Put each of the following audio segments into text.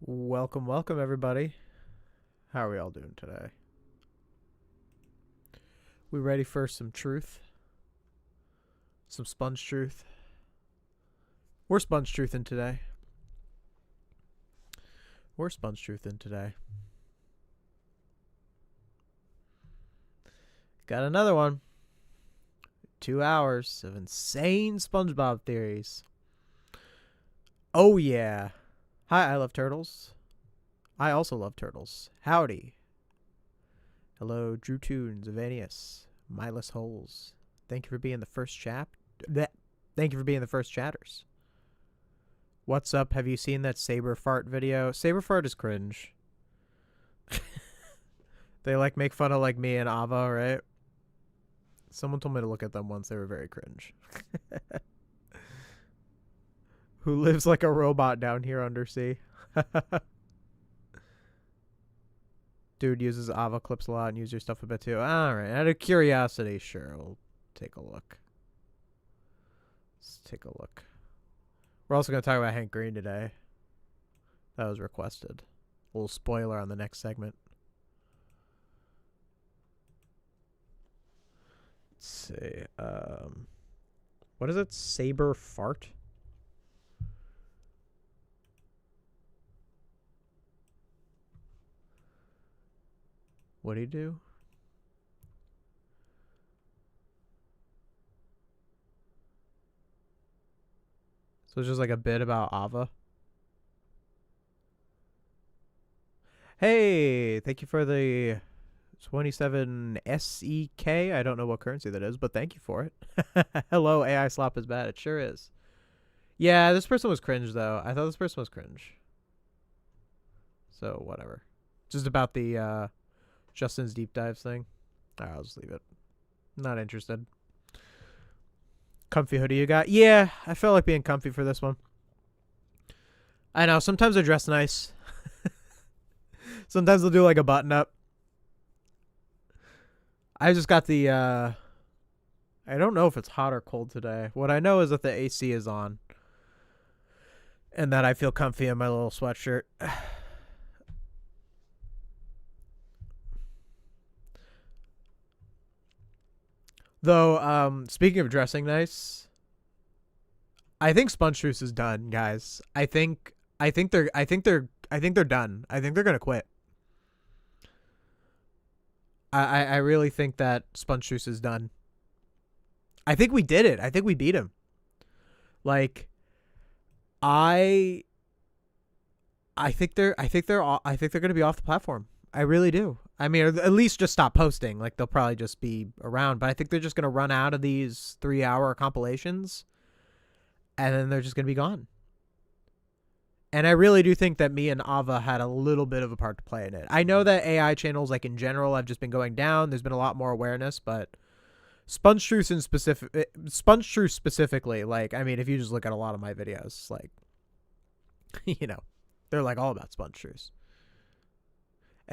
Welcome, welcome, everybody. How are we all doing today? We ready for some truth? Some sponge truth? We're sponge truthing today. Got another one. 2 hours of insane SpongeBob theories. Oh, yeah. Hi, I love turtles. I also love turtles. Howdy. Hello, Drew Toons, Evanius, Mindless Holes. Thank you for being the first Thank you for being the first chatters. What's up? Have you seen that Saber Fart video? Saber Fart is cringe. They make fun of me and Ava, right? Someone told me to look at them once. They were very cringe. Who lives like a robot down here undersea? Dude uses Ava clips a lot and use your stuff a bit too. Alright, out of curiosity, sure, we'll take a look. Let's take a look. We're also going to talk about Hank Green today. That was requested. A little spoiler on the next segment. Let's see. What is it? Saber Fart? What'd he do? So it's just like a bit about Ava. Hey, thank you for the 27 SEK. I don't know what currency that is, but thank you for it. Hello, AI slop is bad. It sure is. Yeah, this person was cringe, though. I thought this person was cringe. So, whatever. Just about the Justin's deep dives thing. Alright, I'll just leave it. Not interested. Comfy hoodie you got? Yeah, I felt like being comfy for this one. I know, sometimes I dress nice. Sometimes they'll do like a button up. I just got the I don't know if it's hot or cold today. What I know is that the AC is on. And that I feel comfy in my little sweatshirt. Though, speaking of dressing nice, I think Sponge Truce is done, guys. I think they're done. I think they're gonna quit. I really think that Sponge Truce is done. I think we did it. I think we beat him. I think they're gonna be off the platform. I really do. I mean, at least just stop posting. They'll probably just be around. But I think they're just going to run out of these 3-hour compilations. And then they're just going to be gone. And I really do think that me and Ava had a little bit of a part to play in it. I know that AI channels, in general, have just been going down. There's been a lot more awareness. But Sponge Truce specifically, I mean, if you just look at a lot of my videos, they're all about Sponge Truce.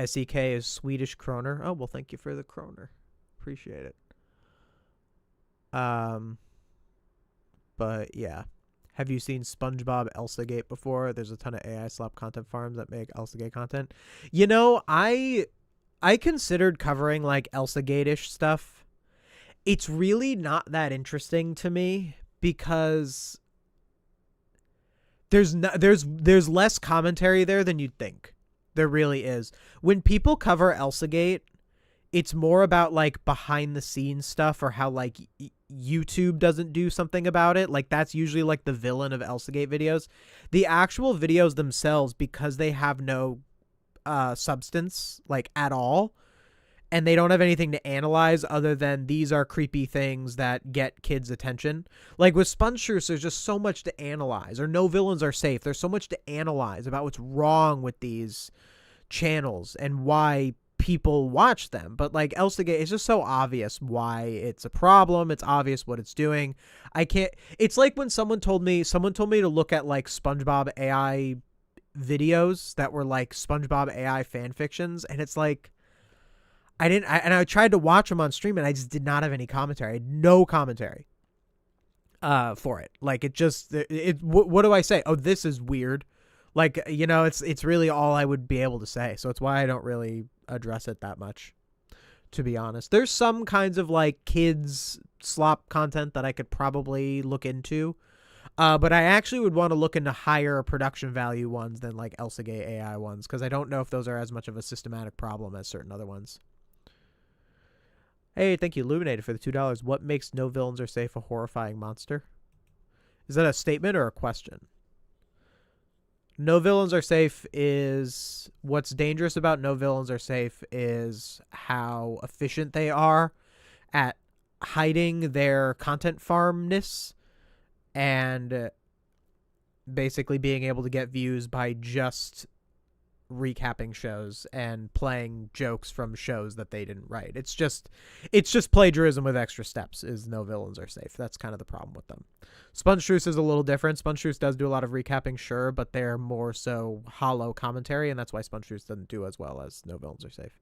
SEK is Swedish kroner. Oh, well, thank you for the kroner. Appreciate it. But yeah. Have you seen SpongeBob ElsaGate before? There's a ton of AI slop content farms that make ElsaGate content. You know, I considered covering ElsaGate-ish stuff. It's really not that interesting to me because there's less commentary there than you'd think. There really is. When people cover ElsaGate, it's more about behind the scenes stuff or how YouTube doesn't do something about it. That's usually the villain of ElsaGate videos. The actual videos themselves, because they have no substance at all, and they don't have anything to analyze other than these are creepy things that get kids' attention. With Sponge Truce, there's just so much to analyze. Or No Villains Are Safe. There's so much to analyze about what's wrong with these channels and why people watch them. But ElsaGate, it's just so obvious why it's a problem. It's obvious what it's doing. I can't. It's like when someone told me to look at SpongeBob AI videos that were SpongeBob AI fan fictions, and it's I tried to watch them on stream and I just did not have any commentary. I had no commentary for it. What do I say? Oh, this is weird. Like, you know, it's really all I would be able to say. So it's why I don't really address it that much, to be honest. There's some kinds of like kids slop content that I could probably look into. But I actually would want to look into higher production value ones than like ElsaGate AI ones, because I don't know if those are as much of a systematic problem as certain other ones. Hey, thank you, Illuminated, for the $2. What makes no villains are safe a horrifying monster? Is that a statement or a question? No villains are safe is... What's dangerous about no villains are safe is how efficient they are at hiding their content farmness and basically being able to get views by just recapping shows and playing jokes from shows that they didn't write. It's just plagiarism with extra steps. Is no villains are safe. That's kind of the problem with them. Sponge Truce is a little different. Sponge Truce does do a lot of recapping, sure, but they're more so hollow commentary, and that's why Sponge Truce doesn't do as well as no villains are safe.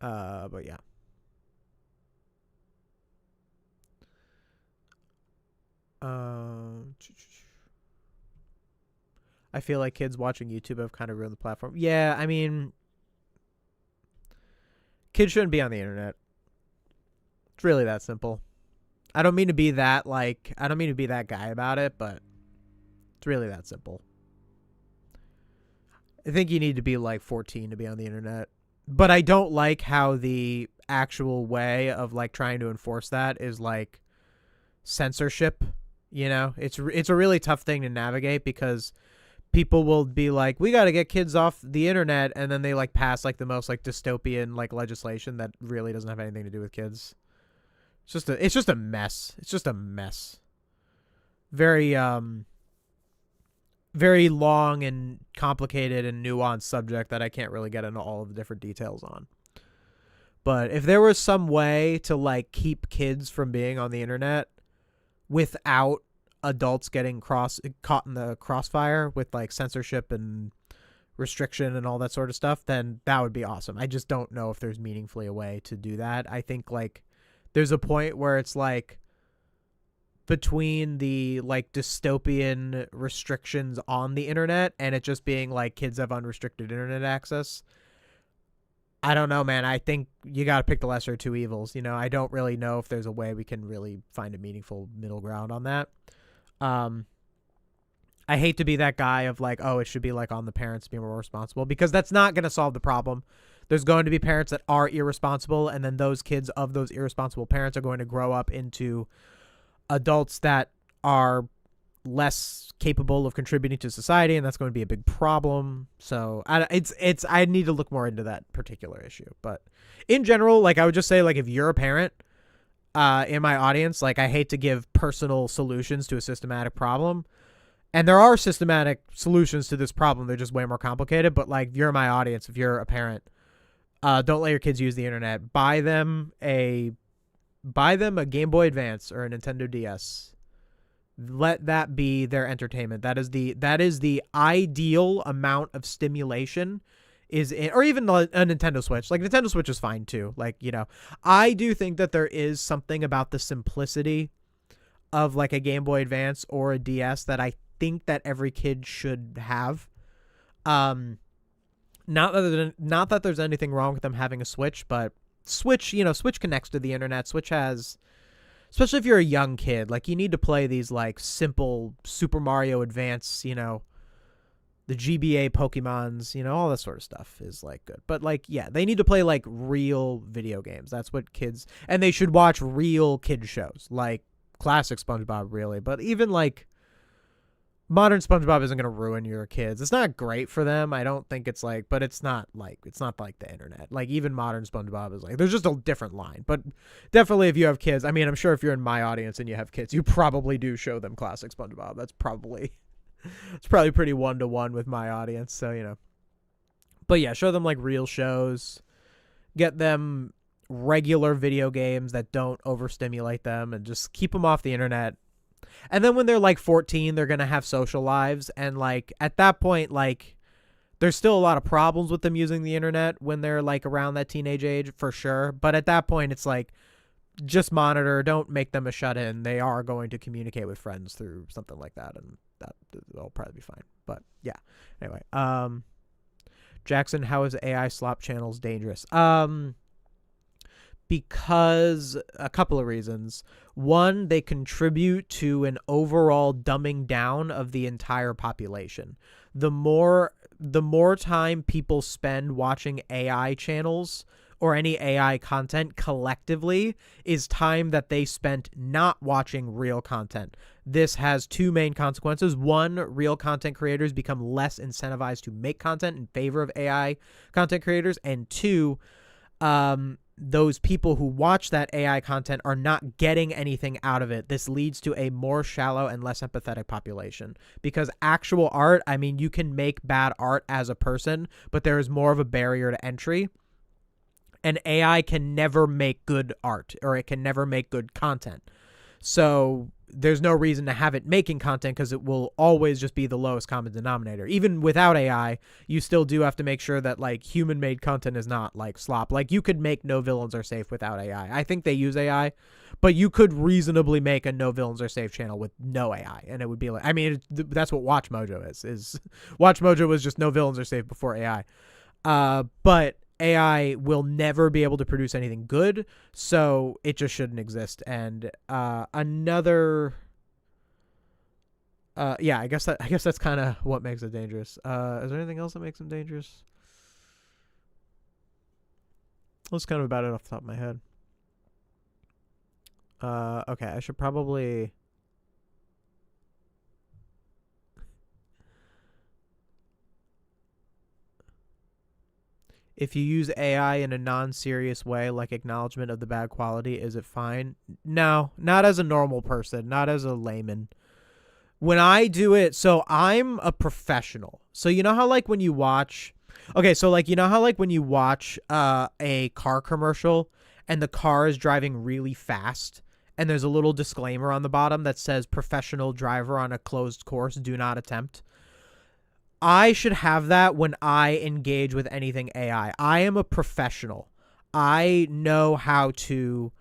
But yeah. I feel like kids watching YouTube have kind of ruined the platform. Yeah, I mean, kids shouldn't be on the internet. It's really that simple. I don't mean to be that guy about it, but it's really that simple. I think you need to be like 14 to be on the internet. But I don't like how the actual way of like trying to enforce that is like censorship. You know, it's a really tough thing to navigate, because people will be like, we got to get kids off the internet, and then they like pass like the most like dystopian like legislation that really doesn't have anything to do with kids. It's just a mess. It's just a mess. Very very long and complicated and nuanced subject that I can't really get into all of the different details on. But if there was some way to like keep kids from being on the internet without adults getting caught in the crossfire with like censorship and restriction and all that sort of stuff, then that would be awesome. I just don't know if there's meaningfully a way to do that. I think like there's a point where it's like between the like dystopian restrictions on the internet and it just being like kids have unrestricted internet access. I don't know, man. I think you got to pick the lesser of two evils. You know, I don't really know if there's a way we can really find a meaningful middle ground on that. I hate to be that guy of like, oh, it should be like on the parents to be more responsible, because that's not going to solve the problem. There's going to be parents that are irresponsible, and then those kids of those irresponsible parents are going to grow up into adults that are less capable of contributing to society, and that's going to be a big problem. So I need to look more into that particular issue. But in general, like I would just say, like if you're a parent in my audience, like I hate to give personal solutions to a systematic problem, and there are systematic solutions to this problem. They're just way more complicated. But like if you're in my audience, if you're a parent, don't let your kids use the internet. Buy them a Game Boy Advance or a Nintendo DS. Let that be their entertainment. That is the ideal amount of stimulation, or even a Nintendo Switch. Like Nintendo Switch is fine too. Like, you know, I do think that there is something about the simplicity of like a Game Boy Advance or a DS that I think that every kid should have. Not that there's anything wrong with them having a Switch, but Switch connects to the internet. Switch has, especially if you're a young kid, like you need to play these like simple Super Mario Advance, you know, the GBA Pokemons, you know, all that sort of stuff is like good. But like, yeah, they need to play like real video games. That's what kids, and they should watch real kid shows like classic SpongeBob, really. But even like modern SpongeBob isn't going to ruin your kids. It's not great for them. I don't think it's like, but it's not like the internet. Like even modern SpongeBob is like, there's just a different line. But definitely if you have kids, I mean, I'm sure if you're in my audience and you have kids, you probably do show them classic SpongeBob. It's probably pretty 1-to-1 with my audience. So, you know, but yeah, show them like real shows, get them regular video games that don't overstimulate them, and just keep them off the internet. And then when they're like 14, they're going to have social lives. And like at that point, like there's still a lot of problems with them using the internet when they're like around that teenage age, for sure. But at that point, it's like just monitor. Don't make them a shut-in. They are going to communicate with friends through something like that, and that'll probably be fine. But yeah. Anyway, Jackson, how is AI slop channels dangerous? Because a couple of reasons. One, they contribute to an overall dumbing down of the entire population. The more time people spend watching AI channels or any AI content collectively is time that they spent not watching real content. This has two main consequences. One, real content creators become less incentivized to make content in favor of AI content creators. And two, those people who watch that AI content are not getting anything out of it. This leads to a more shallow and less empathetic population, because actual art, I mean, you can make bad art as a person, but there is more of a barrier to entry, and AI can never make good art, or it can never make good content. So there's no reason to have it making content, because it will always just be the lowest common denominator. Even without AI, you still do have to make sure that like human-made content is not like slop. Like you could make No Villains Are Safe without AI. I think they use AI, but you could reasonably make a No Villains Are Safe channel with no AI, and it would be like, I mean, that's what Watch Mojo is Watch Mojo was just No Villains Are Safe before AI. But AI will never be able to produce anything good, so it just shouldn't exist. And another, yeah, I guess that's kind of what makes it dangerous. Is there anything else that makes them dangerous? That's kind of about it off the top of my head. Okay, I should probably. If you use AI in a non-serious way, like acknowledgement of the bad quality, is it fine? No, not as a normal person, not as a layman. When I do it, so I'm a professional. So you know how like when you watch, okay, so like you know how like when you watch a car commercial and the car is driving really fast and there's a little disclaimer on the bottom that says professional driver on a closed course, do not attempt. I should have that when I engage with anything AI. I am a professional. I know how to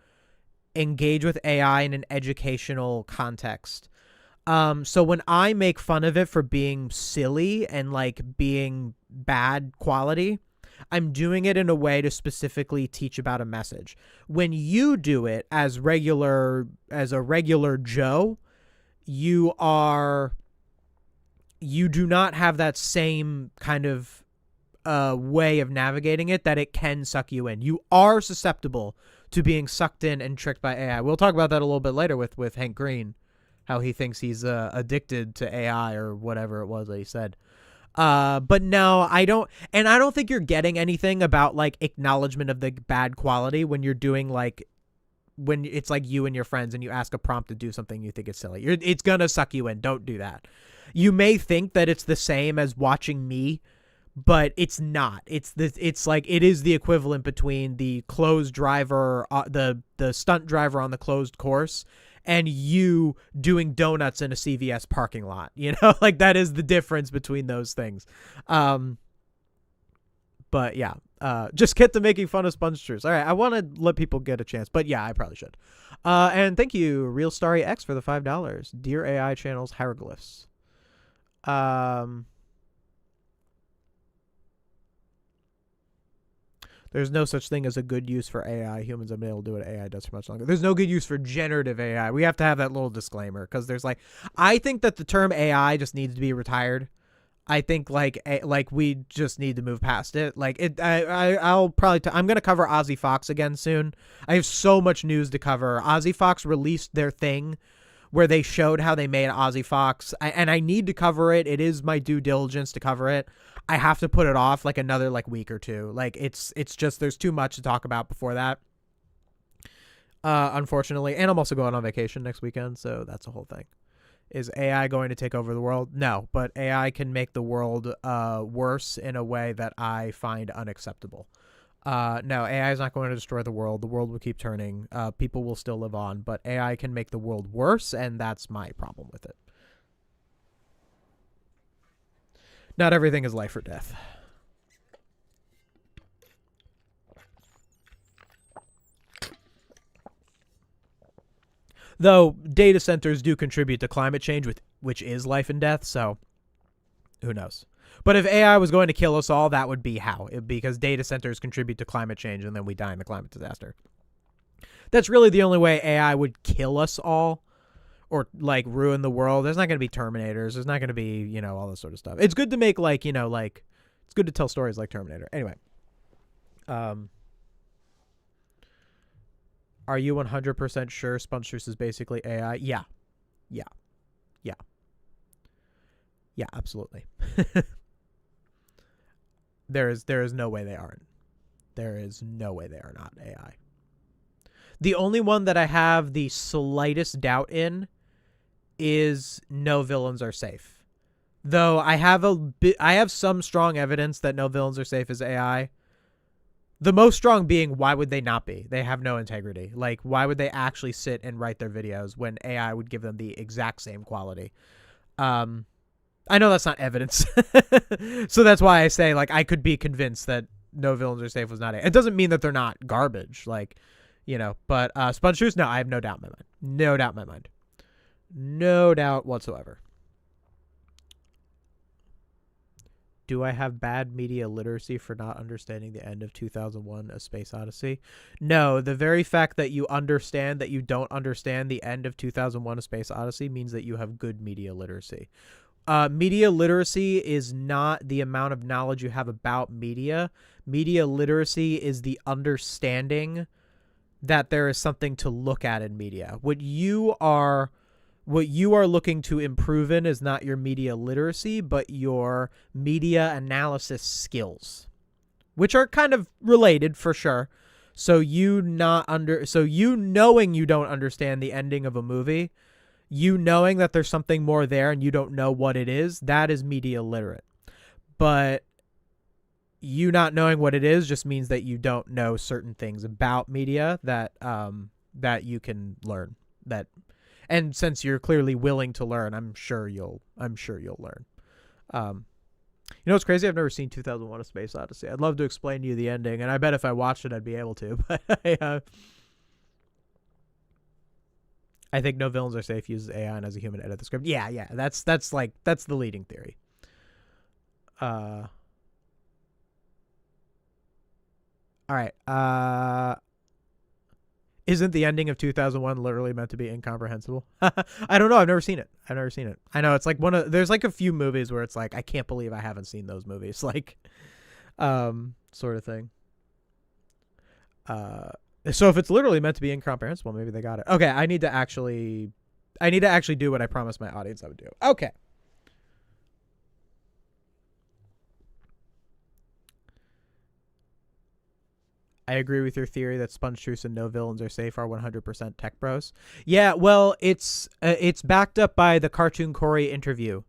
engage with AI in an educational context. So when I make fun of it for being silly and like being bad quality, I'm doing it in a way to specifically teach about a message. When you do it as a regular Joe, you do not have that same kind of way of navigating it, that it can suck you in. You are susceptible to being sucked in and tricked by AI. We'll talk about that a little bit later with Hank Green, how he thinks he's addicted to AI or whatever it was that he said. But no, I don't think you're getting anything about like acknowledgement of the bad quality when you're doing like, when it's like you and your friends and you ask a prompt to do something you think is silly. It's gonna suck you in. Don't do that. You may think that it's the same as watching me, but it's not. It's like it is the equivalent between the closed driver, the stunt driver on the closed course, and you doing donuts in a CVS parking lot. You know, like that is the difference between those things. But yeah, just get to making fun of sponge truths. All right, I want to let people get a chance, but yeah, I probably should. And thank you, Real Starry X, for the $5. Dear AI channels, hieroglyphs. There's no such thing as a good use for AI. Humans have been able to do what AI does for much longer. There's no good use for generative AI. We have to have that little disclaimer, because there's like, I think that the term AI just needs to be retired. I think like we just need to move past it. Like it, I'll probably I'm gonna cover Ozzy Fox again soon. I have so much news to cover. Ozzy Fox released their thing where they showed how they made Ozzy Fox, and I need to cover it. It is my due diligence to cover it. I have to put it off like another like week or two. Like it's just there's too much to talk about before that. Unfortunately, and I'm also going on vacation next weekend, so that's a whole thing. Is AI going to take over the world? No, but AI can make the world worse in a way that I find unacceptable. No, AI is not going to destroy the world. The world will keep turning. People will still live on, but AI can make the world worse, and that's my problem with it. Not everything is life or death. Though data centers do contribute to climate change, which is life and death, so who knows. But if AI was going to kill us all, that would be how. Because data centers contribute to climate change and then we die in a climate disaster. That's really the only way AI would kill us all or like ruin the world. There's not going to be Terminators. There's not going to be, you know, all this sort of stuff. It's good to make like, you know, like it's good to tell stories like Terminator. Anyway. Are you 100% sure Sponge is basically AI? Yeah. Yeah. Yeah. Yeah, absolutely. There is no way they aren't. There is no way they are not AI. The only one that I have the slightest doubt in is no villains are safe. Though I have some strong evidence that no villains are safe as AI. The most strong being, why would they not be? They have no integrity. Like, why would they actually sit and write their videos when AI would give them the exact same quality? I know that's not evidence. So that's why I say, like, I could be convinced that no villains are safe was not AI. It doesn't mean that they're not garbage. Like, you know, but Sponge Truce, no, I have no doubt in my mind. No doubt in my mind. No doubt whatsoever. Do I have bad media literacy for not understanding the end of 2001: A Space Odyssey? No, the very fact that you understand that you don't understand the end of 2001: A Space Odyssey means that you have good media literacy. Media literacy is not the amount of knowledge you have about media. Media literacy is the understanding that there is something to look at in media. What you are looking to improve in is not your media literacy, but your media analysis skills, which are kind of related for sure. So you knowing you don't understand the ending of a movie, you knowing that there's something more there and you don't know what it is, that is media literate. But you not knowing what it is just means that you don't know certain things about media that you can learn. And since you're clearly willing to learn, I'm sure you'll learn. You know what's crazy? I've never seen 2001: A Space Odyssey. I'd love to explain to you the ending, and I bet if I watched it, I'd be able to. But I think no villains are safe. Uses AI and as a human edit the script. Yeah. That's the leading theory. All right. Isn't the ending of 2001 literally meant to be incomprehensible? I don't know. I've never seen it. I know it's like there's like a few movies where it's like, I can't believe I haven't seen those movies. Like, sort of thing. So if it's literally meant to be incomprehensible, maybe they got it. Okay. I need to actually do what I promised my audience I would do. Okay. I agree with your theory that Sponge Truce and no villains are safe are 100% tech bros. Yeah, well, it's backed up by the Cartoon Corey interview.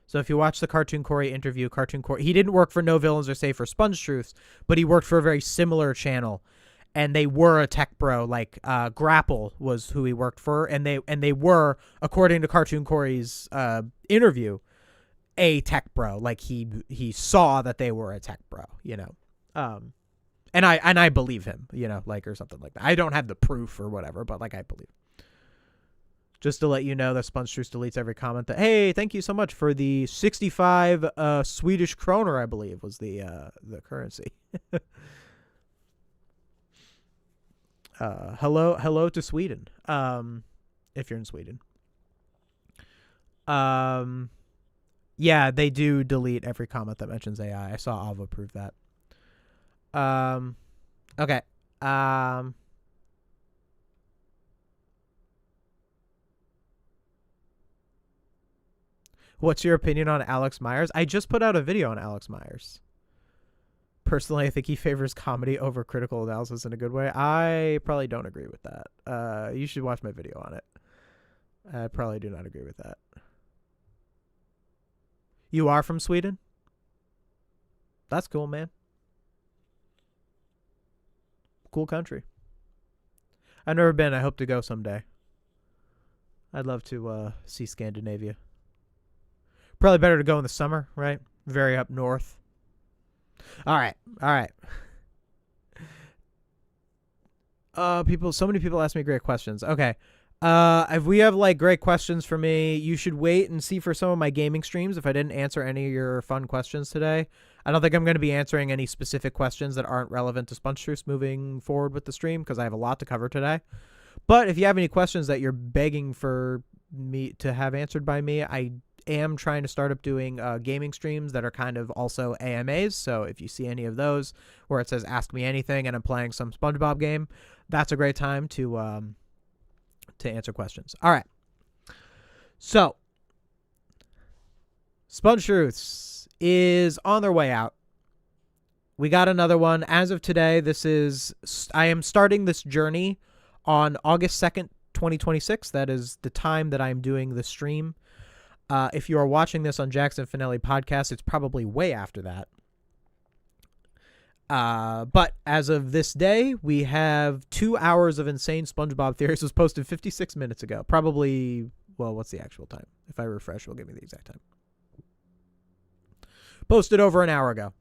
So if you watch the Cartoon Corey interview, he didn't work for No Villains Are Safe or Sponge Truce, but he worked for a very similar channel, and they were a tech bro. Like Grapple was who he worked for, and they were, according to Cartoon Corey's interview, a tech bro. Like he saw that they were a tech bro, you know. And I believe him, you know, like, or something like that. I don't have the proof or whatever, but like I believe. Just to let you know that Sponge Truce deletes every comment that, hey, thank you so much for the 65 Swedish kroner, I believe, was the currency. Hello to Sweden. If you're in Sweden. Yeah, they do delete every comment that mentions AI. I saw Ava prove that. Okay. What's your opinion on Alex Myers? I just put out a video on Alex Myers. Personally, I think he favors comedy over critical analysis in a good way. I probably don't agree with that. You should watch my video on it. I probably do not agree with that. You are from Sweden? That's cool, man. Cool country. I've never been. I hope to go someday. I'd love to see Scandinavia. Probably better to go in the summer, right? Very up north. All right. So many people ask me great questions. Okay. If we have like great questions for me, you should wait and see for some of my gaming streams if I didn't answer any of your fun questions today. I don't think I'm going to be answering any specific questions that aren't relevant to Sponge Truth moving forward with the stream because I have a lot to cover today. But if you have any questions that you're begging for me to have answered by me, I am trying to start up doing gaming streams that are kind of also AMAs. So if you see any of those where it says ask me anything and I'm playing some SpongeBob game, that's a great time to answer questions. All right. So Sponge Truths is on their way out. We got another one as of today. I am starting this journey on August 2nd, 2026. That is the time that I'm doing the stream. If you are watching this on Jackson Finelli Podcast, it's probably way after that. But as of this day, we have 2 hours of insane SpongeBob theories. Was posted 56 minutes ago. Probably, well, what's the actual time? If I refresh, it'll give me the exact time. Posted over an hour ago.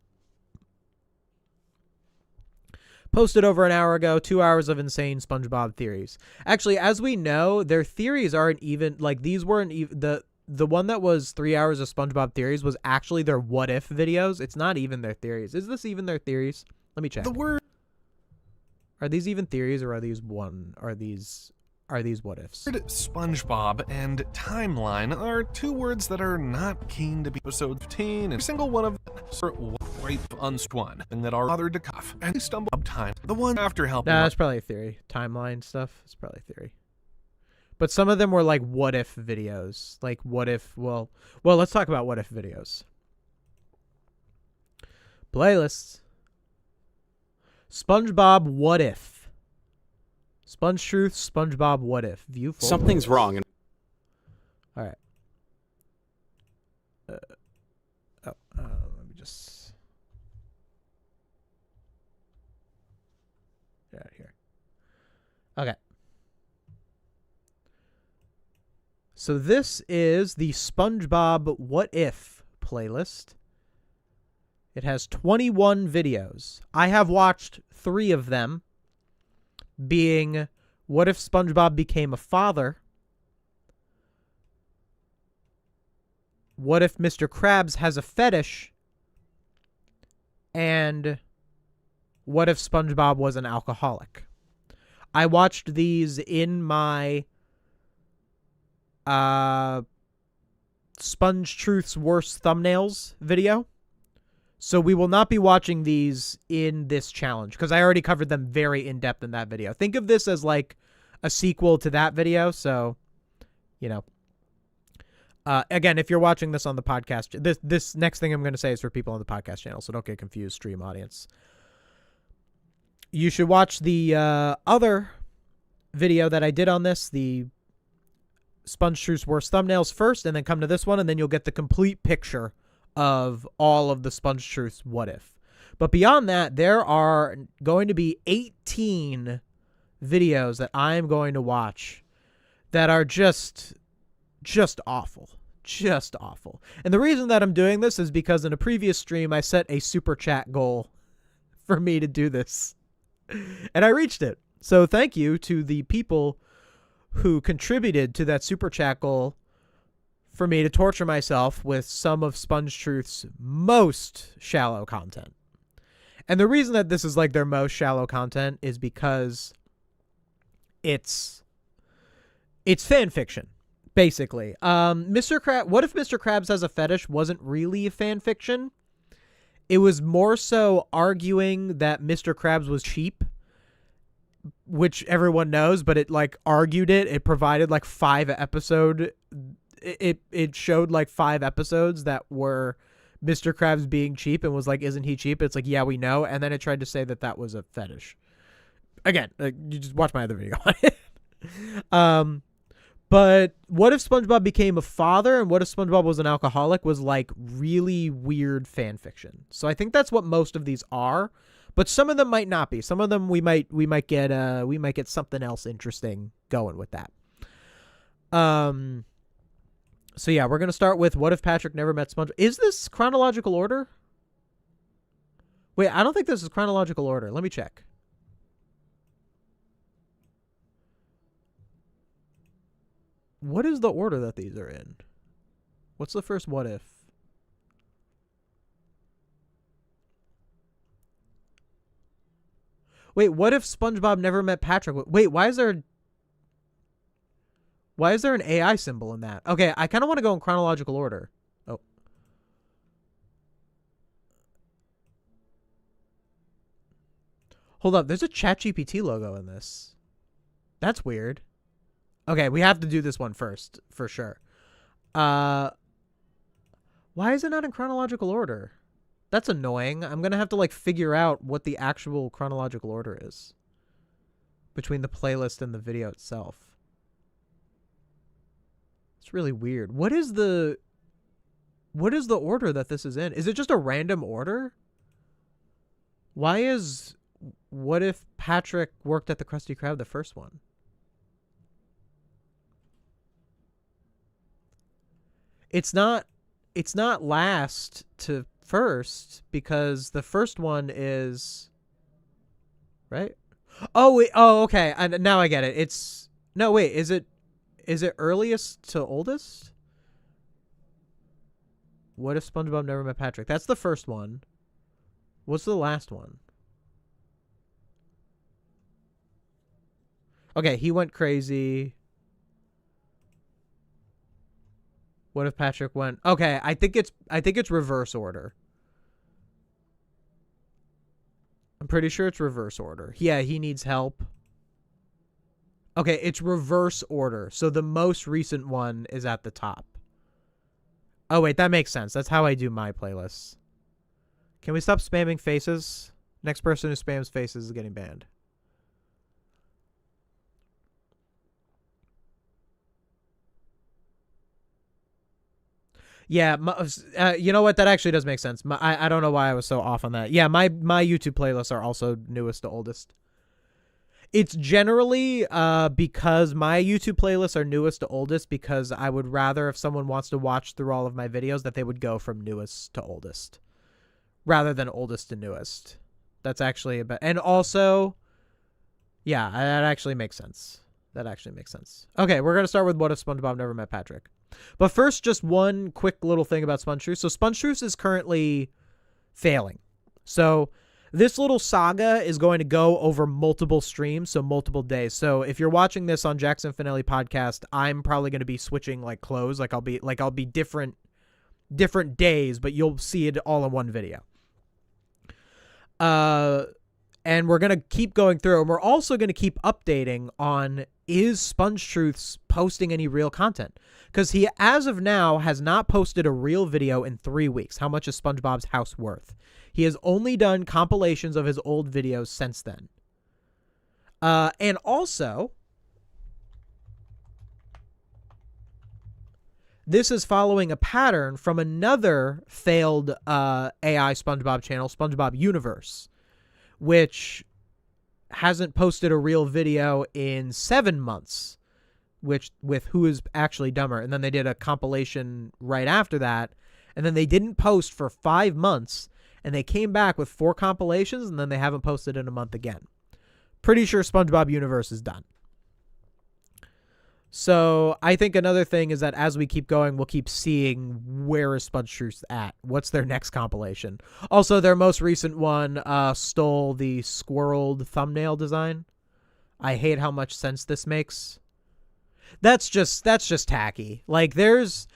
2 hours of insane SpongeBob theories. Actually, as we know, their theories aren't even, like, these weren't even, the one that was 3 hours of SpongeBob theories was actually their what if videos. It's not even their theories. Is this even their theories? Let me check. Are these even theories or are these what ifs? SpongeBob and timeline are two words that are not keen to be episode 15. Every single one of them are wipe unstone and that are bothered to cough and they stumble up time. The one after helping. Nah, that's probably a theory. Timeline stuff. It's probably a theory. But some of them were like what if videos. Like what if, well, let's talk about what if videos. Playlists. SpongeBob what if. Sponge Truth, SpongeBob what if. View full. Something's wrong. All right. Let me just get out of here. Okay. So this is the SpongeBob What If playlist. It has 21 videos. I have watched 3 of them, being What If SpongeBob Became a Father, What If Mr. Krabs Has a Fetish, and What If SpongeBob Was an Alcoholic. I watched these in my Sponge Truth's Worst Thumbnails video. So we will not be watching these in this challenge because I already covered them very in-depth in that video. Think of this as like a sequel to that video. So, you know, again, if you're watching this on the podcast, this next thing I'm going to say is for people on the podcast channel. So don't get confused, stream audience. You should watch the other video that I did on this, the Sponge Truth's Worst Thumbnails first, and then come to this one, and then you'll get the complete picture of all of the Sponge Truth's what if. But beyond that, there are going to be 18 videos that I'm going to watch that are just awful. Just awful. And the reason that I'm doing this is because in a previous stream, I set a super chat goal for me to do this. And I reached it. So thank you to the people who contributed to that super chat goal for me to torture myself with some of Sponge Truth's most shallow content. And the reason that this is like their most shallow content is because it's fan fiction, basically. What If Mr. Krabs Has a Fetish wasn't really a fan fiction. It was more so arguing that Mr. Krabs was cheap, which everyone knows, but it like argued it. It provided like 5 episode. It showed like 5 episodes that were Mr. Krabs being cheap and was like, isn't he cheap? It's like, yeah, we know. And then it tried to say that that was a fetish. Again, you just watch my other video on it. But What If SpongeBob Became a Father and What If SpongeBob Was an Alcoholic was like really weird fan fiction. So I think that's what most of these are, but some of them might not be. Some of them we might get something else interesting going with that. So yeah, we're going to start with What If Patrick Never Met SpongeBob. Is this chronological order? Wait, I don't think this is chronological order. Let me check. What is the order that these are in? What's the first what if? Wait, what if SpongeBob never met Patrick? Wait, why is there an AI symbol in that? Okay, I kind of want to go in chronological order. Oh. Hold up, there's a ChatGPT logo in this. That's weird. Okay, we have to do this one first, for sure. Why is it not in chronological order? That's annoying. I'm going to have to like figure out what the actual chronological order is between the playlist and the video itself. It's really weird. What is the order that this is in? Is it just a random order? Why is what if Patrick worked at the Krusty Krab, the first one? It's not last to first because the first one is right. Oh wait. Oh okay. Now I get it. It's no wait. Is it earliest to oldest? What if SpongeBob never met Patrick? That's the first one. What's the last one? Okay, he went crazy. What if Patrick went? Okay, I think it's reverse order. I'm pretty sure it's reverse order. Yeah, he needs help. Okay, it's reverse order. So the most recent one is at the top. Oh, wait, that makes sense. That's how I do my playlists. Can we stop spamming faces? Next person who spams faces is getting banned. Yeah, you know what? That actually does make sense. I don't know why I was so off on that. Yeah, my YouTube playlists are also newest to oldest. It's generally because my YouTube playlists are newest to oldest because I would rather if someone wants to watch through all of my videos that they would go from newest to oldest rather than oldest to newest. That's actually and also, yeah, that actually makes sense. That actually makes sense. Okay, we're going to start with what if SpongeBob never met Patrick. But first, just one quick little thing about Sponge Truth. So Sponge Truth is currently failing. So this little saga is going to go over multiple streams, so multiple days. So if you're watching this on Jackson Finelli podcast, I'm probably going to be switching like clothes. I'll be different days, but you'll see it all in one video. And we're going to keep going through, and we're also going to keep updating on is Sponge Truths posting any real content? Because he, as of now, has not posted a real video in 3 weeks. How much is SpongeBob's house worth? He has only done compilations of his old videos since then. And also, this is following a pattern from another failed AI SpongeBob channel, SpongeBob Universe, which hasn't posted a real video in 7 months, with Who Is Actually Dumber. And then they did a compilation right after that, and then they didn't post for 5 months, and they came back with 4 compilations, and then they haven't posted in a month again. Pretty sure SpongeBob Universe is done. So I think another thing is that as we keep going, we'll keep seeing where is Sponge Truth at. What's their next compilation? Also, their most recent one stole the squirreled thumbnail design. I hate how much sense this makes. That's just tacky. Like there's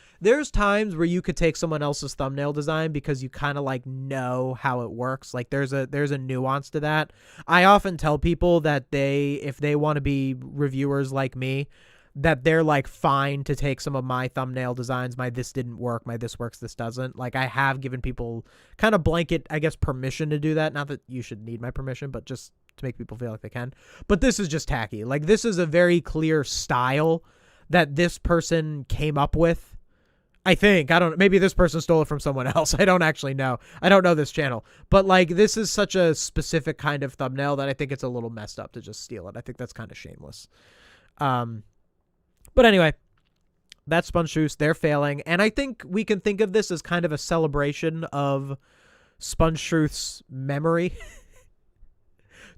times where you could take someone else's thumbnail design because you kind of like know how it works. Like there's a nuance to that. I often tell people that if they want to be reviewers like me, that they're like fine to take some of my thumbnail designs, my this didn't work, my this works, this doesn't. Like I have given people kind of blanket, I guess, permission to do that. Not that you should need my permission, but just to make people feel like they can. But this is just tacky. Like this is a very clear style that this person came up with. I think, I don't, maybe this person stole it from someone else. I don't actually know. I don't know this channel, but like this is such a specific kind of thumbnail that I think it's a little messed up to just steal it. I think that's kind of shameless. But anyway, that's Sponge Truth. They're failing. And I think we can think of this as kind of a celebration of Sponge Truth's memory.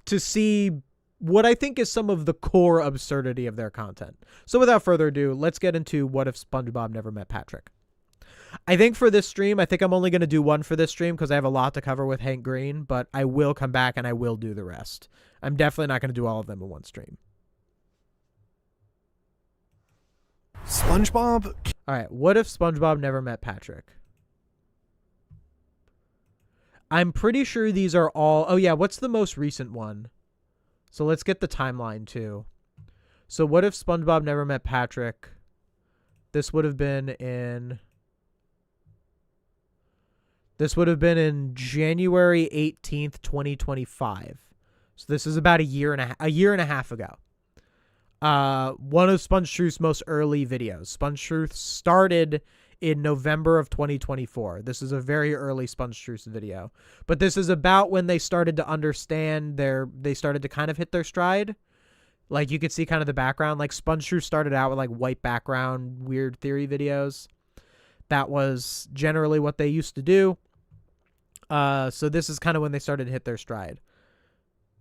To see what I think is some of the core absurdity of their content. So without further ado, let's get into what if SpongeBob never met Patrick. I think for this stream, I think I'm only going to do one for this stream because I have a lot to cover with Hank Green, but I will come back and I will do the rest. I'm definitely not going to do all of them in one stream. SpongeBob. All right, what if SpongeBob never met Patrick? I'm pretty sure these are all... Oh, yeah, what's the most recent one? So let's get the timeline, too. So what if SpongeBob never met Patrick? This would have been in... This would have been in January 18th, 2025. So this is about a year and a half ago. One of Sponge Truth's most early videos. Sponge Truth started in November of 2024. This is a very early Sponge Truth video. But this is about when they started to understand they started to kind of hit their stride. Like you could see kind of the background. Like Sponge Truth started out with like white background, weird theory videos. That was generally what they used to do. So this is kind of when they started to hit their stride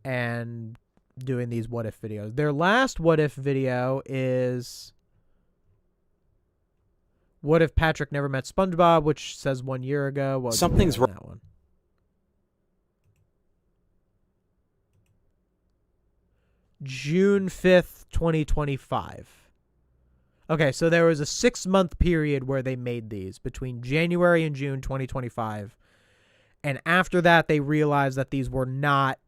and doing these what if videos. Their last what if video is what if Patrick never met SpongeBob, which says 1 year ago. Well, something's wrong. That one. June 5th, 2025. Okay, so there was a 6-month period where they made these between January and June 2025. And after that, they realized that these were not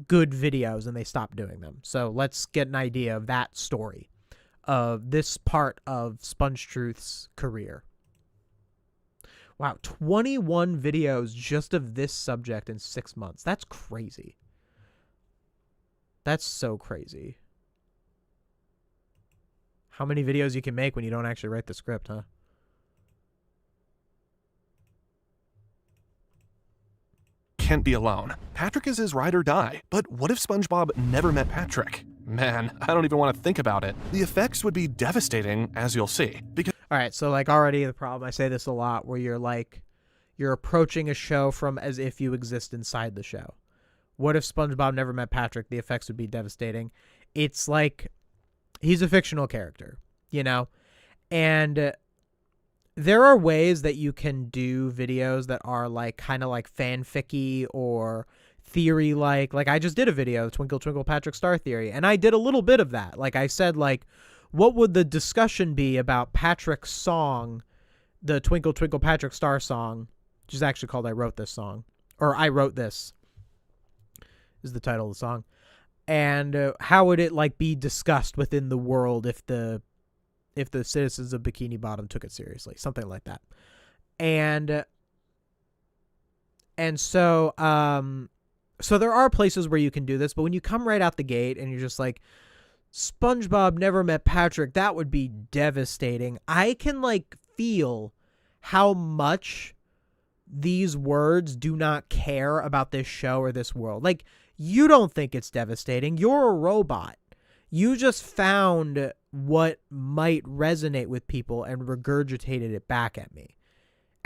good videos and they stopped doing them. So let's get an idea of that story, of this part of Sponge Truth's career. Wow, 21 videos just of this subject in 6 months. That's crazy. That's so crazy. How many videos you can make when you don't actually write the script, huh? Can't be alone. Patrick is his ride or die. But what if SpongeBob never met Patrick? Man, I don't even want to think about it. The effects would be devastating, as you'll see. Because all right, so like already the problem, I say this a lot, where you're approaching a show from as if you exist inside the show. What if SpongeBob never met Patrick? The effects would be devastating. It's like he's a fictional character, you know? And there are ways that you can do videos that are like kind of like fanficky or theory like I just did a video, Twinkle Twinkle Patrick Star Theory, and I did a little bit of that. Like I said, like, what would the discussion be about Patrick's song, the Twinkle Twinkle Patrick Star song, which is actually called I Wrote This Song, or I Wrote This is the title of the song. And how would it like be discussed within the world if the citizens of Bikini Bottom took it seriously, something like that. And so there are places where you can do this, but when you come right out the gate and you're just like, SpongeBob never met Patrick, that would be devastating. I can like feel how much these words do not care about this show or this world. Like, you don't think it's devastating. You're a robot. You just found what might resonate with people and regurgitated it back at me.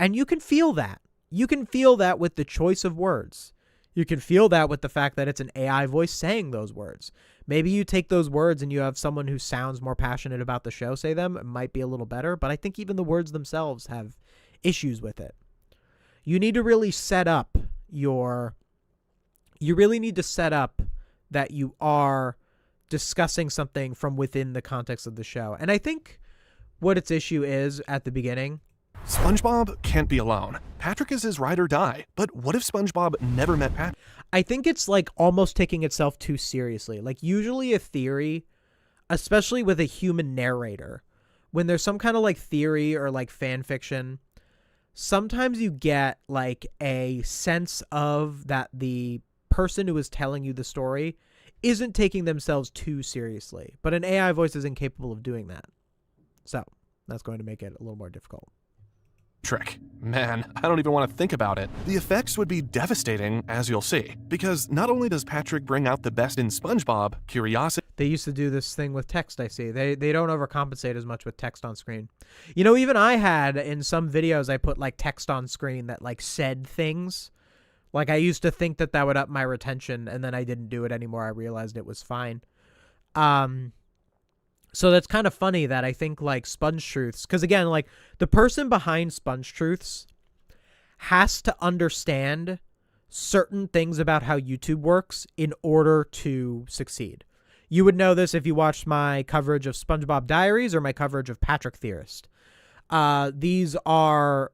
And you can feel that. You can feel that with the choice of words. You can feel that with the fact that it's an AI voice saying those words. Maybe you take those words and you have someone who sounds more passionate about the show say them. It might be a little better, but I think even the words themselves have issues with it. You need to really set up you really need to set up that you are discussing something from within the context of the show. And I think what its issue is at the beginning, SpongeBob can't be alone. Patrick is his ride or die. But what if SpongeBob never met Patrick? I think it's like almost taking itself too seriously. Like usually a theory, especially with a human narrator, when there's some kind of like theory or like fan fiction, sometimes you get like a sense of that the person who is telling you the story isn't taking themselves too seriously. But an AI voice is incapable of doing that. So that's going to make it a little more difficult. Trick. Man, I don't even want to think about it. The effects would be devastating, as you'll see, because not only does Patrick bring out the best in SpongeBob, curiosity... They used to do this thing with text, I see. They don't overcompensate as much with text on screen. You know, even I had, in some videos, I put, like, text on screen that, like, said things. Like, I used to think that that would up my retention, and then I didn't do it anymore. I realized it was fine. So that's kind of funny that I think, like, Sponge Truths, because again, like, the person behind Sponge Truths has to understand certain things about how YouTube works in order to succeed. You would know this if you watched my coverage of SpongeBob Diaries or my coverage of Patrick Theorist. These are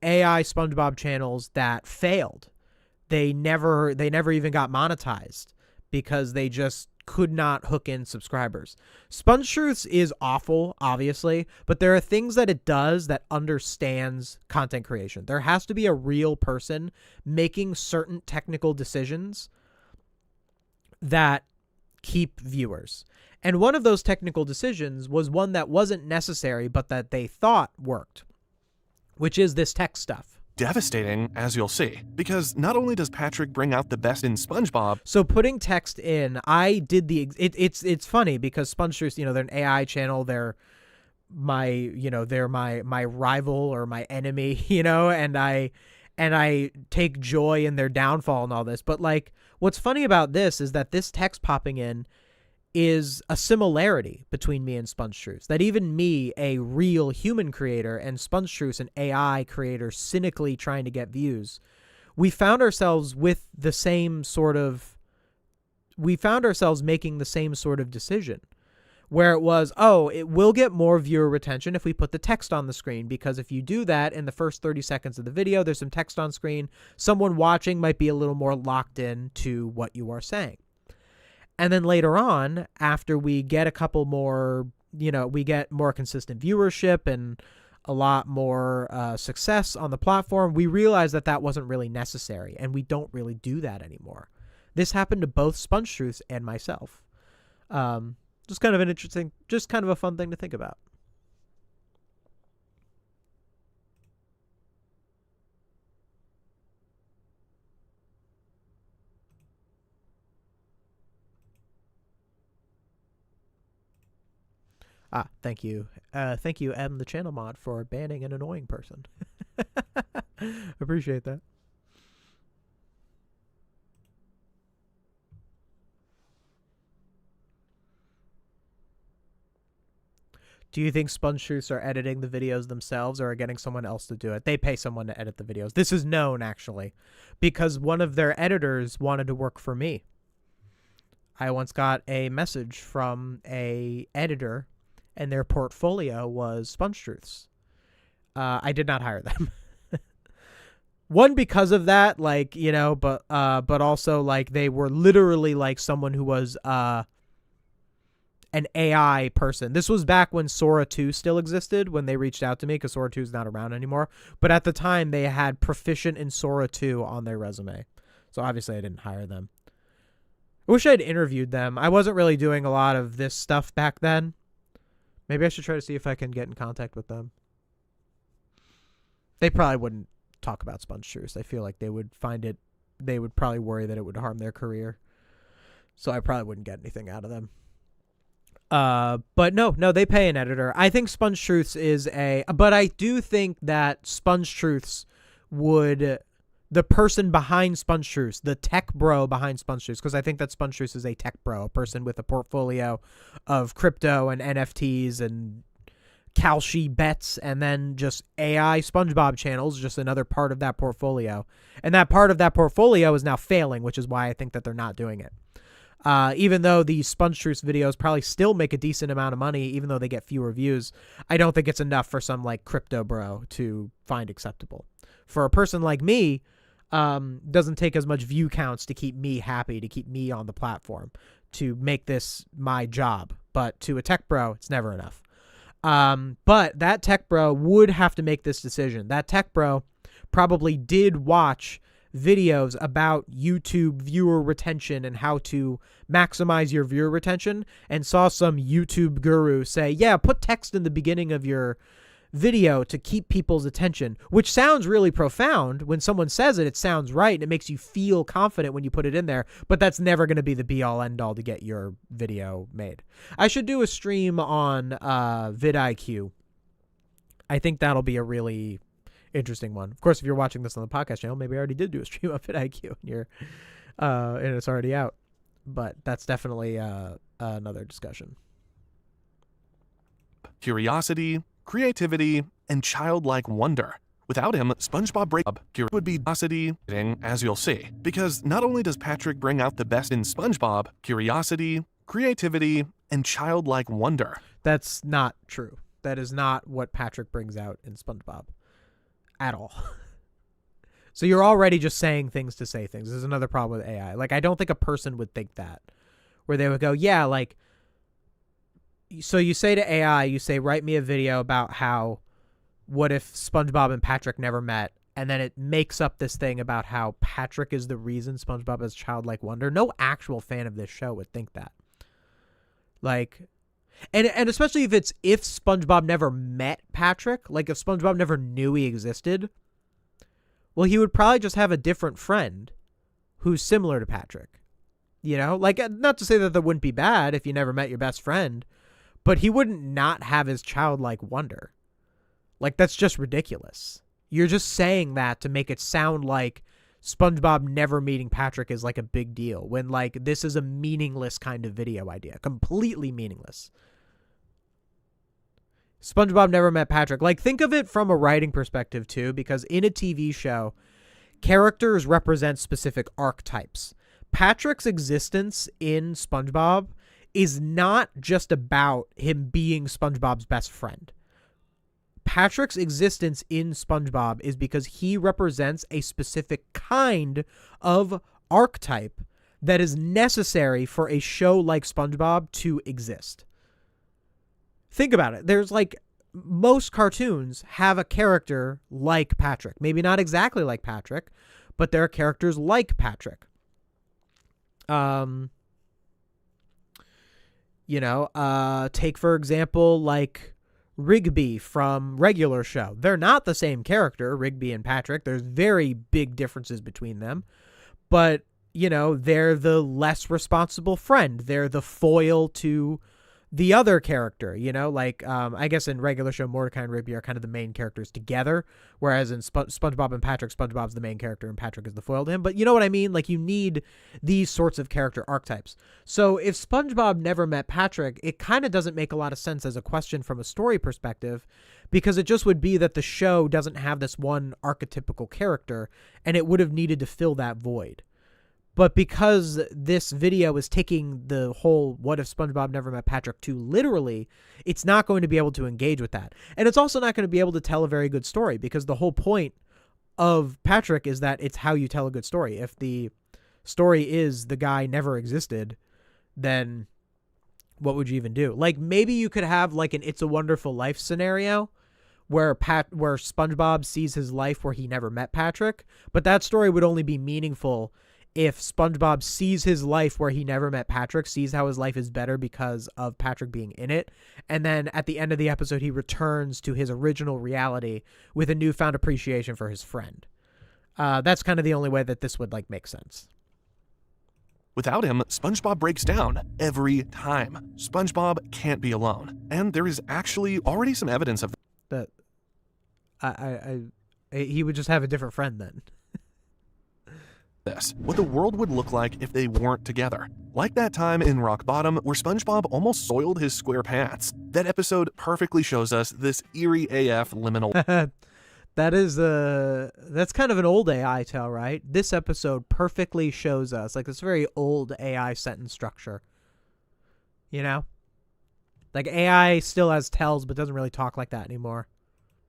AI SpongeBob channels that failed. They never even got monetized because they just could not hook in subscribers. Sponge Truths is awful, obviously, but there are things that it does that understands content creation. There has to be a real person making certain technical decisions that keep viewers. And one of those technical decisions was one that wasn't necessary, but that they thought worked, which is this tech stuff. Devastating, as you'll see, because not only does Patrick bring out the best in SpongeBob, so putting text in, I did it's funny because Sponge Truths, they're an AI channel, they're my rival or my enemy, and I take joy in their downfall and all this. But like, what's funny about this is that this text popping in is a similarity between me and Sponge Truths. That even me, a real human creator, and Sponge Truths, an AI creator, cynically trying to get views, we found ourselves making the same sort of decision, where it was, it will get more viewer retention if we put the text on the screen, because if you do that in the first 30 seconds of the video, there's some text on screen, someone watching might be a little more locked in to what you are saying. And then later on, after we get a couple more, we get more consistent viewership and a lot more success on the platform, we realize that that wasn't really necessary, and we don't really do that anymore. This happened to both Sponge Truths and myself. Just kind of an interesting, just kind of a fun thing to think about. Thank you. Thank you, M, the channel mod, for banning an annoying person. Appreciate that. Do you think Sponge Truths are editing the videos themselves or are getting someone else to do it? They pay someone to edit the videos. This is known, actually, because one of their editors wanted to work for me. I once got a message from a editor, and their portfolio was Sponge Truths. I did not hire them. One, because of that, but also, like, they were literally like someone who was an AI person. This was back when Sora 2 still existed, when they reached out to me, because Sora 2 is not around anymore. But at the time, they had proficient in Sora 2 on their resume. So obviously, I didn't hire them. I wish I'd interviewed them. I wasn't really doing a lot of this stuff back then. Maybe I should try to see if I can get in contact with them. They probably wouldn't talk about Sponge Truths. I feel like they would probably worry that it would harm their career. So I probably wouldn't get anything out of them. But no, they pay an editor. I think Sponge Truths but I do think that Sponge Truths the person behind Sponge Truths, the tech bro behind Sponge Truths, because I think that Sponge Truths is a tech bro, a person with a portfolio of crypto and NFTs and Kalshi bets, and then just AI SpongeBob channels, just another part of that portfolio. And that part of that portfolio is now failing, which is why I think that they're not doing it. Even though the Sponge Truths videos probably still make a decent amount of money, even though they get fewer views, I don't think it's enough for some like crypto bro to find acceptable. For a person like me, doesn't take as much view counts to keep me happy, to keep me on the platform, to make this my job. But to a tech bro, it's never enough. But that tech bro would have to make this decision. That tech bro probably did watch videos about YouTube viewer retention and how to maximize your viewer retention, and saw some YouTube guru say, yeah, put text in the beginning of your video to keep people's attention, which sounds really profound. When someone says it, it sounds right, and it makes you feel confident when you put it in there, but that's never going to be the be-all end-all to get your video made. I should do a stream on vidIQ. I think that'll be interesting one. Of course, if you're watching this on the podcast channel, maybe I already did do a stream of FitIQ and you're and it's already out. But that's definitely another discussion. Curiosity, creativity, and childlike wonder. Without him, SpongeBob would be curiosity, as you'll see, because not only does Patrick bring out the best in SpongeBob, curiosity, creativity, and childlike wonder. That's not true. That is not what Patrick brings out in SpongeBob at all. So you're already just saying things to say things. This is another problem with AI. Like, I don't think a person would think that, where they would go, yeah, like, so you say to AI, you say, write me a video about how, what if SpongeBob and Patrick never met? And then it makes up this thing about how Patrick is the reason SpongeBob has childlike wonder. No actual fan of this show would think that. Like, and especially if SpongeBob never met Patrick, like if SpongeBob never knew he existed, well, he would probably just have a different friend who's similar to Patrick. You know, like, not to say that wouldn't be bad if you never met your best friend, but he wouldn't not have his childlike wonder. Like, that's just ridiculous. You're just saying that to make it sound like SpongeBob never meeting Patrick is like a big deal, when like this is a meaningless kind of video idea. Completely meaningless. SpongeBob never met Patrick. Like, think of it from a writing perspective too, because in a TV show, characters represent specific archetypes. Patrick's existence in SpongeBob is not just about him being SpongeBob's best friend. Patrick's existence in SpongeBob is because he represents a specific kind of archetype that is necessary for a show like SpongeBob to exist. Think about it. There's like, most cartoons have a character like Patrick. Maybe not exactly like Patrick, but there are characters like Patrick. Take for example, like Rigby from Regular Show. They're not the same character, Rigby and Patrick. There's very big differences between them. But, you know, they're the less responsible friend. They're the foil to the other character, you know, like, I guess in Regular Show, Mordecai and Rigby are kind of the main characters together, whereas in SpongeBob and Patrick, SpongeBob's the main character and Patrick is the foil to him. But you know what I mean? Like, you need these sorts of character archetypes. So if SpongeBob never met Patrick, it kind of doesn't make a lot of sense as a question from a story perspective, because it just would be that the show doesn't have this one archetypical character, and it would have needed to fill that void. But because this video is taking the whole what if SpongeBob never met Patrick too literally, it's not going to be able to engage with that. And it's also not going to be able to tell a very good story, because the whole point of Patrick is that it's how you tell a good story. If the story is the guy never existed, then what would you even do? Like, maybe you could have like an It's a Wonderful Life scenario where SpongeBob sees his life where he never met Patrick, but that story would only be meaningful if SpongeBob sees his life where he never met Patrick, sees how his life is better because of Patrick being in it, and then at the end of the episode, he returns to his original reality with a newfound appreciation for his friend. That's kind of the only way that this would like make sense. Without him, SpongeBob breaks down every time. SpongeBob can't be alone, and there is actually already some evidence of that. He would just have a different friend then. This, what the world would look like if they weren't together. Like that time in Rock Bottom where SpongeBob almost soiled his square pants. That episode perfectly shows us this eerie AF liminal. That's kind of an old AI tale, right? This episode perfectly shows us like this very old AI sentence structure. You know? Like, AI still has tells but doesn't really talk like that anymore.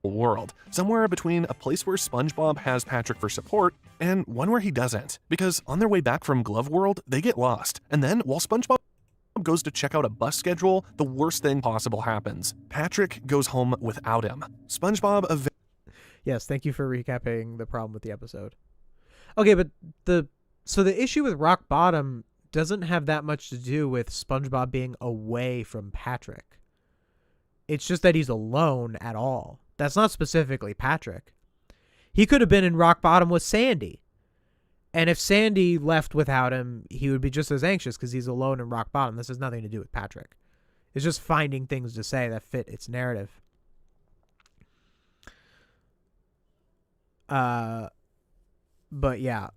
World, somewhere between a place where SpongeBob has Patrick for support and one where he doesn't, because on their way back from Glove World, they get lost, and then while SpongeBob goes to check out a bus schedule, the worst thing possible happens. Patrick goes home without him. SpongeBob Yes, thank you for recapping the problem with the episode. Okay, but the issue with Rock Bottom doesn't have that much to do with SpongeBob being away from Patrick. It's just that he's alone at all. That's not specifically Patrick. He could have been in Rock Bottom with Sandy. And if Sandy left without him, he would be just as anxious because he's alone in Rock Bottom. This has nothing to do with Patrick. It's just finding things to say that fit its narrative. But yeah.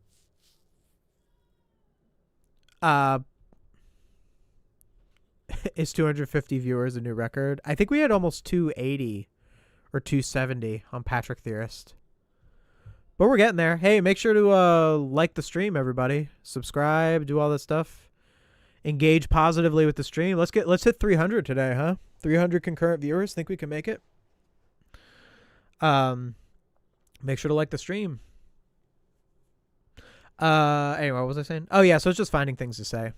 Is 250 viewers a new record? I think we had almost 280 or 270 on Patrick Theorist. But we're getting there. Hey, make sure to like the stream, everybody. Subscribe, do all this stuff. Engage positively with the stream. Let's hit 300 today, huh? 300 concurrent viewers. Think we can make it? Make sure to like the stream. Anyway, what was I saying? Oh yeah, so it's just finding things to say.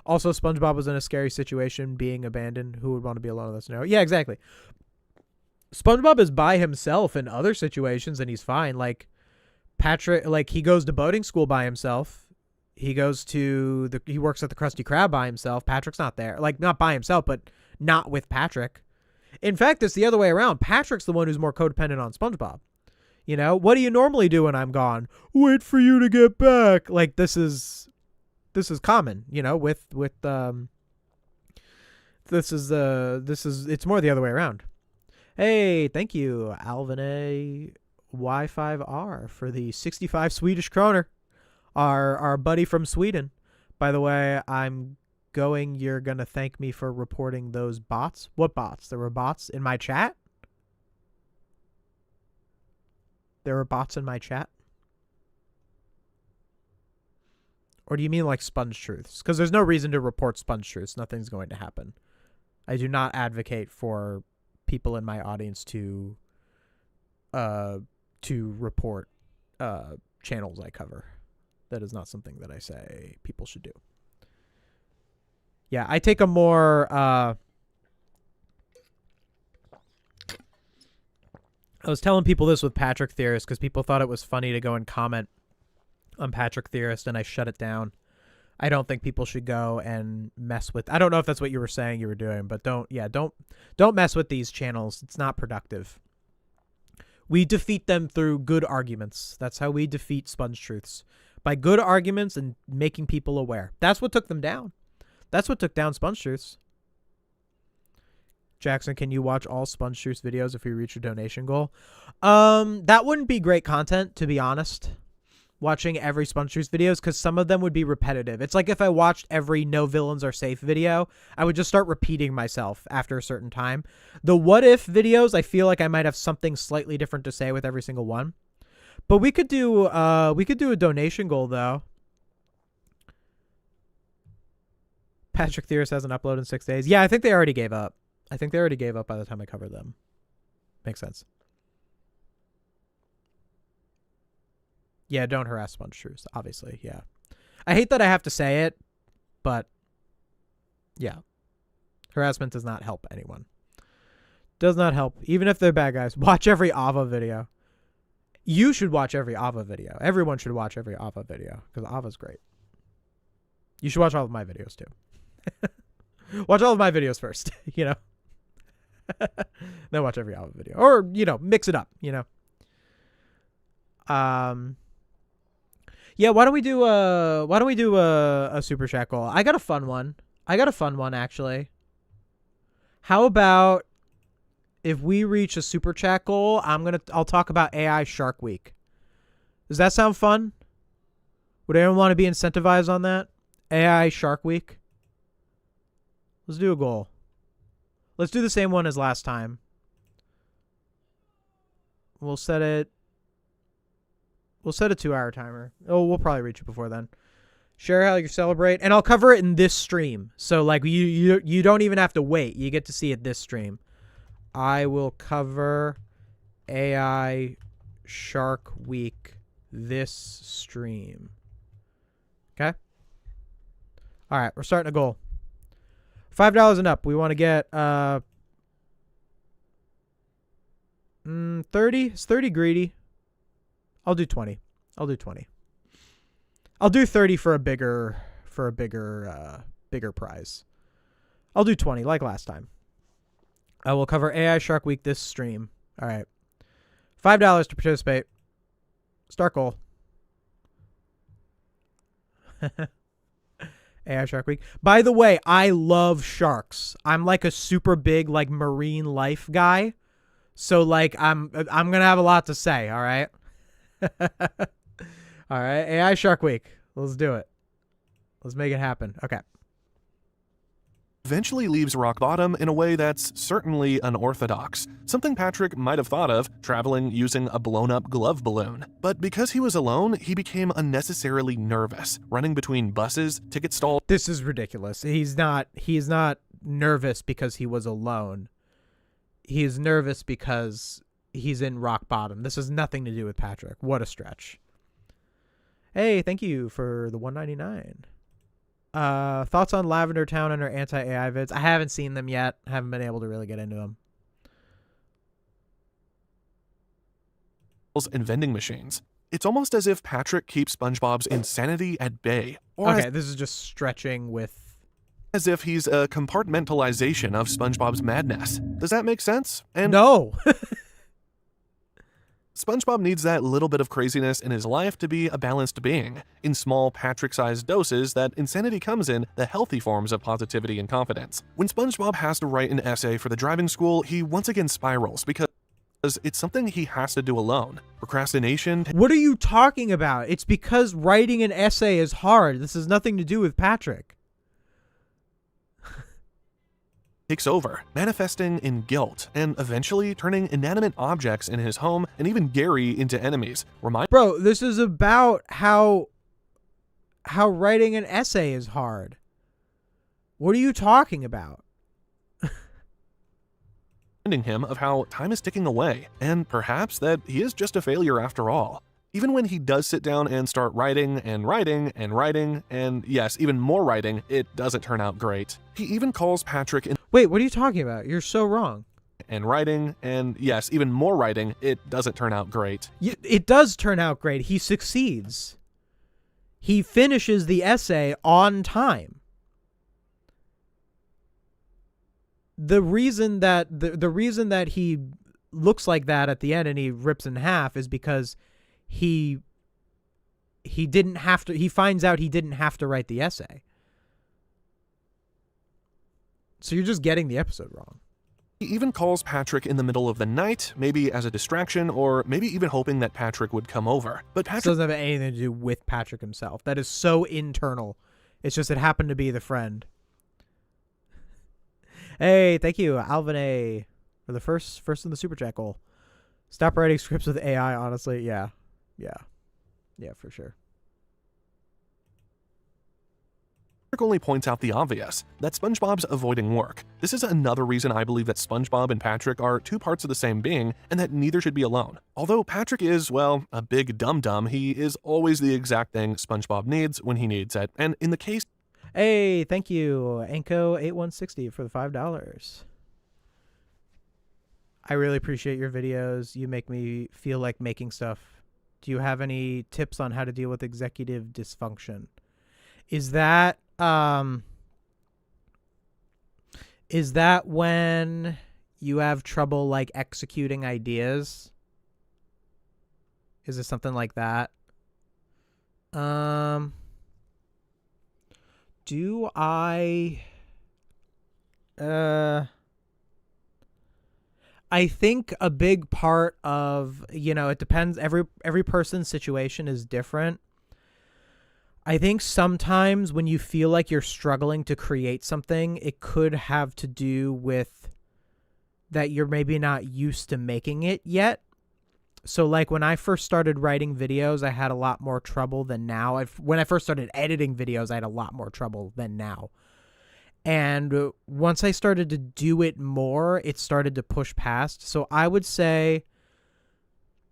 Also, SpongeBob was in a scary situation, being abandoned. Who would want to be alone in this scenario? Yeah, exactly. SpongeBob is by himself in other situations, and he's fine. Like Patrick, like he goes to boating school by himself. He works at the Krusty Krab by himself. Patrick's not there. Like, not by himself, but not with Patrick. In fact, it's the other way around. Patrick's the one who's more codependent on SpongeBob. You know, what do you normally do when I'm gone? Wait for you to get back. Like, this is common, you know, it's more the other way around. Hey, thank you, Alvin A Y5R, for the 65 Swedish kroner. Our buddy from Sweden. By the way, you're going to thank me for reporting those bots. What bots? There were bots in my chat? There were bots in my chat? Or do you mean like sponge truths? Because there's no reason to report sponge truths. Nothing's going to happen. I do not advocate for people in my audience to report channels I cover. That is not something that I say people should do. Yeah, I take a more I was telling people this with Patrick Theorist because people thought it was funny to go and comment on Patrick Theorist, and I shut it down. I don't think people should go and mess with. I don't know if that's what you were saying you were doing, but don't mess with these channels. It's not productive. We defeat them through good arguments. That's how we defeat sponge truths. By good arguments and making people aware. That's what took them down. That's what took down sponge truths. Jackson, can you watch all sponge truths videos if we reach a donation goal? That wouldn't be great content, to be honest. Watching every sponge truths videos, because some of them would be repetitive. It's like if I watched every no villains are safe video, I would just start repeating myself after a certain time. The what if videos, I feel like I might have something slightly different to say with every single one. But we could do a donation goal though. Patrick Theorist hasn't uploaded in 6 days. Yeah, I think they already gave up. I think they already gave up by the time I covered them. Makes sense. Yeah, don't harass sponge truths, obviously. Yeah. I hate that I have to say it, but yeah. Harassment does not help anyone. Does not help. Even if they're bad guys. Watch every Ava video. You should watch every Ava video. Everyone should watch every Ava video because Ava's great. You should watch all of my videos too. Watch all of my videos first, you know. Then watch every Ava video. Or, you know, mix it up, you know. Yeah, why don't we do a super chat goal? I got a fun one actually. How about if we reach a super chat goal, I'll talk about AI Shark Week. Does that sound fun? Would anyone want to be incentivized on that? AI Shark Week. Let's do a goal. Let's do the same one as last time. We'll set a 2-hour timer. Oh, we'll probably reach it before then. Share how you celebrate, and I'll cover it in this stream. So like you don't even have to wait. You get to see it this stream. I will cover AI Shark Week this stream. Okay? All right, we're starting a goal. $5 and up. We want to get 30. Is 30 greedy? I'll do 20. I'll do 20. I'll do 30 for a bigger prize. I'll do 20 like last time. I will cover AI Shark Week this stream. All right. $5 to participate. Start goal. AI Shark Week. By the way, I love sharks. I'm like a super big like marine life guy. So like I'm gonna have a lot to say. All right. All right. AI Shark Week. Let's do it. Let's make it happen. Okay. eventually leaves rock bottom in a way that's certainly unorthodox, something Patrick might have thought of traveling using a blown-up glove balloon. But because he was alone, he became unnecessarily nervous, running between buses, ticket stalls. This is ridiculous. He's not nervous because he was alone. He is nervous because he's in rock bottom. This has nothing to do with Patrick. What a stretch. Hey, thank you for the $1.99. Thoughts on Lavender Town and her anti-AI vids? I haven't seen them yet. I haven't been able to really get into them. And vending machines. It's almost as if Patrick keeps SpongeBob's insanity at bay, or Okay, this is just stretching with... as if he's a compartmentalization of SpongeBob's madness. Does that make sense? And No! SpongeBob needs that little bit of craziness in his life to be a balanced being. In small, Patrick-sized doses, that insanity comes in the healthy forms of positivity and confidence. When SpongeBob has to write an essay for the driving school, he once again spirals because it's something he has to do alone. Procrastination. What are you talking about? It's because writing an essay is hard. This has nothing to do with Patrick. Takes over, manifesting in guilt, and eventually turning inanimate objects in his home and even Gary into enemies. Bro, this is about how writing an essay is hard. What are you talking about? Reminding him of how time is ticking away, and perhaps that he is just a failure after all. Even when he does sit down and start writing and writing and writing, and yes, even more writing, it doesn't turn out great. He even calls Patrick in. Wait, what are you talking about? You're so wrong. And writing, and yes, even more writing, it doesn't turn out great. It does turn out great. He succeeds. He finishes the essay on time. The reason that the reason that he looks like that at the end and he rips in half is because he didn't have to. He finds out he didn't have to write the essay. So you're just getting the episode wrong. He even calls Patrick in the middle of the night, maybe as a distraction, or maybe even hoping that Patrick would come over. But Patrick doesn't have anything to do with Patrick himself. That is so internal. It's just it happened to be the friend. Hey, thank you, Alvin A, for the first in the super chat goal. Stop writing scripts with AI, honestly. Yeah, for sure. only points out the obvious, that SpongeBob's avoiding work. This is another reason I believe that SpongeBob and Patrick are two parts of the same being, and that neither should be alone. Although Patrick is, well, a big dum-dum, he is always the exact thing SpongeBob needs when he needs it, and in the case... Hey, thank you, Anko8160 for the $5. I really appreciate your videos. You make me feel like making stuff. Do you have any tips on how to deal with executive dysfunction? Is that when you have trouble like executing ideas? Is it something like that? Do I think a big part of, it depends. Every person's situation is different. I think sometimes when you feel like you're struggling to create something, it could have to do with that you're maybe not used to making it yet. So like when I first started writing videos, I had a lot more trouble than now. When I first started editing videos, I had a lot more trouble than now. And once I started to do it more, it started to push past. So I would say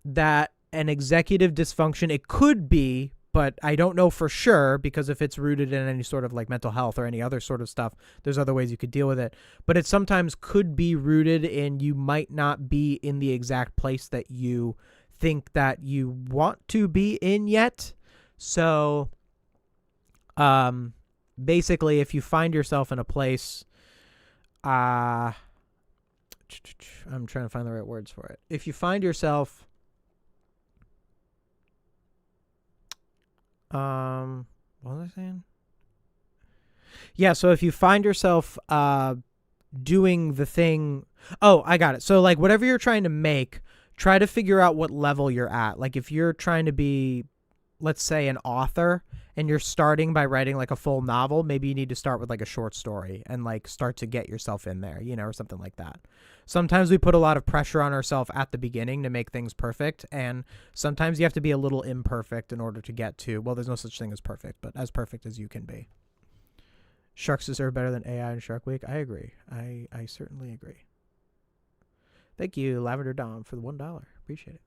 that an executive dysfunction, it could be, but I don't know for sure, because if it's rooted in any sort of like mental health or any other sort of stuff, there's other ways you could deal with it. But it sometimes could be rooted in you might not be in the exact place that you think that you want to be in yet. So, basically, if you find yourself in a place, I'm trying to find the right words for it. If you find yourself, what was I saying? Yeah, so if you find yourself doing the thing. Oh, I got it. So like whatever you're trying to make, try to figure out what level you're at. Like if you're trying to be, let's say, an author and you're starting by writing like a full novel, maybe you need to start with like a short story and like start to get yourself in there, or something like that. Sometimes we put a lot of pressure on ourselves at the beginning to make things perfect, and sometimes you have to be a little imperfect in order to get to, well, there's no such thing as perfect, but as perfect as you can be. Sharks deserve better than AI in Shark Week. I agree. I certainly agree. Thank you, Lavender Dom, for the $1. Appreciate it.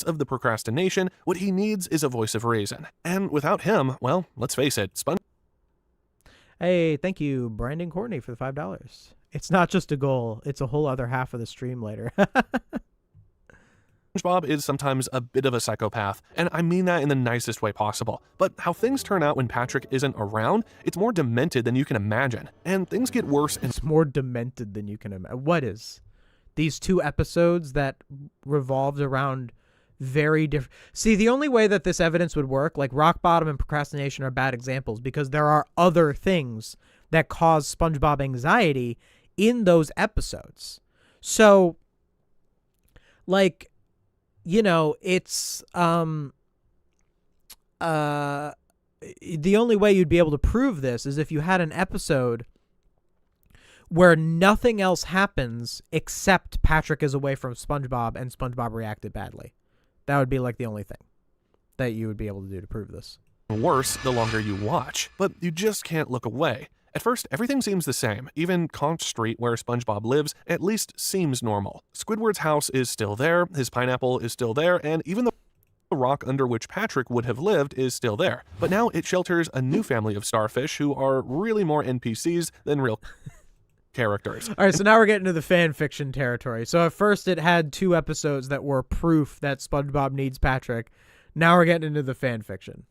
Of the procrastination, what he needs is a voice of reason. And without him, well, let's face it, Hey, thank you, Brandon Courtney, for the $5. It's not just a goal, it's a whole other half of the stream later. SpongeBob is sometimes a bit of a psychopath, and I mean that in the nicest way possible. But how things turn out when Patrick isn't around, it's more demented than you can imagine. And things get worse and it's more demented than you can imagine. What is? These 2 episodes that revolved around very different. See, the only way that this evidence would work, like rock bottom and procrastination are bad examples because there are other things that cause SpongeBob anxiety in those episodes. So, like, it's the only way you'd be able to prove this is if you had an episode where nothing else happens except Patrick is away from SpongeBob and SpongeBob reacted badly. That would be like the only thing that you would be able to do to prove this. Worse the longer you watch, but you just can't look away. At first, everything seems the same. Even Conch Street, where SpongeBob lives, at least seems normal. Squidward's house is still there, his pineapple is still there, and even the rock under which Patrick would have lived is still there. But now it shelters a new family of starfish who are really more NPCs than real characters. All right, so now we're getting to the fan fiction territory. So at first it had 2 episodes that were proof that SpongeBob needs Patrick. Now we're getting into the fan fiction.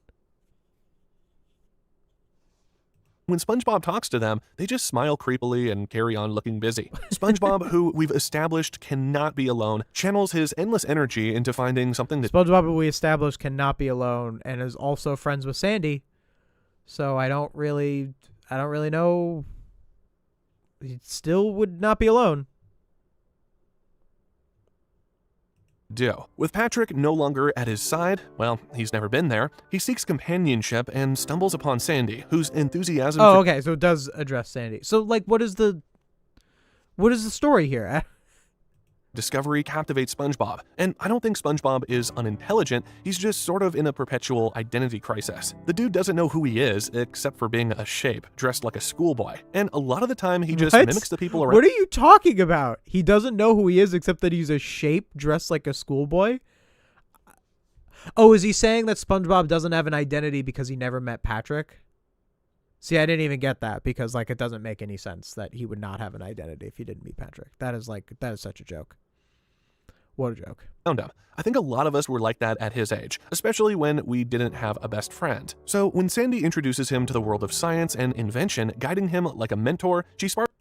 When SpongeBob talks to them, they just smile creepily and carry on looking busy. SpongeBob, who we've established cannot be alone, channels his endless energy into finding something that SpongeBob, who we established cannot be alone and is also friends with Sandy. So I don't really know. He still would not be alone. do. With Patrick no longer at his side, well, he's never been there, he seeks companionship and stumbles upon Sandy, whose enthusiasm Oh, okay, so it does address Sandy. So, like, what is the story here? discovery captivates SpongeBob. And I don't think SpongeBob is unintelligent, he's just sort of in a perpetual identity crisis. The dude doesn't know who he is, except for being a shape, dressed like a schoolboy. And a lot of the time, he just mimics the people around. What are you talking about? He doesn't know who he is except that he's a shape dressed like a schoolboy? Oh, is he saying that SpongeBob doesn't have an identity because he never met Patrick? See, I didn't even get that because, like, it doesn't make any sense that he would not have an identity if he didn't meet Patrick. That is such a joke. What a joke. Him. I think a lot of us were like that at his age, especially when we didn't have a best friend. So when Sandy introduces him to the world of science and invention, guiding him like a mentor, she sparks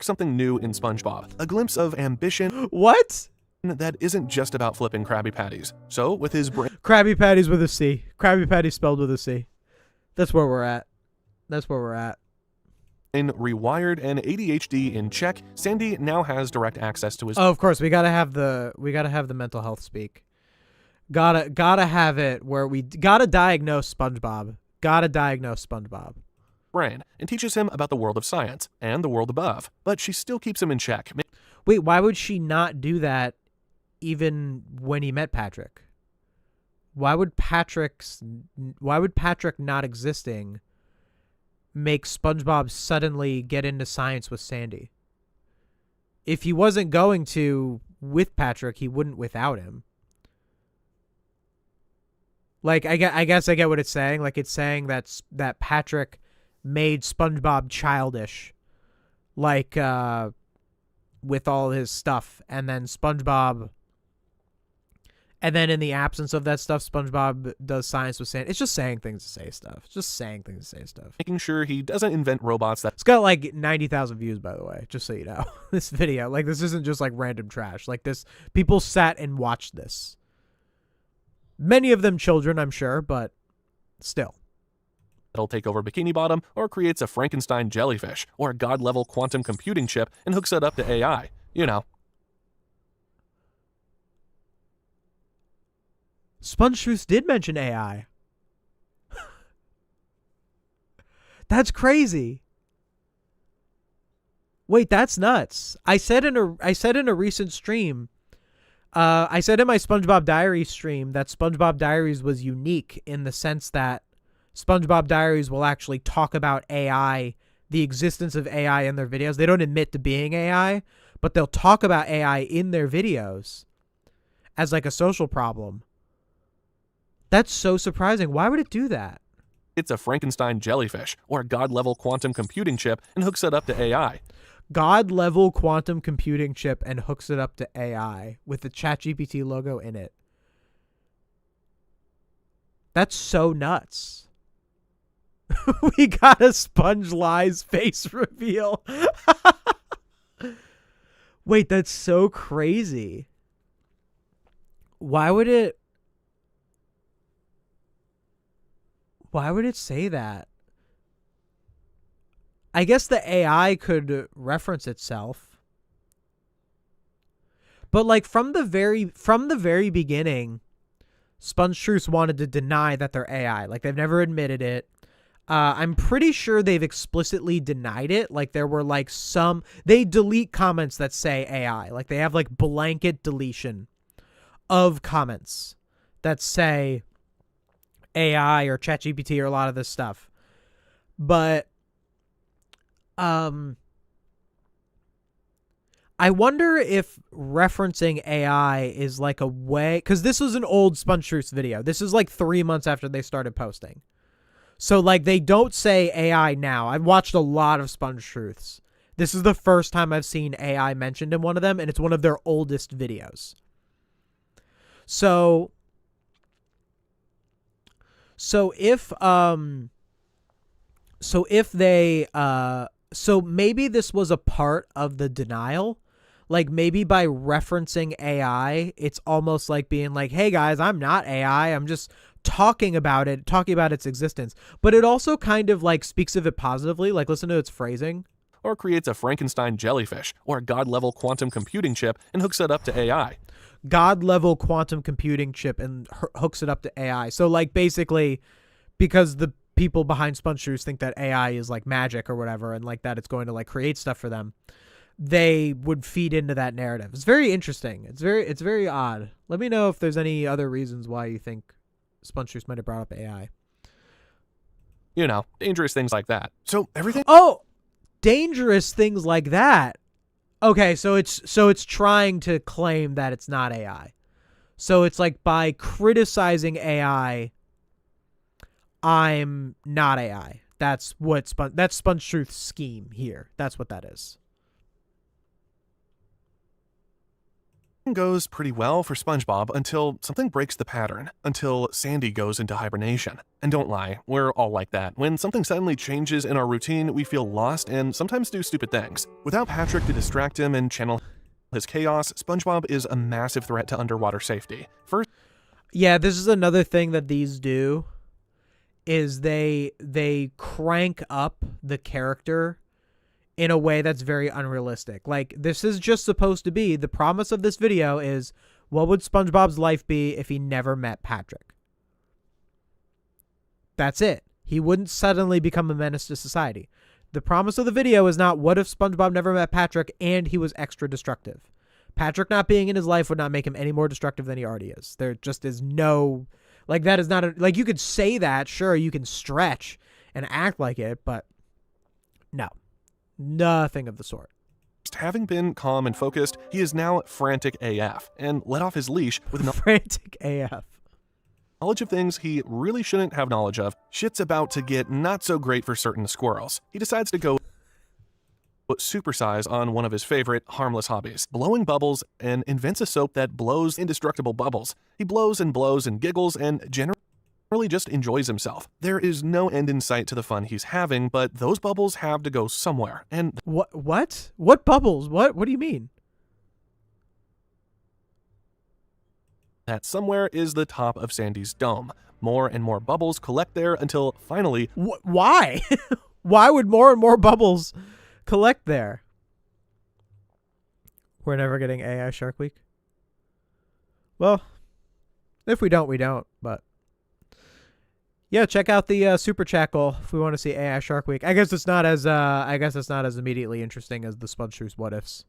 something new in SpongeBob. A glimpse of ambition. What? That isn't just about flipping Krabby Patties. So with his brain... Krabby Patties with a C. Krabby Patties spelled with a C. That's where we're at. That's where we're at. Rewired and ADHD in check, Sandy now has direct access to his... Oh, of course, we gotta have the mental health speak. Gotta have it where we gotta diagnose SpongeBob. Brain, and teaches him about the world of science and the world above. But she still keeps him in check. Wait, why would she not do that even when he met Patrick? Why would Patrick not existing make SpongeBob suddenly get into science with Sandy? If he wasn't going to with Patrick, he wouldn't without him. Like, I guess I get what it's saying. Like, it's saying that Patrick made SpongeBob childish, like, with all his stuff, and then in the absence of that stuff, SpongeBob does science with Sandy. It's just saying things to say stuff. Making sure he doesn't invent robots that... It's got like 90,000 views, by the way, just so you know. This video, like, this isn't just like random trash. Like, this, people sat and watched this. Many of them children, I'm sure, but still. that'll take over Bikini Bottom, or creates a Frankenstein jellyfish or a god-level quantum computing chip and hooks it up to AI. You know. Sponge Truth did mention AI. That's crazy. Wait, that's nuts. I said in a recent stream, I said in my SpongeBob Diaries stream that SpongeBob Diaries was unique in the sense that SpongeBob Diaries will actually talk about AI, the existence of AI in their videos. They don't admit to being AI, but they'll talk about AI in their videos as like a social problem. That's so surprising. Why would it do that? It's a Frankenstein jellyfish or a god-level quantum computing chip and hooks it up to AI. God-level quantum computing chip and hooks it up to AI with the ChatGPT logo in it. That's so nuts. We got a Sponge Lies face reveal. Wait, that's so crazy. Why would it say that? I guess the AI could reference itself. But like from the very beginning, Sponge Truth wanted to deny that they're AI. Like they've never admitted it. I'm pretty sure they've explicitly denied it. Like there were like they delete comments that say AI. Like they have like blanket deletion of comments that say AI or ChatGPT or a lot of this stuff. But I wonder if referencing AI is like a way, because this was an old Sponge Truth video. This is like 3 months after they started posting. So like they don't say AI now. I've watched a lot of Sponge Truths. This is the first time I've seen AI mentioned in one of them, and it's one of their oldest videos. So maybe this was a part of the denial. Like maybe by referencing AI, it's almost like being like, hey guys, I'm not AI. I'm just talking about its existence. But it also kind of like speaks of it positively. Like listen to its phrasing. Or creates a Frankenstein jellyfish or a god-level quantum computing chip and hooks it up to AI. God-level quantum computing chip and hooks it up to AI. So like basically because the people behind Sponge Truth think that AI is like magic or whatever, and like that it's going to like create stuff for them, they would feed into that narrative. It's very interesting. It's very odd. Let me know if there's any other reasons why you think Sponge Truth might have brought up AI. You know, dangerous things like that. So everything. Oh, dangerous things like that. Okay, so it's trying to claim that it's not AI. So it's like by criticizing AI, I'm not AI. That's Sponge Truth's scheme here. That's what that is. Goes pretty well for SpongeBob until something breaks the pattern, until Sandy goes into hibernation. And don't lie, we're all like that. When something suddenly changes in our routine, we feel lost and sometimes do stupid things. Without Patrick to distract him and channel his chaos, SpongeBob is a massive threat to underwater safety. First, yeah, this is another thing that these do, is they crank up the character in a way that's very unrealistic. Like, this is just supposed to be, the promise of this video is, what would SpongeBob's life be if he never met Patrick? That's it. He wouldn't suddenly become a menace to society. The promise of the video is not, what if SpongeBob never met Patrick and he was extra destructive? Patrick not being in his life would not make him any more destructive than he already is. There just is no, like, that is not a, like, you could say that, sure, you can stretch and act like it, but no. Nothing of the sort. Having been calm and focused, he is now frantic AF and let off his leash with frantic AF. Knowledge of things he really shouldn't have knowledge of. Shit's about to get not so great for certain squirrels. He decides to go supersize on one of his favorite harmless hobbies, blowing bubbles, and invents a soap that blows indestructible bubbles. He blows and giggles and generally just enjoys himself. There is no end in sight to the fun he's having, but those bubbles have to go somewhere. And what bubbles? What do you mean? That somewhere is the top of Sandy's dome. More and more bubbles collect there until finally... Why? Why would more and more bubbles collect there? We're never getting AI Shark Week? Well, if we don't, we don't, but... Yeah, check out the Super Chat goal if we want to see AI Shark Week. I guess it's not as immediately interesting as the Sponge Truth's What Ifs.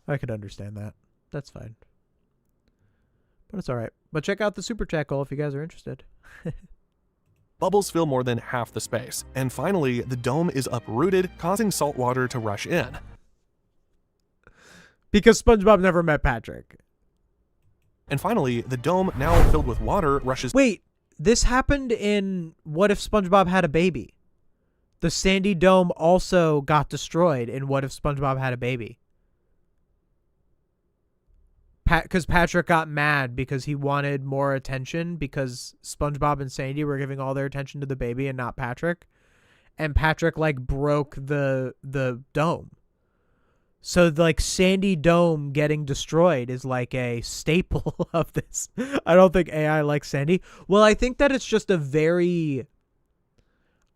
I could understand that. That's fine. But it's alright. But check out the Super Chat goal if you guys are interested. Bubbles fill more than half the space. And finally, the dome is uprooted, causing salt water to rush in. Because SpongeBob never met Patrick. And finally, the dome, now filled with water, rushes... Wait, this happened in What If SpongeBob Had a Baby? The Sandy Dome also got destroyed in What If SpongeBob Had a Baby. Because Patrick got mad because he wanted more attention because SpongeBob and Sandy were giving all their attention to the baby and not Patrick. And Patrick, like, broke the dome. So, like, Sandy Dome getting destroyed is, like, a staple of this. I don't think AI likes Sandy. Well, I think that it's just a very...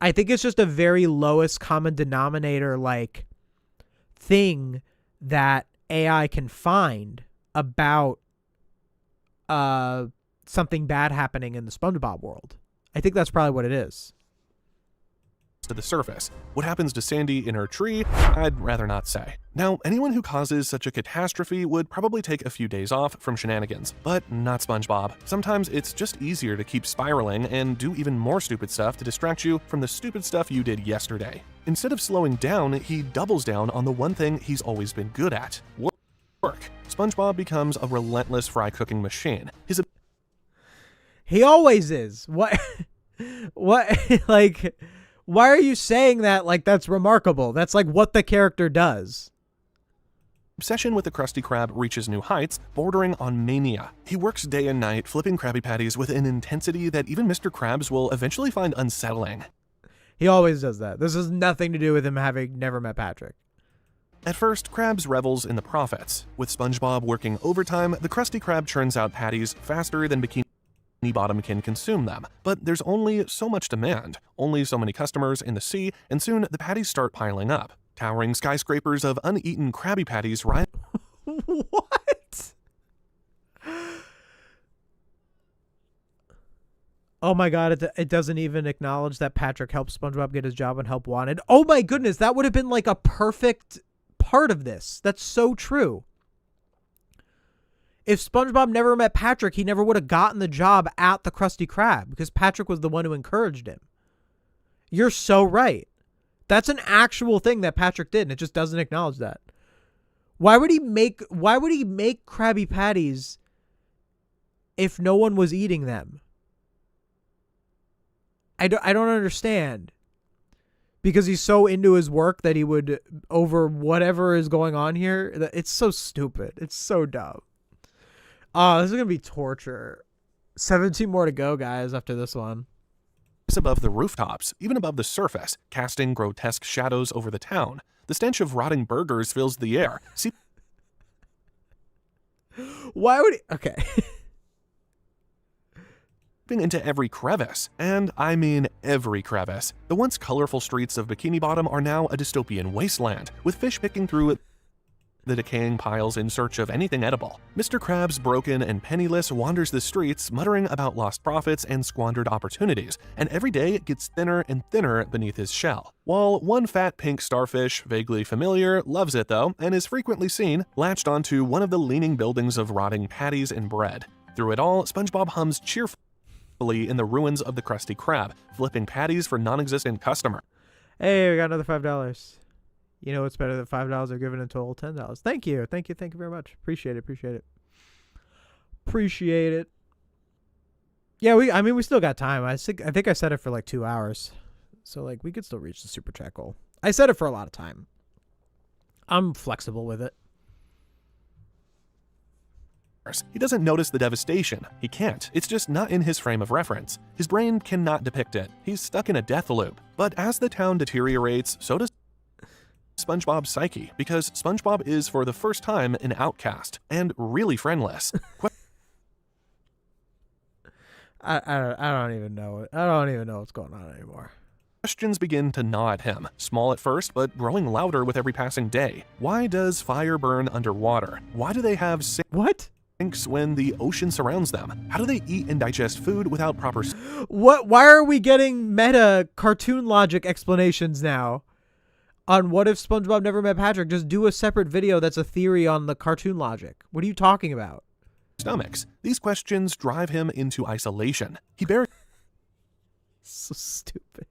I think it's just a very lowest common denominator, like, thing that AI can find about something bad happening in the SpongeBob world. I think that's probably what it is. To the surface. What happens to Sandy in her tree, I'd rather not say. Now, anyone who causes such a catastrophe would probably take a few days off from shenanigans, but not SpongeBob. Sometimes it's just easier to keep spiraling and do even more stupid stuff to distract you from the stupid stuff you did yesterday. Instead of slowing down, he doubles down on the one thing he's always been good at: work. SpongeBob becomes a relentless fry cooking machine. He always is. What? What? Like... Why are you saying that like that's remarkable? That's like what the character does. Obsession with the Krusty Krab reaches new heights, bordering on mania. He works day and night, flipping Krabby Patties with an intensity that even Mr. Krabs will eventually find unsettling. He always does that. This has nothing to do with him having never met Patrick. At first, Krabs revels in the profits. With SpongeBob working overtime, the Krusty Krab churns out patties faster than Bikini Bottom can consume them, but there's only so much demand, only so many customers in the sea, and soon the patties start piling up. Towering skyscrapers of uneaten Krabby Patties rise. What? Oh my god, it doesn't even acknowledge that Patrick helped SpongeBob get his job on Help Wanted. Oh my goodness, that would have been like a perfect part of this. That's so true. If SpongeBob never met Patrick, he never would have gotten the job at the Krusty Krab because Patrick was the one who encouraged him. You're so right. That's an actual thing that Patrick did, and it just doesn't acknowledge that. Why would he make Krabby Patties if no one was eating them? I don't understand. Because he's so into his work that he would, over whatever is going on here, it's so stupid. It's so dumb. Oh, this is going to be torture. 17 more to go, guys, after this one. Above the rooftops, even above the surface, casting grotesque shadows over the town. The stench of rotting burgers fills the air. Why would he... Okay. Into every crevice, and I mean every crevice. The once colorful streets of Bikini Bottom are now a dystopian wasteland, with fish picking through the decaying piles in search of anything edible. Mr. Krabs, broken and penniless, wanders the streets, muttering about lost profits and squandered opportunities, and every day it gets thinner and thinner beneath his shell. While one fat pink starfish, vaguely familiar, loves it though, and is frequently seen, latched onto one of the leaning buildings of rotting patties and bread. Through it all, SpongeBob hums cheerfully in the ruins of the Krusty Krab, flipping patties for non-existent customer. Hey, we got another $5. You know what's better than $5? I've given a total $10. Thank you. Thank you very much. Appreciate it. Yeah, we still got time. I think I set it for like 2 hours. So like we could still reach the super chat goal. I set it for a lot of time. I'm flexible with it. He doesn't notice the devastation. He can't. It's just not in his frame of reference. His brain cannot depict it. He's stuck in a death loop. But as the town deteriorates, so does SpongeBob's psyche, because SpongeBob is for the first time an outcast and really friendless. I don't even know. I don't even know what's going on anymore. Questions begin to gnaw at him, small at first, but growing louder with every passing day. Why does fire burn underwater? Why do they have What? sinks when the ocean surrounds them? How do they eat and digest food without proper What? Why are we getting meta cartoon logic explanations now on what if SpongeBob never met Patrick? Just do a separate video that's a theory on the cartoon logic. What are you talking about? stomachs? These questions drive him into isolation. He barricades So stupid.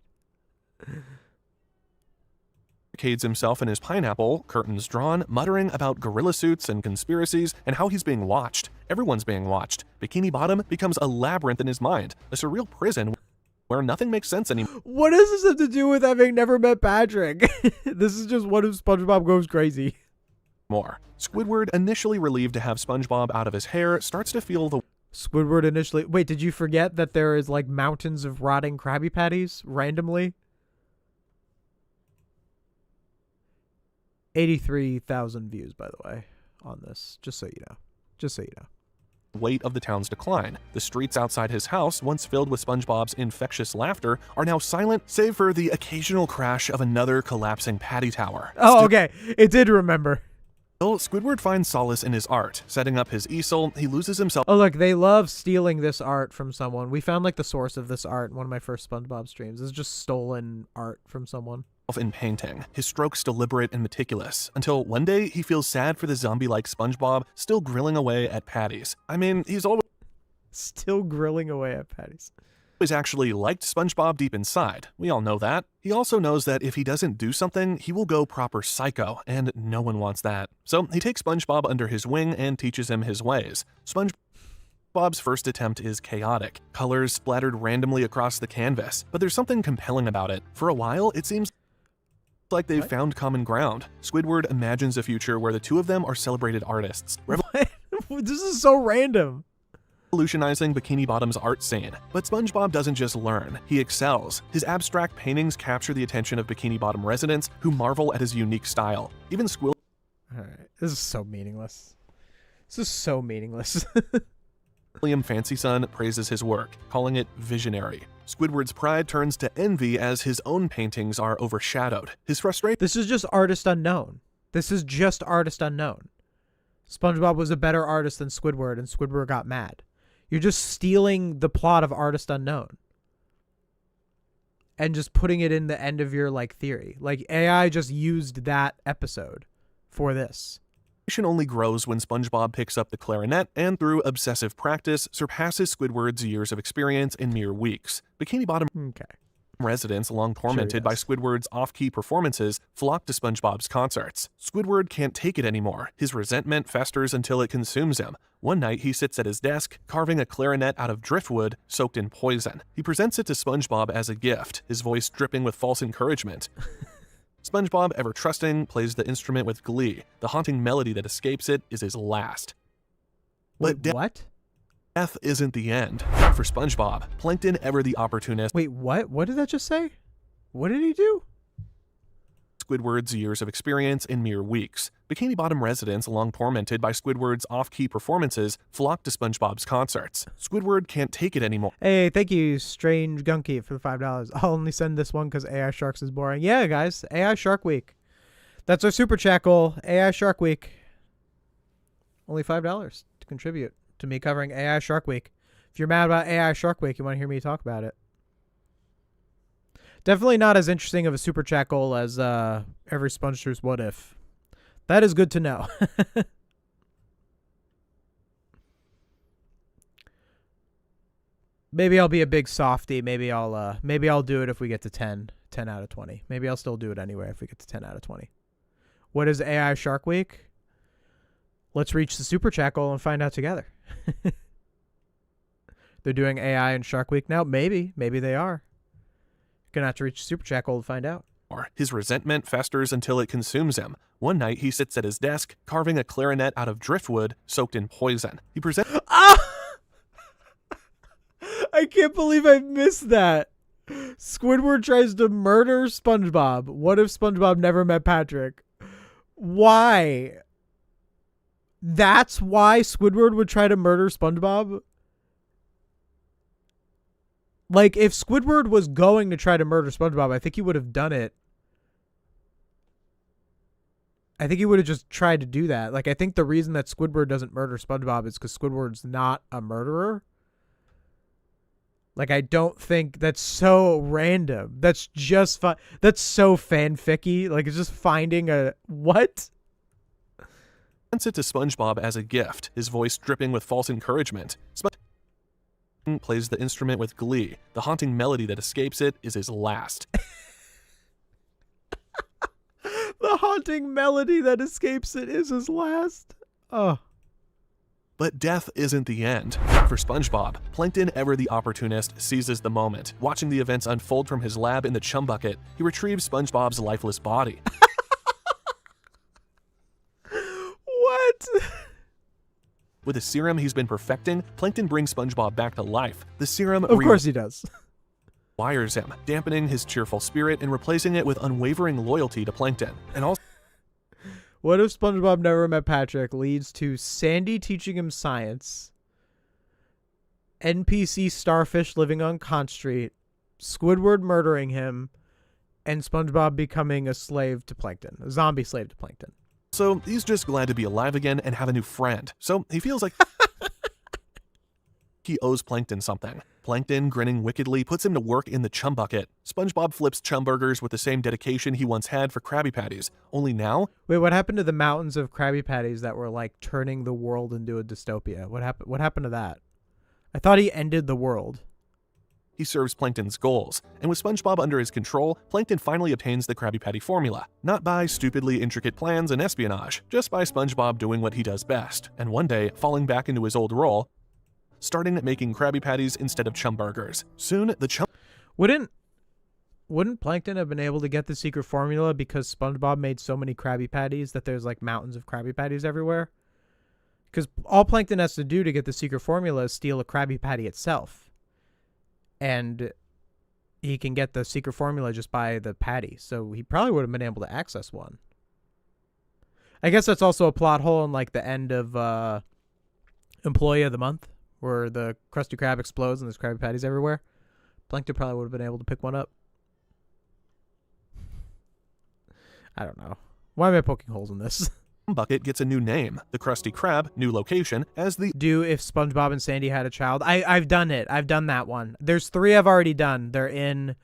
himself in his pineapple, curtains drawn, muttering about gorilla suits and conspiracies and how he's being watched. Everyone's being watched. Bikini Bottom becomes a labyrinth in his mind, a surreal prison where nothing makes sense anymore. What does this have to do with having never met Patrick? This is just what if SpongeBob goes crazy. Squidward, initially relieved to have SpongeBob out of his hair, starts to feel the Squidward initially... Wait, did you forget that there is like mountains of rotting Krabby Patties randomly? 83,000 views, by the way, on this. Just so you know. Just so you know. weight of the town's decline. The streets outside his house, once filled with SpongeBob's infectious laughter, are now silent, save for the occasional crash of another collapsing patty tower. Oh, okay. It did remember. Still, Squidward finds solace in his art. Setting up his easel, he loses himself Oh, look, they love stealing this art from someone. We found like the source of this art in one of my first SpongeBob streams. It's just stolen art from someone. in painting, his strokes deliberate and meticulous, until one day he feels sad for the zombie-like SpongeBob still grilling away at patties. I mean, he's always Still grilling away at patties. actually liked SpongeBob deep inside. We all know that. He also knows that if he doesn't do something, he will go proper psycho, and no one wants that. So he takes SpongeBob under his wing and teaches him his ways. SpongeBob's first attempt is chaotic, colors splattered randomly across the canvas, but there's something compelling about it. For a while, it seems like they've found common ground. Squidward imagines a future where the two of them are celebrated artists, What? This is so random. revolutionizing Bikini Bottom's art scene. But SpongeBob doesn't just learn, he excels. His abstract paintings capture the attention of Bikini Bottom residents who marvel at his unique style. Even All right. This is so meaningless. This is so meaningless. William Fancyson praises his work, calling it visionary. Squidward's pride turns to envy as his own paintings are overshadowed. His frustration This is just artist unknown. This is just artist unknown. SpongeBob was a better artist than Squidward, and Squidward got mad. You're just stealing the plot of Artist Unknown and just putting it in the end of your like theory. Like AI just used that episode for this. only grows when SpongeBob picks up the clarinet and, through obsessive practice, surpasses Squidward's years of experience in mere weeks. Bikini Bottom Okay. residents, long tormented by yes. Squidward's off-key performances, flock to SpongeBob's concerts. Squidward can't take it anymore. His resentment festers until it consumes him. One night, he sits at his desk, carving a clarinet out of driftwood soaked in poison. He presents it to SpongeBob as a gift, his voice dripping with false encouragement. SpongeBob, ever trusting, plays the instrument with glee. The haunting melody that escapes it is his last. But Wait, what? death isn't the end. For SpongeBob, Plankton, ever the opportunist, Wait, what? What did that just say? What did he do? Squidward's years of experience in mere weeks. Bikini Bottom residents, long tormented by Squidward's off-key performances, flock to SpongeBob's concerts. Squidward can't take it anymore. Hey, thank you, Strange Gunky, for the $5. I'll only send this one because AI Sharks is boring. Yeah, guys, AI Shark Week. That's our super chat goal. AI Shark Week. Only $5 to contribute to me covering AI Shark Week. If you're mad about AI Shark Week, you want to hear me talk about it. Definitely not as interesting of a super chat goal as every Spongesters What If. That is good to know. Maybe I'll be a big softy. Maybe I'll do it if we get to 10 out of 20. Maybe I'll still do it anyway if we get to 10 out of 20. What is AI Shark Week? Let's reach the super chat goal and find out together. They're doing AI in Shark Week now? Maybe they are. Gonna have to reach the super chat goal to find out. His resentment festers until it consumes him. One night, he sits at his desk, carving a clarinet out of driftwood soaked in poison. He presents I can't believe I missed that. Squidward tries to murder SpongeBob. What if SpongeBob never met Patrick? Why? That's why Squidward would try to murder SpongeBob? Like, if Squidward was going to try to murder SpongeBob, I think he would have done it. I think he would have just tried to do that. Like, I think the reason that Squidward doesn't murder SpongeBob is because Squidward's not a murderer. Like, I don't think that's so random. That's just fun. That's so fanficky. Like, it's just finding a what? Sends it to SpongeBob as a gift, his voice dripping with false encouragement. SpongeBob plays the instrument with glee. The haunting melody that escapes it is his last. The haunting melody that escapes it is his last. Oh. But death isn't the end. For SpongeBob, Plankton, ever the opportunist, seizes the moment. Watching the events unfold from his lab in the chum bucket, he retrieves SpongeBob's lifeless body. What? With a serum he's been perfecting, Plankton brings SpongeBob back to life. The serum Of course he does. rewires him, dampening his cheerful spirit and replacing it with unwavering loyalty to Plankton. And also, What if SpongeBob never met Patrick leads to Sandy teaching him science, NPC starfish living on Conch Street, Squidward murdering him, and SpongeBob becoming a slave to Plankton, a zombie slave to Plankton. so he's just glad to be alive again and have a new friend. So he feels like he owes Plankton something. Plankton, grinning wickedly, puts him to work in the chum bucket. SpongeBob flips chum burgers with the same dedication he once had for Krabby Patties. Only now, Wait, what happened to the mountains of Krabby Patties that were like turning the world into a dystopia? What happened? What happened to that? I thought he ended the world. he serves Plankton's goals. And with SpongeBob under his control, Plankton finally obtains the Krabby Patty formula. Not by stupidly intricate plans and espionage, just by SpongeBob doing what he does best. And one day, falling back into his old role, starting making Krabby Patties instead of chum burgers. Soon, the chum Wouldn't Plankton have been able to get the secret formula because SpongeBob made so many Krabby Patties that there's like mountains of Krabby Patties everywhere? Because all Plankton has to do to get the secret formula is steal a Krabby Patty itself. And he can get the secret formula just by the patty. So he probably would have been able to access one. I guess that's also a plot hole in like the end of Employee of the Month, where the Krusty Krab explodes and there's Krabby Patties everywhere. Plankton probably would have been able to pick one up. I don't know. Why am I poking holes in this? bucket gets a new name. The Krusty Krab, new location, as the Do if SpongeBob and Sandy had a child. I've done it. I've done that one. There's 3 I've already done. They're in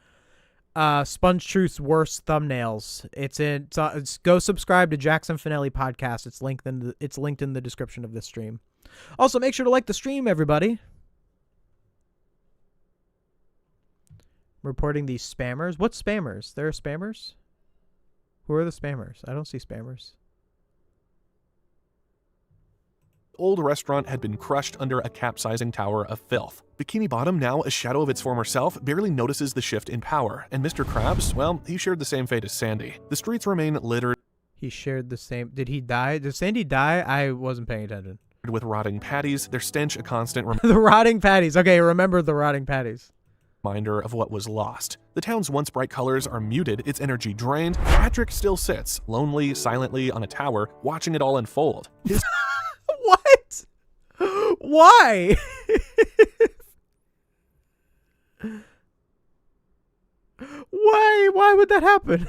Sponge Truth's worst thumbnails. It's go subscribe to Jackson Finelli podcast. It's linked in the description of this stream. Also, make sure to like the stream, everybody. I'm reporting these spammers. What spammers? There are spammers? Who are the spammers? I don't see spammers. old restaurant had been crushed under a capsizing tower of filth. Bikini Bottom, now a shadow of its former self, barely notices the shift in power, and Mr. Krabs, well, he shared the same fate as Sandy. The streets remain littered He shared the same... Did he die? Did Sandy die? I wasn't paying attention. with rotting patties, their stench a constant The rotting patties. Okay, remember the rotting patties. reminder of what was lost. The town's once bright colors are muted, its energy drained. Patrick still sits, lonely, silently on a tower, watching it all unfold. His What? Why? Why would that happen?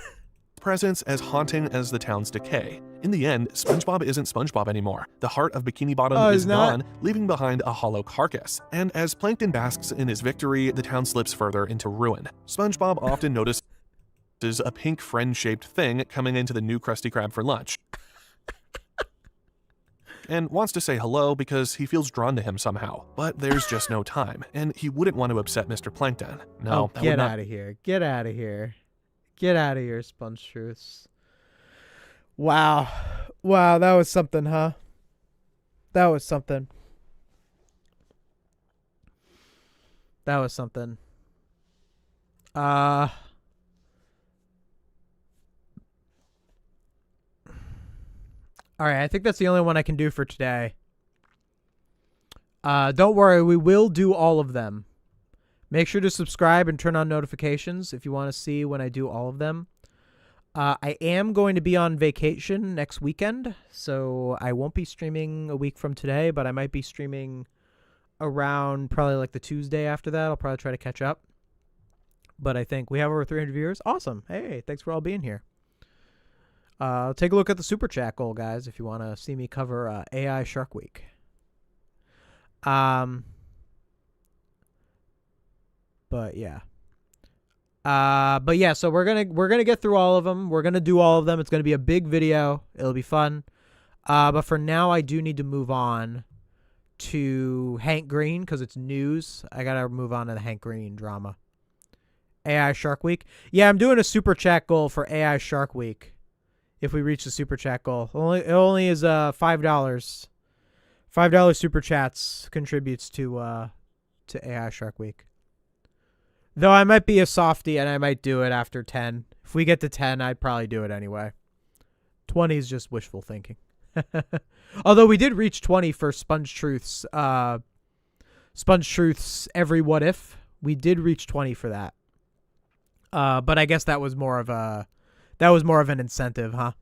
presence as haunting as the town's decay. In the end, SpongeBob isn't SpongeBob anymore. The heart of Bikini Bottom is he's not? gone, leaving behind a hollow carcass. And as Plankton basks in his victory, the town slips further into ruin. SpongeBob often notices a pink friend-shaped thing coming into the new Krusty Krab for lunch, and wants to say hello because he feels drawn to him somehow. But there's just no time, and he wouldn't want to upset Mr. Plankton. No, that would Get not out of here. Get out of here. Get out of here, Sponge Truths. Wow. Wow, that was something, huh? That was something. That was something. All right, I think that's the only one I can do for today. Don't worry, we will do all of them. Make sure to subscribe and turn on notifications if you want to see when I do all of them. I am going to be on vacation next weekend, so I won't be streaming a week from today, but I might be streaming around probably like the Tuesday after that. I'll probably try to catch up. But I think we have over 300 viewers. Awesome. Hey, thanks for all being here. Take a look at the Super Chat goal, guys, if you want to see me cover AI Shark Week. But yeah. So we're gonna get through all of them. We're gonna do all of them. It's gonna be a big video. It'll be fun. But for now, I do need to move on to Hank Green because it's news. I gotta move on to the Hank Green drama. AI Shark Week. Yeah, I'm doing a Super Chat goal for AI Shark Week. If we reach the Super Chat goal, it only is $5. $5 Super Chats contributes to AI Shark Week. Though I might be a softie and I might do it after 10. If we get to 10, I'd probably do it anyway. 20 is just wishful thinking. Although we did reach 20 for Sponge Truth's Every What If. We did reach 20 for that. But I guess that was more of an incentive, huh?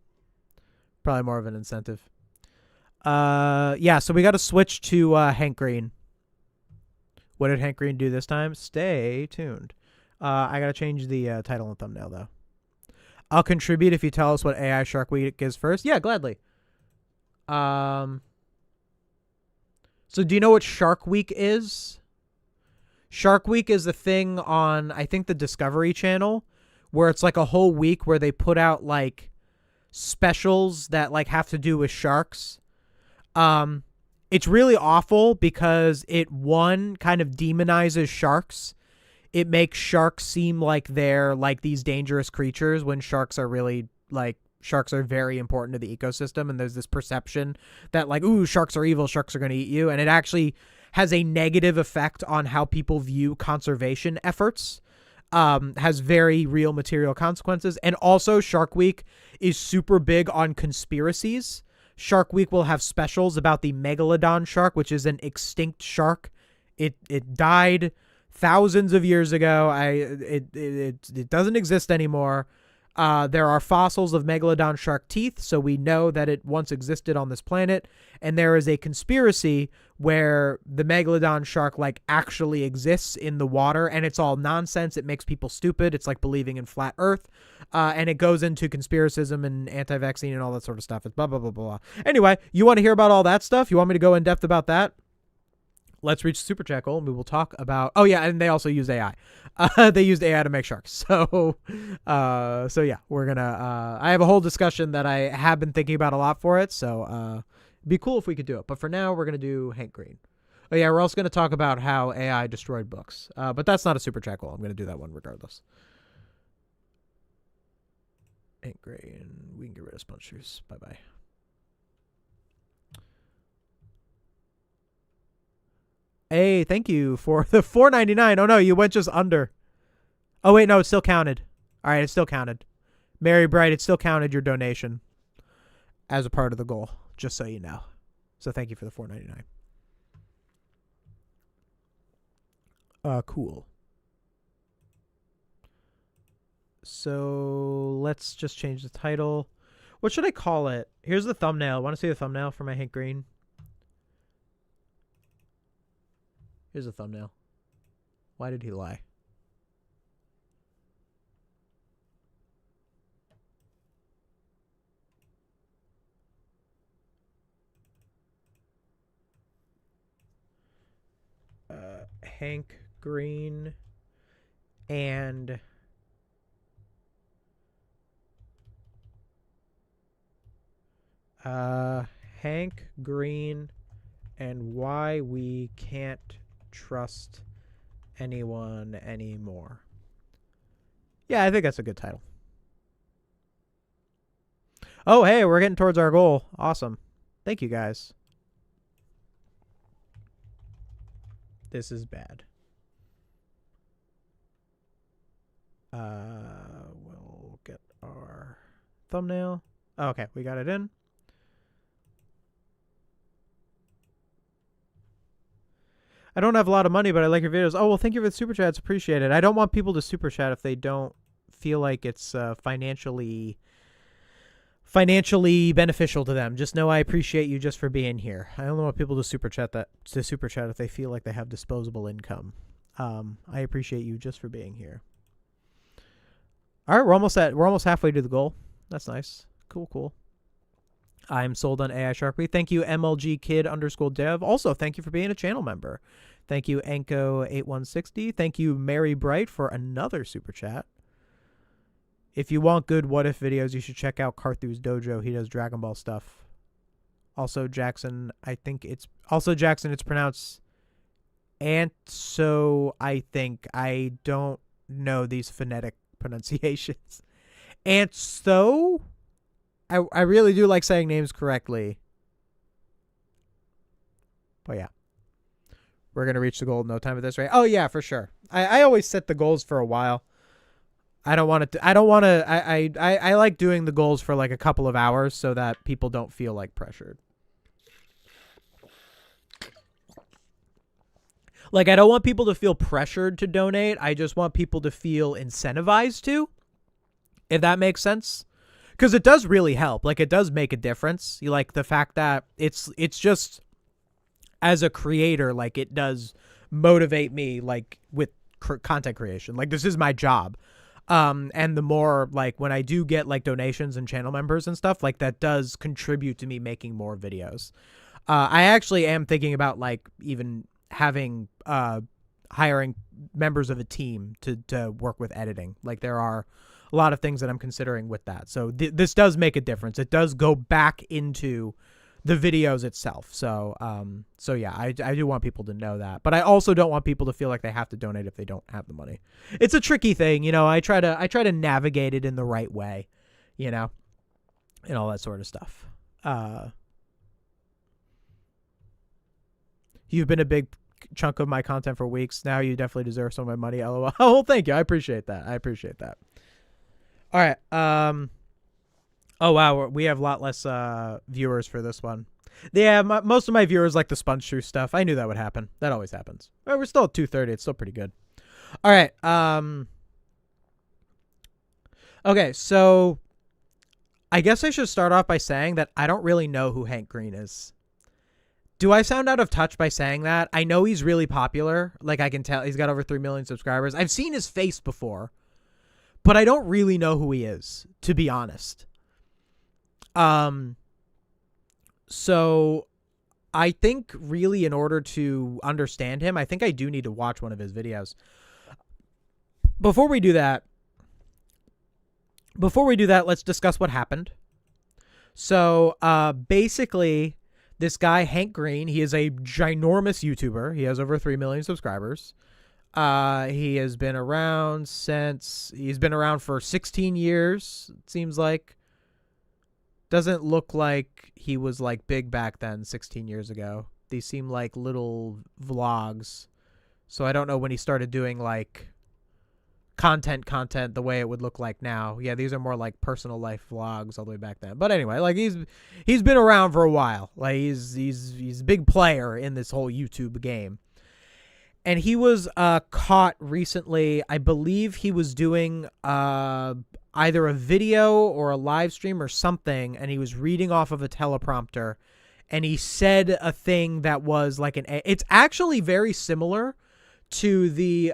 Probably more of an incentive. Yeah, so we got to switch to Hank Green. What did Hank Green do this time? Stay tuned. I got to change the title and thumbnail, though. I'll contribute if you tell us what AI Shark Week is first. Yeah, gladly. So do you know what Shark Week is? Shark Week is the thing on, I think, the Discovery Channel, where it's like a whole week where they put out like specials that like have to do with sharks. It's really awful because it, one, kind of demonizes sharks. It makes sharks seem like they're like these dangerous creatures when sharks are really like, sharks are very important to the ecosystem. And there's this perception that like, ooh, sharks are evil, sharks are going to eat you. And it actually has a negative effect on how people view conservation efforts. Has very real material consequences. And also Shark Week is super big on conspiracies. Shark Week will have specials about the megalodon shark, which is an extinct shark. It died thousands of years ago. It doesn't exist anymore. There are fossils of megalodon shark teeth, so we know that it once existed on this planet. And there is a conspiracy where the megalodon shark like actually exists in the water, and it's all nonsense. It makes people stupid. It's like believing in flat Earth, and it goes into conspiracism and anti-vaccine and all that sort of stuff. It's blah blah blah blah. Anyway, you want to hear about all that stuff? You want me to go in depth about that? Let's reach Super Chat goal, and we will talk about... Oh, yeah, and they also use AI. They used AI to make sharks. So yeah, we're going to... I have a whole discussion that I have been thinking about a lot for it, so it'd be cool if we could do it. But for now, we're going to do Hank Green. Oh, yeah, we're also going to talk about how AI destroyed books. But that's not a Super Chat goal. I'm going to do that one regardless. Hank Green. We can get rid of sponsors. Bye-bye. Hey, thank you for the $4.99. Oh, no, you went just under. Oh, wait, no, it still counted. All right, it still counted. Mary Bright, it still counted your donation as a part of the goal, just so you know. So thank you for the $4.99. Cool. So let's just change the title. What should I call it? Here's the thumbnail. Want to see the thumbnail for my Hank Green? Here's a thumbnail. Why did he lie? Hank Green and Hank Green and why we can't trust anyone anymore. Yeah, I think that's a good title. Oh, hey, we're getting towards our goal. Awesome. Thank you, guys. This is bad. We'll get our thumbnail. Okay, we got it in. I don't have a lot of money, but I like your videos. Oh, well, thank you for the super chats. Appreciate it. I don't want people to super chat if they don't feel like it's financially financially beneficial to them. Just know I appreciate you just for being here. I only want people to super chat if they feel like they have disposable income. I appreciate you just for being here. All right, we're almost halfway to the goal. That's nice. Cool. I'm sold on AI Sharpie. Thank you, MLG Kid _dev. Also, thank you for being a channel member. Thank you, Enko8160. Thank you, Mary Bright, for another super chat. If you want good what if videos, you should check out Carthu's Dojo. He does Dragon Ball stuff. Also, Jackson, it's pronounced Antso, I think. I don't know these phonetic pronunciations. Antso? I really do like saying names correctly. But yeah. We're going to reach the goal in no time at this rate. Oh, yeah, for sure. I always set the goals for a while. I like doing the goals for like a couple of hours so that people don't feel like pressured. Like, I don't want people to feel pressured to donate. I just want people to feel incentivized to, if that makes sense. Because it does really help. Like, it does make a difference. You like the fact that it's just, as a creator, like, it does motivate me, like, with content creation. Like, this is my job. And the more, like, when I do get, like, donations and channel members and stuff, like, that does contribute to me making more videos. I actually am thinking about, like, even having, hiring members of a team to work with editing. Like, there are a lot of things that I'm considering with that. So this does make a difference. It does go back into the videos itself. So yeah, I do want people to know that, but I also don't want people to feel like they have to donate if they don't have the money. It's a tricky thing, you know. I try to navigate it in the right way, you know, and all that sort of stuff. You've been a big chunk of my content for weeks now. You definitely deserve some of my money. LOL. Oh, thank you. I appreciate that. All right. Oh, wow. We have a lot less viewers for this one. Yeah, most of my viewers like the Sponge Shoe stuff. I knew that would happen. That always happens. We're still at 2:30. It's still pretty good. All right. Okay, so I guess I should start off by saying that I don't really know who Hank Green is. Do I sound out of touch by saying that? I know he's really popular. Like, I can tell he's got over 3 million subscribers. I've seen his face before, but I don't really know who he is, to be honest. So I think really in order to understand him, I think I do need to watch one of his videos. Before we do that, let's discuss what happened. So, basically, this guy, Hank Green, he is a ginormous YouTuber. He has over 3 million subscribers. He has been around for 16 years, it seems like. Doesn't look like he was, like, big back then, 16 years ago. These seem like little vlogs. So I don't know when he started doing, like, content the way it would look like now. Yeah, these are more like personal life vlogs all the way back then. But anyway, like, he's been around for a while. Like, he's a big player in this whole YouTube game. And he was caught recently. I believe he was doing either a video or a live stream or something, and he was reading off of a teleprompter, and he said a thing that was like it's actually very similar to the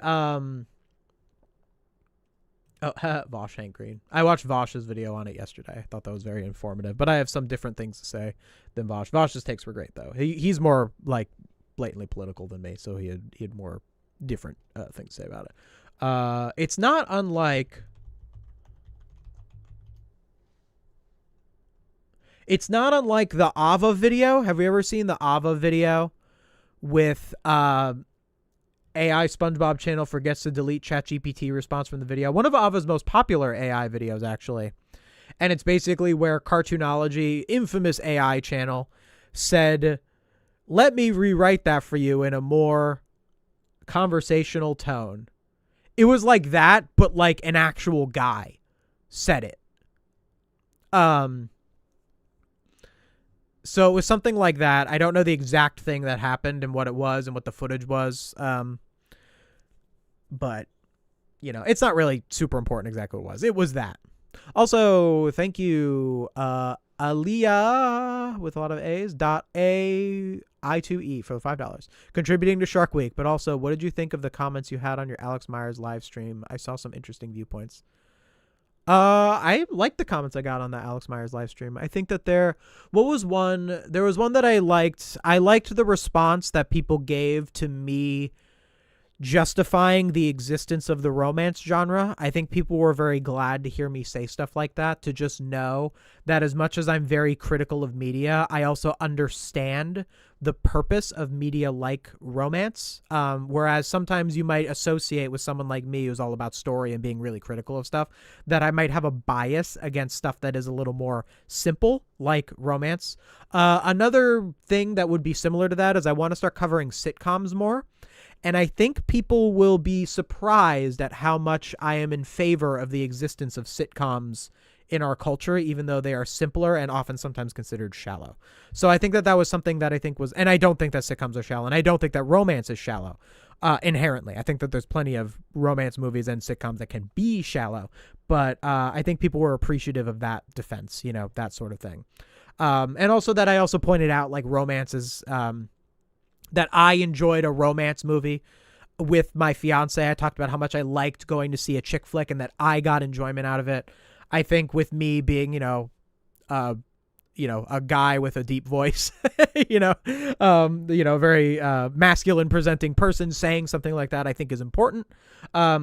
Vosh Hank Green. I watched Vosh's video on it yesterday. I thought that was very informative, but I have some different things to say than Vosh. Vosh's takes were great, though. He's more, like, blatantly political than me, so he had more different things to say about it. It's not unlike the Ava video. Have we ever seen the Ava video with AI SpongeBob channel forgets to delete ChatGPT response from the video? One of Ava's most popular AI videos, actually. And it's basically where Cartoonology, infamous AI channel, said, let me rewrite that for you in a more conversational tone. It was like that, but like an actual guy said it. So it was something like that. I don't know the exact thing that happened and what it was and what the footage was. But, you know, it's not really super important exactly what it was. It was that. Also, thank you, Aliyah with a lot of A's .ai2e for the $5 contributing to Shark Week. But also, what did you think of the comments you had on your Alex Myers live stream? I saw some interesting viewpoints. I liked the comments I got on that Alex Myers live stream. I think that there was one that I liked. I liked the response that people gave to me justifying the existence of the romance genre. I think people were very glad to hear me say stuff like that, to just know that as much as I'm very critical of media, I also understand the purpose of media like romance. Whereas sometimes you might associate with someone like me who's all about story and being really critical of stuff, that I might have a bias against stuff that is a little more simple, like romance. Another thing that would be similar to that is I want to start covering sitcoms more. And I think people will be surprised at how much I am in favor of the existence of sitcoms in our culture, even though they are simpler and often sometimes considered shallow. So I think that was something that I think was, and I don't think that sitcoms are shallow, and I don't think that romance is shallow inherently. I think that there's plenty of romance movies and sitcoms that can be shallow, but I think people were appreciative of that defense, that sort of thing. And also that I also pointed out, like, romance is... that I enjoyed a romance movie with my fiance. I talked about how much I liked going to see a chick flick and that I got enjoyment out of it. I think with me being, a guy with a deep voice, very masculine presenting person saying something like that, I think is important,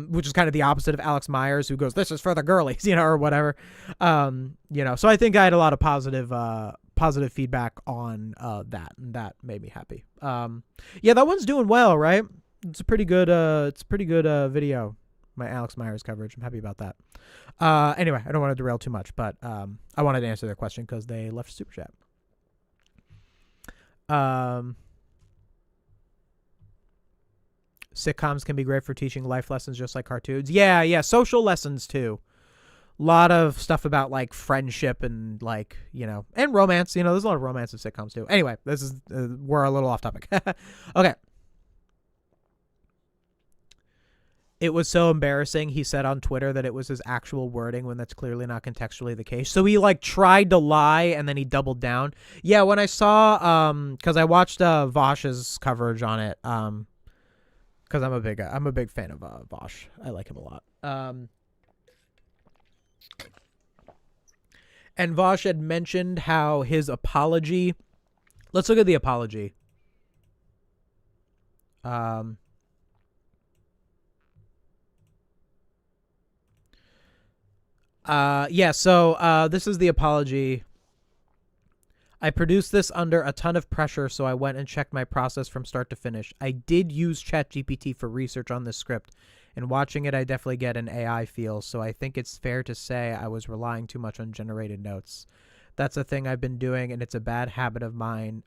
which is kind of the opposite of Alex Myers, who goes, "This is for the girlies," or whatever. So I think I had a lot of positive feedback on that, and that made me happy. That one's doing well, right? It's a pretty good video, my Alex Myers coverage. I'm happy about that. Anyway, I don't want to derail too much, but I wanted to answer their question because they left a super chat. Sitcoms can be great for teaching life lessons just like cartoons. Yeah, social lessons too. Lot of stuff about, like, friendship and, like, and romance. There's a lot of romance in sitcoms too. Anyway, this is we're a little off topic. Okay. It was so embarrassing. He said on Twitter that it was his actual wording when that's clearly not contextually the case. So he, like, tried to lie and then he doubled down. Yeah, when I saw because I watched Vosh's coverage on it because I'm a big fan of Vosh. I like him a lot. And Vosh had mentioned how his apology... Let's look at the apology. So this is the apology. I produced this under a ton of pressure, so I went and checked my process from start to finish. I did use ChatGPT for research on this script, and watching it, I definitely get an AI feel, so I think it's fair to say I was relying too much on generated notes. That's a thing I've been doing, and it's a bad habit of mine.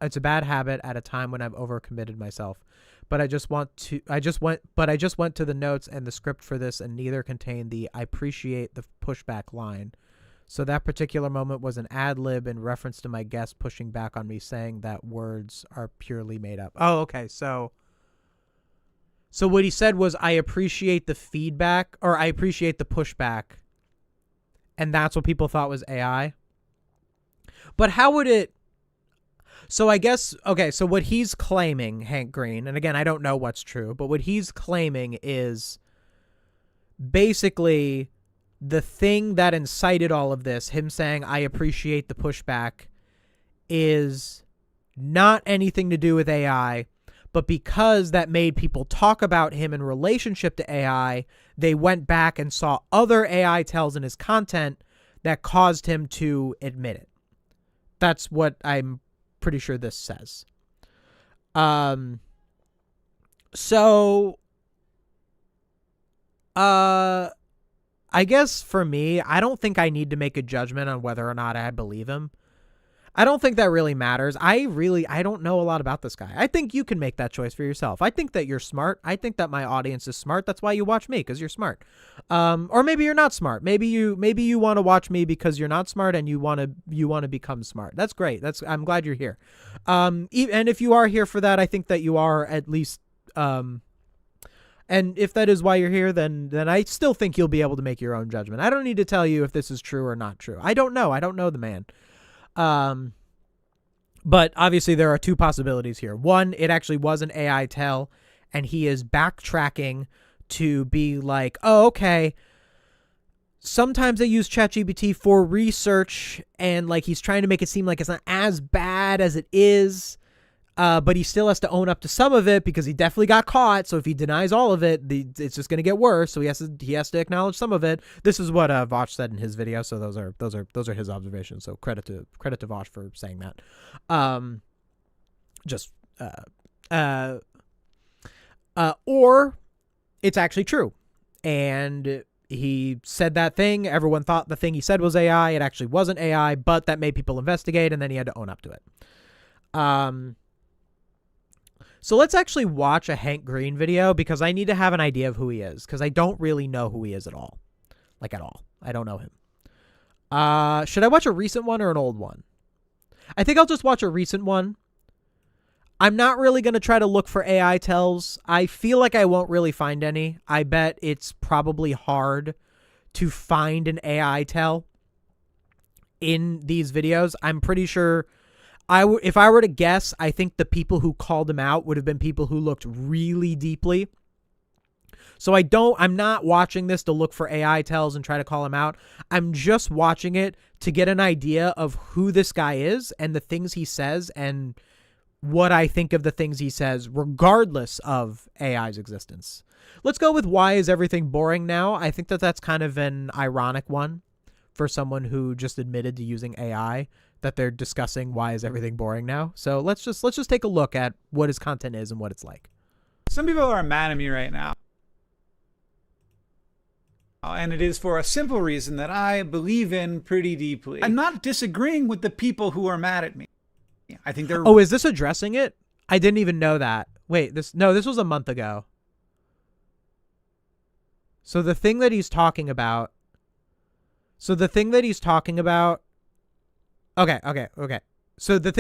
It's a bad habit at a time when I've overcommitted myself. But I just went to the notes and the script for this, and neither contained the "I appreciate the pushback" line. So that particular moment was an ad lib in reference to my guest pushing back on me, saying that words are purely made up. Oh, okay. So what he said was, "I appreciate the feedback," or "I appreciate the pushback," and that's what people thought was AI. But how would it... So I guess, okay, so what he's claiming, Hank Green, and again, I don't know what's true, but what he's claiming is basically the thing that incited all of this, him saying, "I appreciate the pushback," is not anything to do with AI, but because that made people talk about him in relationship to AI, they went back and saw other AI tells in his content that caused him to admit it. That's what I'm pretty sure this says. I guess for me, I don't think I need to make a judgment on whether or not I believe him. I don't think that really matters. I don't know a lot about this guy. I think you can make that choice for yourself. I think that you're smart. I think that my audience is smart. That's why you watch me, because you're smart. Or maybe you're not smart. Maybe you want to watch me because you're not smart and you want to become smart. That's great. I'm glad you're here. And if you are here for that, I think that you are at least And if that is why you're here, then I still think you'll be able to make your own judgment. I don't need to tell you if this is true or not true. I don't know. I don't know the man. But obviously there are two possibilities here. One, it actually was an AI tell, and he is backtracking to be like, oh, okay, sometimes they use ChatGPT for research, and like he's trying to make it seem like it's not as bad as it is. But he still has to own up to some of it because he definitely got caught. So if he denies all of it, it's just going to get worse. So he has to acknowledge some of it. This is what Vosh said in his video. So those are his observations. So credit to Vosh for saying that. Or it's actually true, and he said that thing. Everyone thought the thing he said was AI. It actually wasn't AI, but that made people investigate, and then he had to own up to it. So let's actually watch a Hank Green video because I need to have an idea of who he is because I don't really know who he is at all. Like at all. I don't know him. Should I watch a recent one or an old one? I think I'll just watch a recent one. I'm not really going to try to look for AI tells. I feel like I won't really find any. I bet it's probably hard to find an AI tell in these videos. I'm pretty sure if I were to guess, I think the people who called him out would have been people who looked really deeply. So I'm not watching this to look for AI tells and try to call him out. I'm just watching it to get an idea of who this guy is and the things he says and what I think of the things he says, regardless of AI's existence. Let's go with why is everything boring now? I think that's kind of an ironic one for someone who just admitted to using AI, that they're discussing why is everything boring now. So let's just take a look at what his content is and what it's like. Some people are mad at me right now. And it is for a simple reason that I believe in pretty deeply. I'm not disagreeing with the people who are mad at me. I think they're... Oh, is this addressing it? I didn't even know that. Wait, this was a month ago. So the thing that he's talking about... Okay. So the thing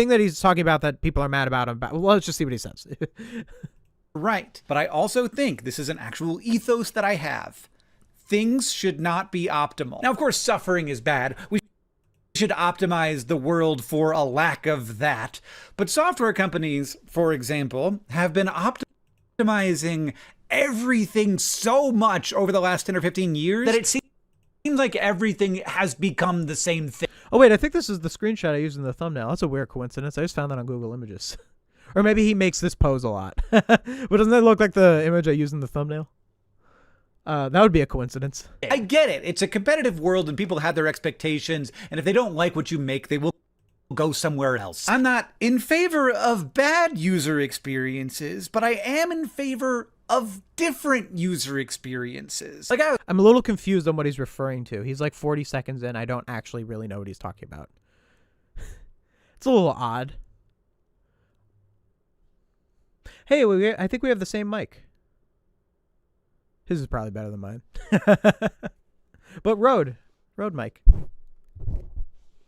that he's talking about that people are mad about him about... Well, let's just see what he says. Right. But I also think this is an actual ethos that I have. Things should not be optimal. Now, of course, suffering is bad. We should optimize the world for a lack of that. But software companies, for example, have been optimizing everything so much over the last 10 or 15 years that it seems like everything has become the same thing. Oh, wait, I think this is the screenshot I used in the thumbnail. That's a weird coincidence. I just found that on Google Images. Or maybe he makes this pose a lot. But doesn't that look like the image I used in the thumbnail? That would be a coincidence. I get it. It's a competitive world and people have their expectations. And if they don't like what you make, they will go somewhere else. I'm not in favor of bad user experiences, but I am in favor of different user experiences. I'm a little confused on what he's referring to. He's like 40 seconds in. I don't actually really know what he's talking about. It's a little odd. Hey, I think we have the same mic. His is probably better than mine. But Rode mic.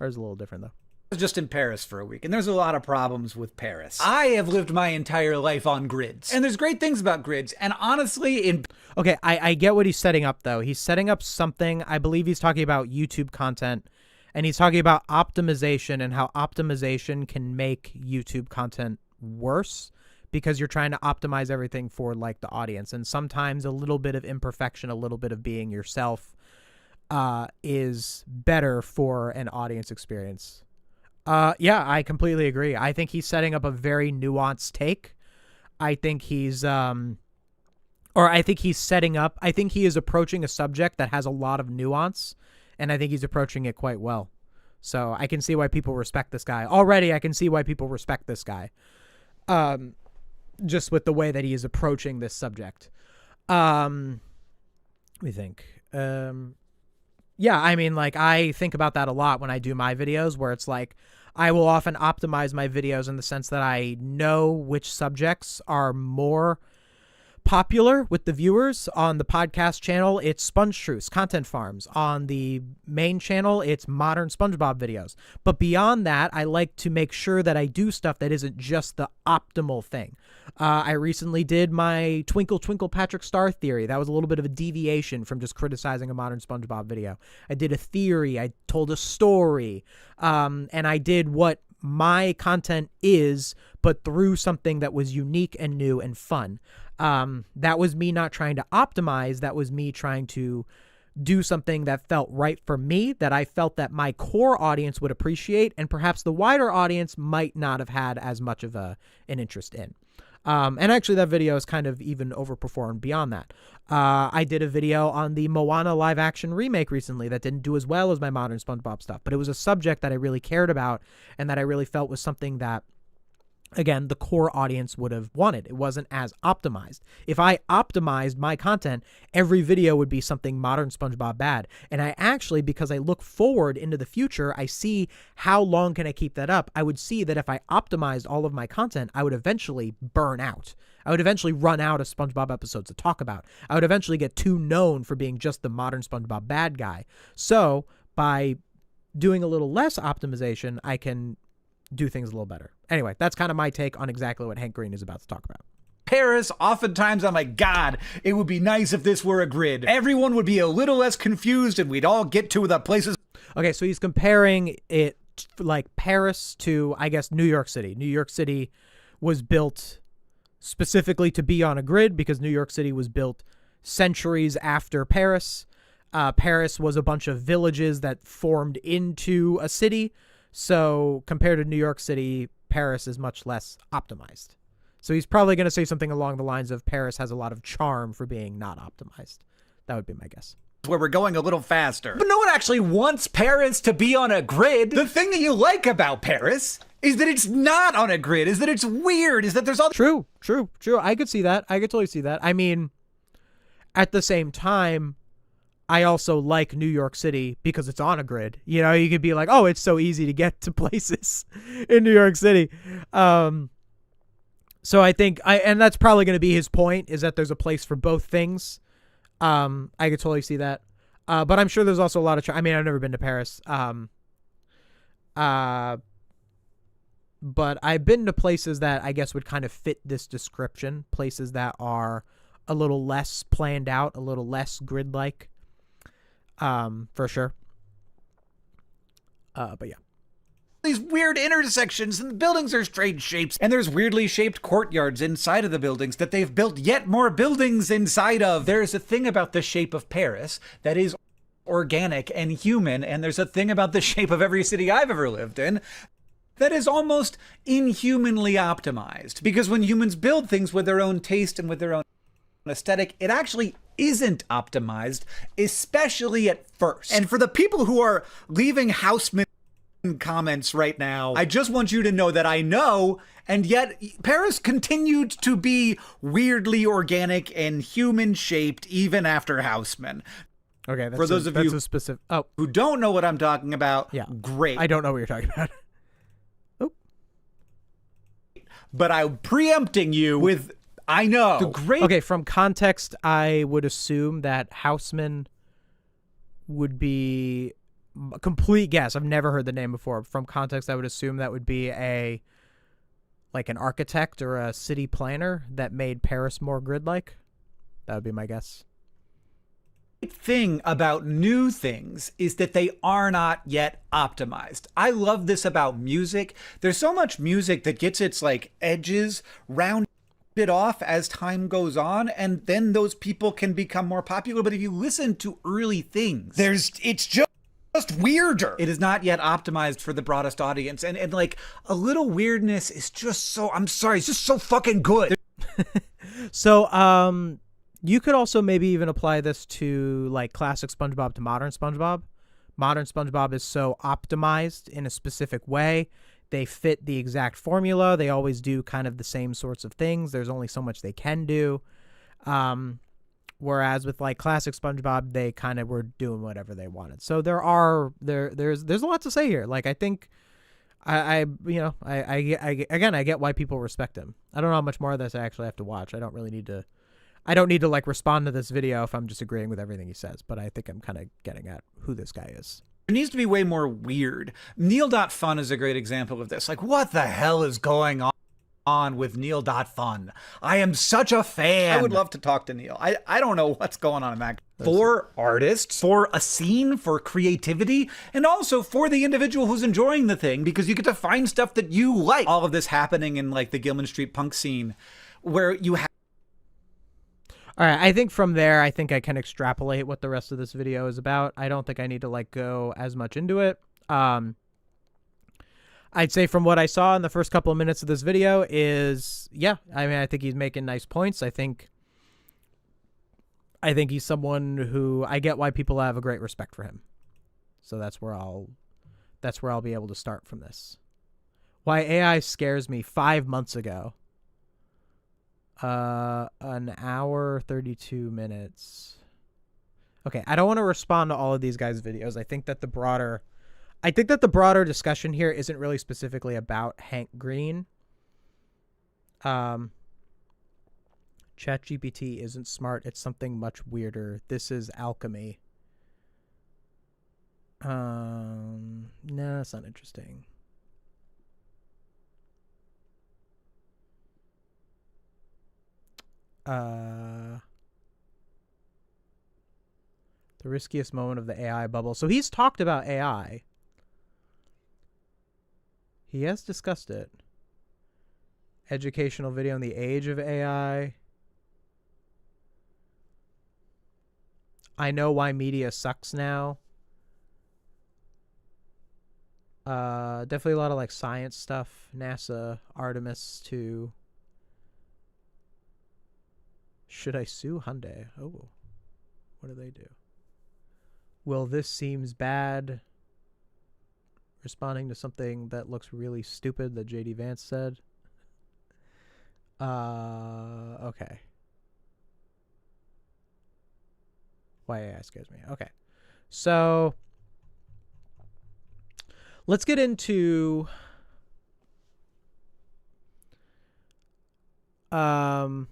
Ours is a little different though. I was just in Paris for a week, and there's a lot of problems with Paris. I have lived my entire life on grids, and there's great things about grids, and honestly, Okay, I get what he's setting up, though. He's setting up something. I believe he's talking about YouTube content, and he's talking about optimization and how optimization can make YouTube content worse because you're trying to optimize everything for, like, the audience, and sometimes a little bit of imperfection, a little bit of being yourself is better for an audience experience. Yeah, I completely agree. I think he's setting up a very nuanced take. I think he is approaching a subject that has a lot of nuance, and I think he's approaching it quite well. So I can see why people respect this guy. Already, I can see why people respect this guy. Just with the way that he is approaching this subject. Let me think. Yeah, I mean, like, I think about that a lot when I do my videos, where it's like, I will often optimize my videos in the sense that I know which subjects are more popular with the viewers on the podcast channel, it's Sponge Truths, Content Farms. On the main channel, it's modern SpongeBob videos. But beyond that, I like to make sure that I do stuff that isn't just the optimal thing. I recently did my Twinkle Twinkle Patrick Star theory. That was a little bit of a deviation from just criticizing a modern SpongeBob video. I did a theory. I told a story. And I did what my content is, but through something that was unique and new and fun. That was me not trying to optimize. That was me trying to do something that felt right for me, that I felt that my core audience would appreciate, and perhaps the wider audience might not have had as much of an interest in. And actually that video is kind of even overperformed beyond that. I did a video on the Moana live action remake recently that didn't do as well as my modern SpongeBob stuff, but it was a subject that I really cared about and that I really felt was something that, again, the core audience would have wanted. It wasn't as optimized. If I optimized my content, every video would be something modern SpongeBob bad. And I actually, because I look forward into the future, I see how long can I keep that up. I would see that if I optimized all of my content, I would eventually burn out. I would eventually run out of SpongeBob episodes to talk about. I would eventually get too known for being just the modern SpongeBob bad guy. So by doing a little less optimization, I can do things a little better. Anyway, that's kind of my take on exactly what Hank Green is about to talk about. Paris, oftentimes I'm like, God, it would be nice if this were a grid. Everyone would be a little less confused and we'd all get to the places. Okay, so he's comparing it like Paris to, I guess, New York City. New York City was built specifically to be on a grid because New York City was built centuries after Paris. Paris was a bunch of villages that formed into a city. So compared to New York City, Paris is much less optimized. So he's probably going to say something along the lines of Paris has a lot of charm for being not optimized. That would be my guess. Where we're going a little faster. But no one actually wants Paris to be on a grid. The thing that you like about Paris is that it's not on a grid, is that it's weird, is that there's all... True. I could see that. I could totally see that. I mean, at the same time, I also like New York City because it's on a grid. You know, you could be like, oh, it's so easy to get to places in New York City. So I think, and that's probably going to be his point, is that there's a place for both things. I could totally see that. But I'm sure there's also a lot of, I mean, I've never been to Paris. But I've been to places that I guess would kind of fit this description. Places that are a little less planned out, a little less grid-like. For sure. But yeah. These weird intersections, and the buildings are strange shapes, and there's weirdly shaped courtyards inside of the buildings that they've built yet more buildings inside of. There's a thing about the shape of Paris that is organic and human, and there's a thing about the shape of every city I've ever lived in that is almost inhumanly optimized. Because when humans build things with their own taste and with their own aesthetic, it actually isn't optimized, especially at first. And for the people who are leaving Houseman comments right now, I just want you to know that I know, and yet Paris continued to be weirdly organic and human shaped even after Houseman. Okay, that's for those of you specific who don't know what I'm talking about, yeah, great. I don't know what you're talking about. Oh, but I'm preempting you with I know. The great. Okay, from context, I would assume that Houseman would be a complete guess. I've never heard the name before. From context, I would assume that would be an architect or a city planner that made Paris more grid-like. That would be my guess. The thing about new things is that they are not yet optimized. I love this about music. There's so much music that gets its edges rounded off as time goes on, and then those people can become more popular. But if you listen to early things, it's just weirder. It is not yet optimized for the broadest audience, and a little weirdness is just so, I'm sorry, it's just so fucking good. So you could also maybe even apply this to classic SpongeBob to modern SpongeBob. Modern SpongeBob is so optimized in a specific way. They fit the exact formula. They always do kind of the same sorts of things. There's only so much they can do. Whereas with classic SpongeBob, they kind of were doing whatever they wanted. So there's a lot to say here. I think I get why people respect him. I don't know how much more of this I actually have to watch. I don't really need to. I don't need to like respond to this video if I'm just agreeing with everything he says, but I think I'm kind of getting at who this guy is. There needs to be way more weird. Neil.fun is a great example of this. Like, what the hell is going on with Neil.fun? I am such a fan. I would love to talk to Neil. I don't know what's going on in that. For artists, for a scene, for creativity, and also for the individual who's enjoying the thing, because you get to find stuff that you like. All of this happening in like the Gilman Street punk scene where you have. All right, I think from there, I think I can extrapolate what the rest of this video is about. I don't think I need to like go as much into it. I'd say from what I saw in the first couple of minutes of this video is, yeah, I mean, I think he's making nice points. I think he's someone who I get why people have a great respect for him. So that's where I'll be able to start from this. Why AI scares me 5 months ago. An hour, 32 minutes. Okay, I don't want to respond to all of these guys' videos. I think that the broader discussion here isn't really specifically about Hank Green. ChatGPT isn't smart. It's something much weirder. This is alchemy. No, that's not interesting. The riskiest moment of the AI bubble. So he's talked about AI. He has discussed it. Educational video on the age of AI. I know why media sucks now. Definitely a lot of like science stuff. NASA, Artemis 2. Should I sue Hyundai? Oh, what do they do? Well, this seems bad. Responding to something that looks really stupid that JD Vance said. Okay. Why AI scares me. Okay. So let's get into okay.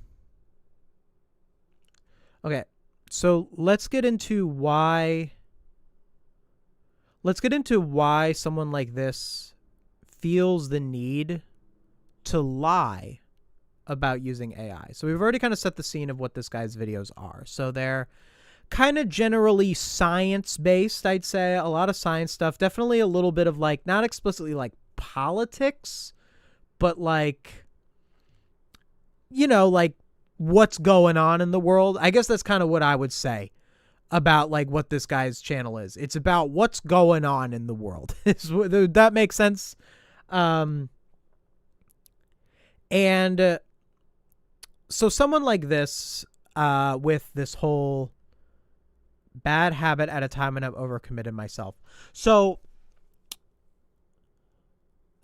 So let's get into why someone like this feels the need to lie about using AI. So we've already kind of set the scene of what this guy's videos are. So they're kind of generally science-based, I'd say. A lot of science stuff. Definitely a little bit of like, not explicitly like politics, but like, you know, like what's going on in the world. I guess that's kind of what I would say about like what this guy's channel is. It's about what's going on in the world. That makes sense. And so someone like this, with this whole bad habit at a time when I've overcommitted myself. So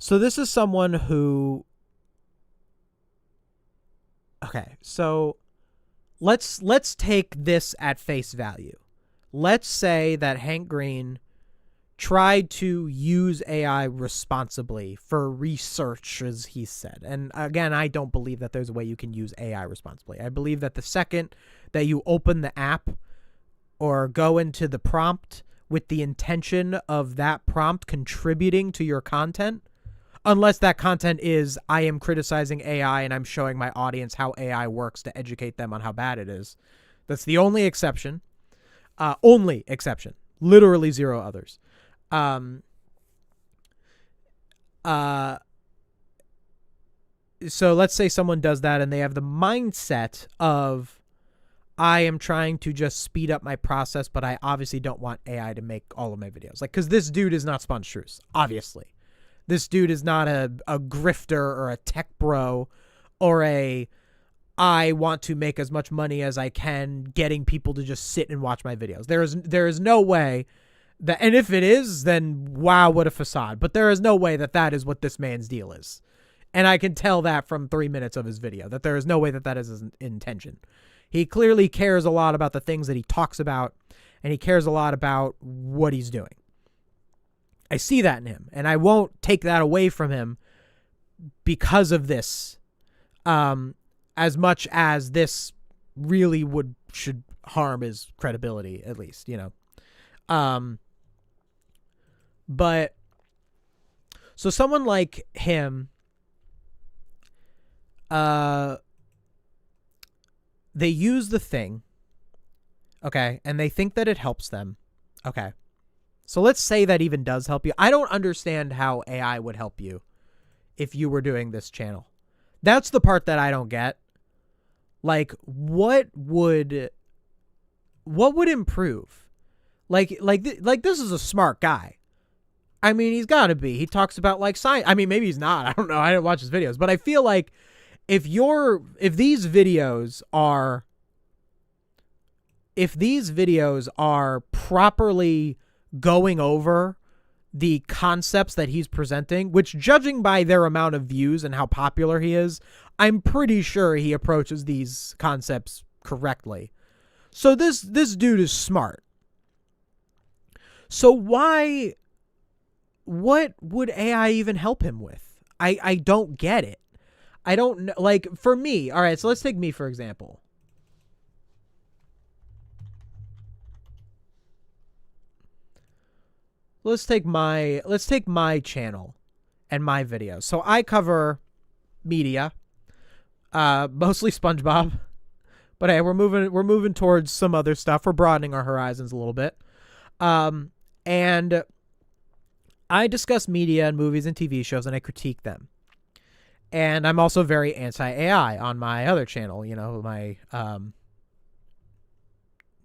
this is someone who, okay, so let's take this at face value. Let's say that Hank Green tried to use AI responsibly for research, as he said. And again, I don't believe that there's a way you can use AI responsibly. I believe that the second that you open the app or go into the prompt with the intention of that prompt contributing to your content, unless that content is, I am criticizing AI and I'm showing my audience how AI works to educate them on how bad it is. That's the only exception. Only exception. Literally zero others. So let's say someone does that and they have the mindset of, I am trying to just speed up my process, but I obviously don't want AI to make all of my videos. Like, because this dude is not Sponge Truce, obviously. This dude is not a grifter or a tech bro or I want to make as much money as I can getting people to just sit and watch my videos. There is no way that, and if it is, then wow, what a facade. But there is no way that is what this man's deal is. And I can tell that from 3 minutes of his video, that there is no way that is his intention. He clearly cares a lot about the things that he talks about, and he cares a lot about what he's doing. I see that in him, and I won't take that away from him because of this, as much as this really should harm his credibility, at least, you know. But so someone like him, they use the thing, okay, and they think that it helps them. Okay. So let's say that even does help you. I don't understand how AI would help you if you were doing this channel. That's the part that I don't get. Like, what would improve? Like this is a smart guy. I mean, he's got to be. He talks about like science. I mean, maybe he's not. I don't know. I didn't watch his videos, but I feel like if these videos are properly going over the concepts that he's presenting, which, judging by their amount of views and how popular he is, I'm pretty sure he approaches these concepts correctly. So this dude is smart. So what would AI even help him with? I don't get it. I don't know. Like, for me, all right, so let's take me for example. Let's take my channel and my videos. So I cover media, mostly SpongeBob, but hey, we're moving towards some other stuff. We're broadening our horizons a little bit. And I discuss media and movies and TV shows, and I critique them. And I'm also very anti-AI on my other channel, you know, my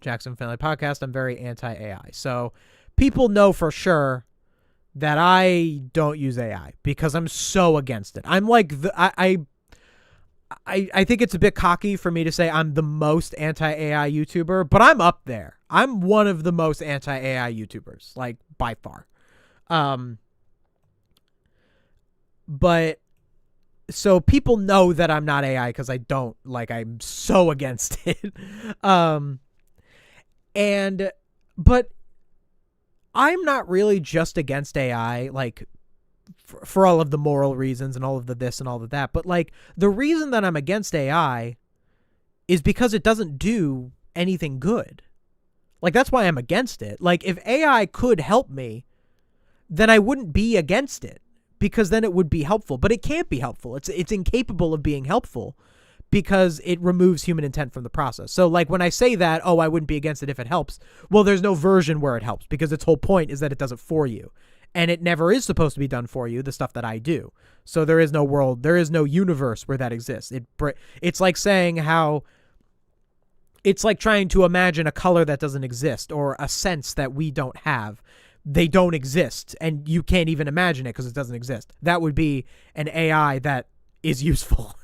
Jackson Family Podcast. I'm very anti-AI. So people know for sure that I don't use AI because I'm so against it. I'm like, I think it's a bit cocky for me to say I'm the most anti-AI YouTuber, but I'm up there. I'm one of the most anti-AI YouTubers, like, by far. But so people know that I'm not AI because I don't, like, I'm so against it. But I'm not really just against AI, like, for all of the moral reasons and all of the this and all of that. But, like, the reason that I'm against AI is because it doesn't do anything good. Like, that's why I'm against it. Like, if AI could help me, then I wouldn't be against it, because then it would be helpful. But it can't be helpful. It's incapable of being helpful because it removes human intent from the process. So, like, when I say that, oh, I wouldn't be against it if it helps, well, there's no version where it helps, because its whole point is that it does it for you. And it never is supposed to be done for you, the stuff that I do. So there is no world, there is no universe where that exists. It's like saying how it's like trying to imagine a color that doesn't exist, or a sense that we don't have. They don't exist, and you can't even imagine it because it doesn't exist. That would be an AI that is useful.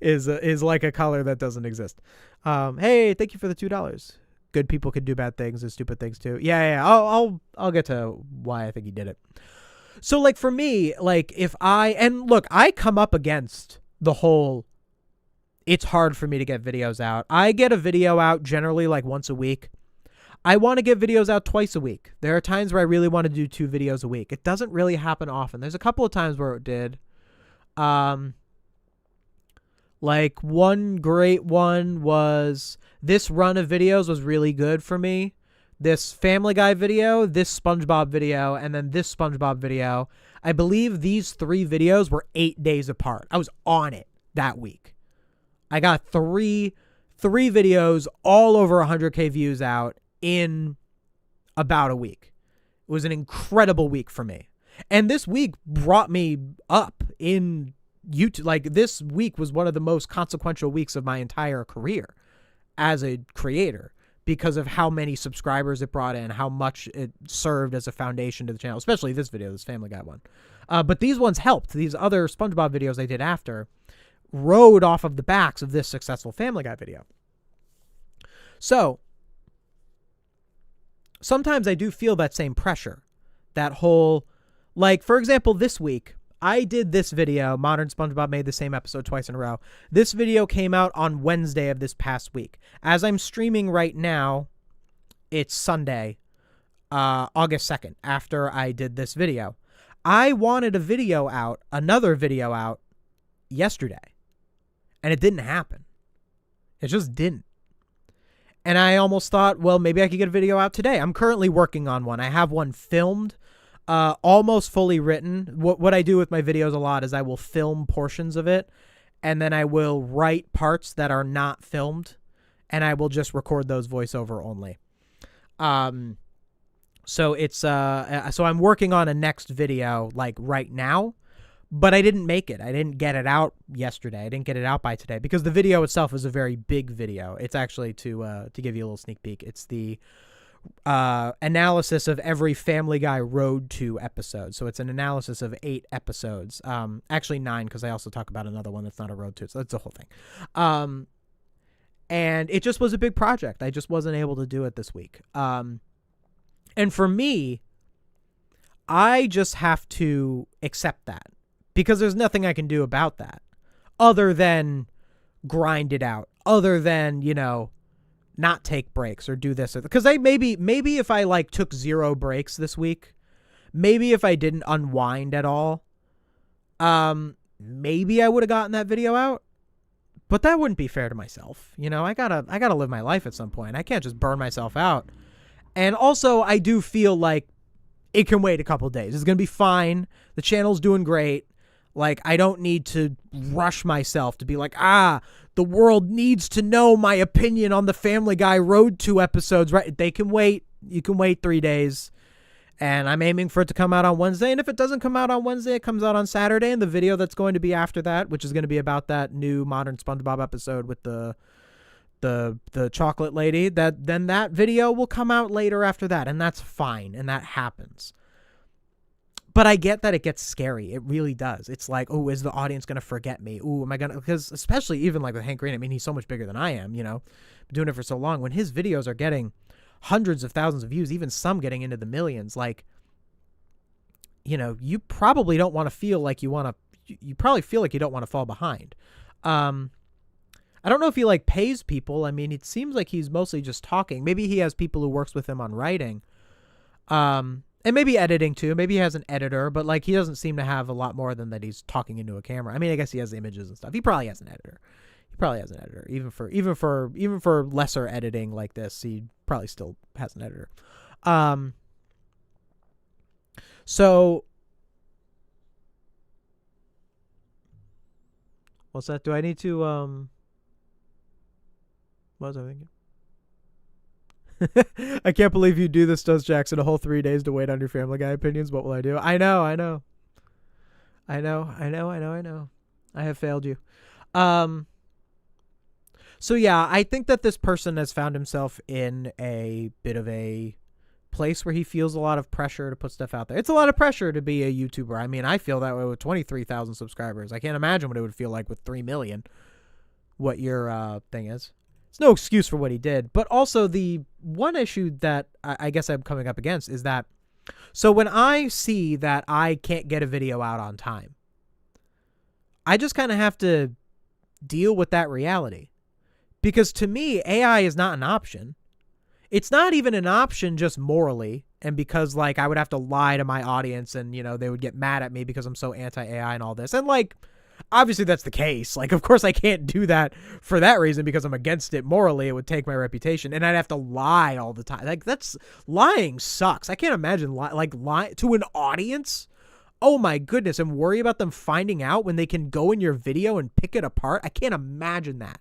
is like a color that doesn't exist. Hey, thank you for the $2. Good people can do bad things and stupid things too. Yeah. I'll get to why I think he did it. So, like, for me, like, I come up against the whole, it's hard for me to get videos out. I get a video out generally like once a week. I want to get videos out twice a week. There are times where I really want to do 2 videos a week. It doesn't really happen often. There's a couple of times where it did. Like, one great one was, this run of videos was really good for me. This Family Guy video, this SpongeBob video, and then this SpongeBob video. I believe these 3 videos were 8 days apart. I was on it that week. I got three videos all over 100K views out in about a week. It was an incredible week for me. And this week brought me up in YouTube. Like, this week was one of the most consequential weeks of my entire career as a creator, because of how many subscribers it brought in, how much it served as a foundation to the channel, especially this video, this Family Guy one. But these ones helped. These other SpongeBob videos I did after rode off of the backs of this successful Family Guy video. So sometimes I do feel that same pressure, that whole, like, for example, this week, I did this video, Modern SpongeBob made the same episode twice in a row. This video came out on Wednesday of this past week. As I'm streaming right now, it's Sunday, August 2nd, after I did this video. I wanted another video out yesterday, and it didn't happen. It just didn't. And I almost thought, well, maybe I could get a video out today. I'm currently working on one. I have one filmed, almost fully written. What I do with my videos a lot is I will film portions of it, and then I will write parts that are not filmed, and I will just record those voiceover only. So it's so I'm working on a next video like right now, but I didn't make it. I didn't get it out yesterday. I didn't get it out by today because the video itself is a very big video. It's actually to give you a little sneak peek. It's the analysis of every Family Guy Road to episode. So it's an analysis of 8 episodes. Actually 9, because I also talk about another one that's not a road to. So that's the whole thing. And it just was a big project. I just wasn't able to do it this week. And for me, I just have to accept that because there's nothing I can do about that other than grind it out, other than, not take breaks or do this. Because maybe if I like took 0 breaks this week, maybe if I didn't unwind at all, maybe I would have gotten that video out. But that wouldn't be fair to myself. I gotta live my life at some point. I can't just burn myself out. And also, I do feel like it can wait a couple days. It's going to be fine. The channel's doing great. Like, I don't need to rush myself to be like, the world needs to know my opinion on the Family Guy Road to episodes, right? They can wait. You can wait 3 days. And I'm aiming for it to come out on Wednesday. And if it doesn't come out on Wednesday, it comes out on Saturday. And the video that's going to be after that, which is going to be about that new modern SpongeBob episode with the chocolate lady, then that video will come out later after that, and that's fine, and that happens. But I get that it gets scary. It really does. It's like, oh, is the audience going to forget me? Ooh, am I going to, because especially even like with Hank Green, I mean, he's so much bigger than I am, been doing it for so long. When his videos are getting hundreds of thousands of views, even some getting into the millions, like, you probably don't want to feel like you probably feel like you don't want to fall behind. I don't know if he pays people. I mean, it seems like he's mostly just talking. Maybe he has people who works with him on writing. And maybe editing too. Maybe he has an editor, but he doesn't seem to have a lot more than that he's talking into a camera. I mean, I guess he has images and stuff. He probably has an editor. Even for lesser editing like this, he probably still has an editor. So what's that? Do I need to what was I thinking? I can't believe you do this, does Jackson. A whole 3 days to wait on your Family Guy opinions. What will I do? I know. I have failed you. So yeah, I think that this person has found himself in a bit of a place where he feels a lot of pressure to put stuff out there. It's a lot of pressure to be a YouTuber. I mean, I feel that way with 23,000 subscribers. I can't imagine what it would feel like with 3 million. What your thing is. It's no excuse for what he did, but also the one issue that I guess I'm coming up against is that, so when I see that I can't get a video out on time, I just kind of have to deal with that reality. Because to me, AI is not an option. It's not even an option just morally, and because I would have to lie to my audience and, they would get mad at me because I'm so anti-AI and all this. And obviously that's the case. Of course I can't do that for that reason because I'm against it morally. It would take my reputation and I'd have to lie all the time. That's lying sucks. I can't imagine lying to an audience. Oh my goodness. And worry about them finding out when they can go in your video and pick it apart. I can't imagine that.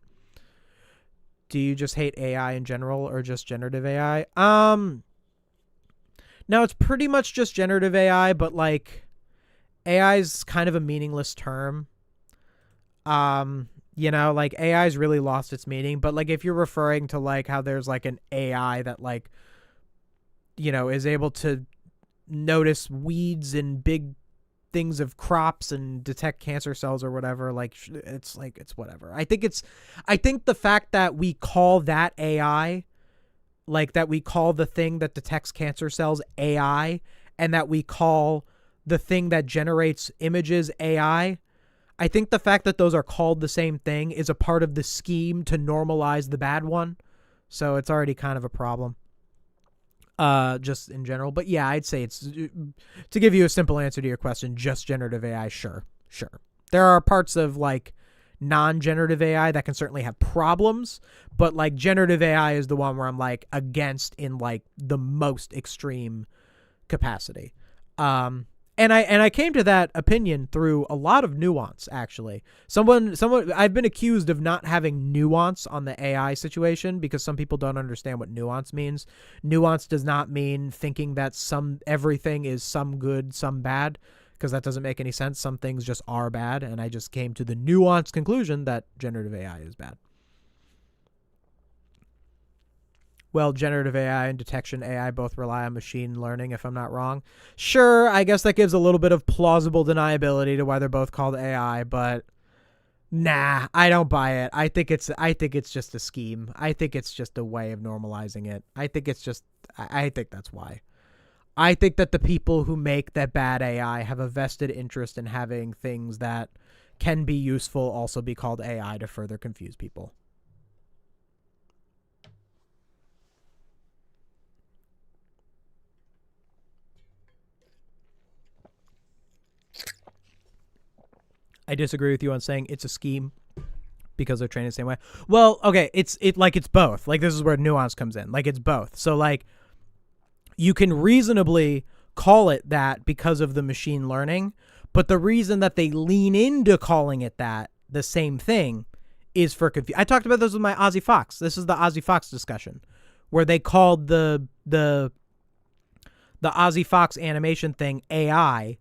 Do you just hate AI in general or just generative AI? Now it's pretty much just generative AI, but AI is kind of a meaningless term. AI's really lost its meaning, but if you're referring to how there's an AI that is able to notice weeds and big things of crops and detect cancer cells or whatever, it's whatever. I think the fact that we call that AI, that we call the thing that detects cancer cells AI, and that we call the thing that generates images AI, I think the fact that those are called the same thing is a part of the scheme to normalize the bad one. So it's already kind of a problem. Just in general. But yeah, I'd say it's, to give you a simple answer to your question, just generative AI, sure. There are parts of non-generative AI that can certainly have problems, but like generative AI is the one where I'm like against in like the most extreme capacity. And I came to that opinion through a lot of nuance, actually. Someone I've been accused of not having nuance on the AI situation because some people don't understand what nuance means. Nuance does not mean thinking that everything is some good, some bad, because that doesn't make any sense. Some things just are bad, and I just came to the nuanced conclusion that generative AI is bad. Well, generative AI and detection AI both rely on machine learning, if I'm not wrong. Sure, I guess that gives a little bit of plausible deniability to why they're both called AI, but nah, I don't buy it. I think it's just a scheme. I think it's just a way of normalizing it. I think that's why. I think that the people who make that bad AI have a vested interest in having things that can be useful also be called AI to further confuse people. I disagree with you on saying it's a scheme because they're trained the same way. Well, okay, it's both. Like, this is where nuance comes in. Like, it's both. So like you can reasonably call it that because of the machine learning, but the reason that they lean into calling it that, the same thing, is for confusion. I talked about this with my Ozzy Fox. This is the Ozzy Fox discussion where they called the Ozzy Fox animation thing AI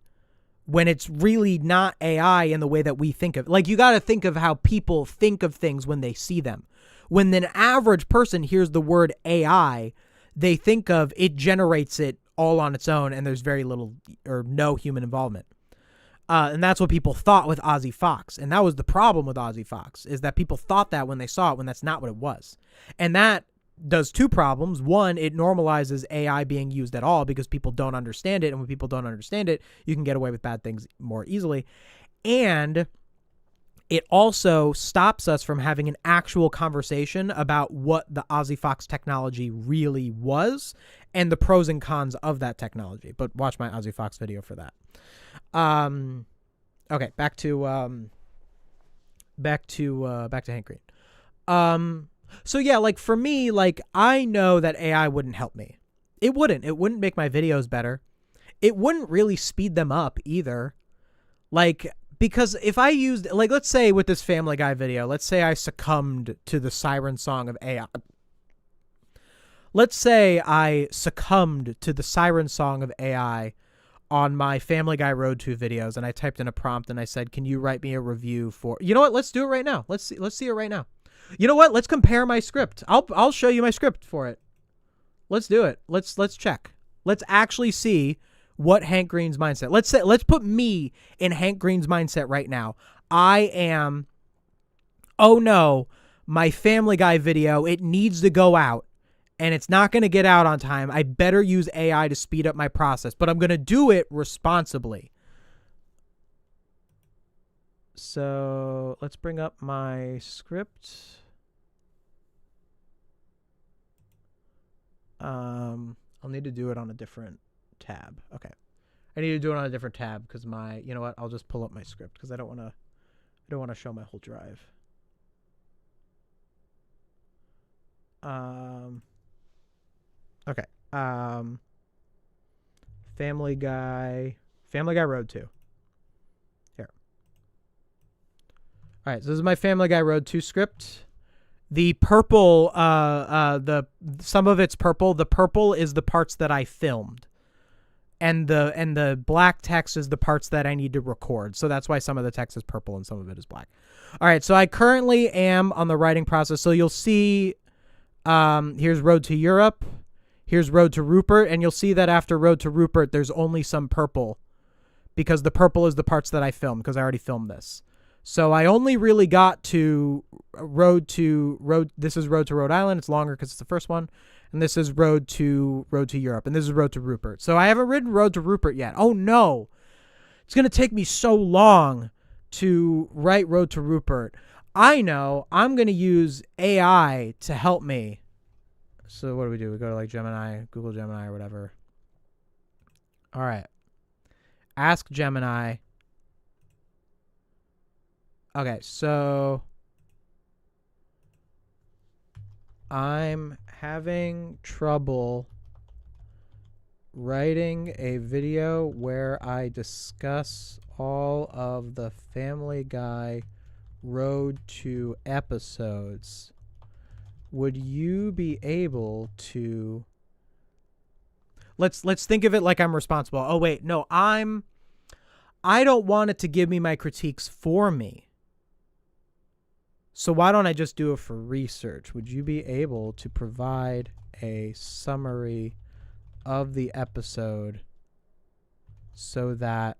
when it's really not AI in the way that we think of. Like, you got to think of how people think of things when they see them. When an average person hears the word AI, they think of it generates it all on its own, and there's very little or no human involvement. And that's what people thought with Ozzy Fox. And that was the problem with Ozzy Fox, is that people thought that when they saw it, when that's not what it was. And that does two problems. One, it normalizes AI being used at all because people don't understand it. And when people don't understand it, you can get away with bad things more easily. And it also stops us from having an actual conversation about what the Ozzy Fox technology really was and the pros and cons of that technology. But watch my Ozzy Fox video for that. Okay, back to Hank Green. So yeah, like for me, like I know that AI wouldn't help me. It wouldn't make my videos better. It wouldn't really speed them up either. Like, because if I used, like, let's say with this Family Guy video, let's say I succumbed to the siren song of AI. Let's say I succumbed to the siren song of AI on my Family Guy Road to videos, and I typed in a prompt and I said, "Can you write me a review for?" You know what? Let's do it right now. Let's see it right now. You know what? Let's compare my script. I'll show you my script for it. Let's do it. Let's check. Let's actually see what Hank Green's mindset. Let's put me in Hank Green's mindset right now. I am, oh no, my Family Guy video, it needs to go out and it's not going to get out on time. I better use AI to speed up my process, but I'm going to do it responsibly. So let's bring up my script. I'll need to do it on a different tab. Okay. I need to do it on a different tab because you know what? I'll just pull up my script because I don't want to show my whole drive. Okay. Family Guy Road 2. Here. All right, so this is my Family Guy Road 2 script. The purple, some of it's purple. The purple is the parts that I filmed. And the black text is the parts that I need to record. So that's why some of the text is purple and some of it is black. All right, so I currently am on the writing process. So you'll see, here's Road to Europe. Here's Road to Rupert. And you'll see that after Road to Rupert, there's only some purple. Because the purple is the parts that I filmed, because I already filmed this. So I only really got to this is Road to Rhode Island. It's longer because it's the first one. And this is Road to Europe. And this is Road to Rupert. So I haven't written Road to Rupert yet. Oh no. It's going to take me so long to write Road to Rupert. I know I'm going to use AI to help me. So what do? We go to like Gemini, Google Gemini or whatever. All right. Ask Gemini. Okay, so I'm having trouble writing a video where I discuss all of the Family Guy Road to episodes. Would you be able to... Let's think of it like I'm responsible. Oh wait, no, I don't want it to give me my critiques for me. So why don't I just do it for research? Would you be able to provide a summary of the episode so that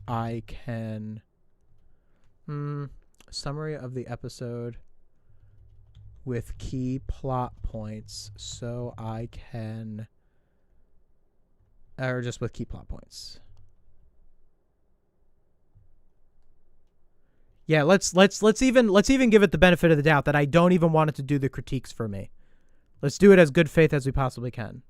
I can... summary of the episode with key plot points so I can... Or just with key plot points. Yeah, let's even give it the benefit of the doubt that I don't even want it to do the critiques for me. Let's do it as good faith as we possibly can.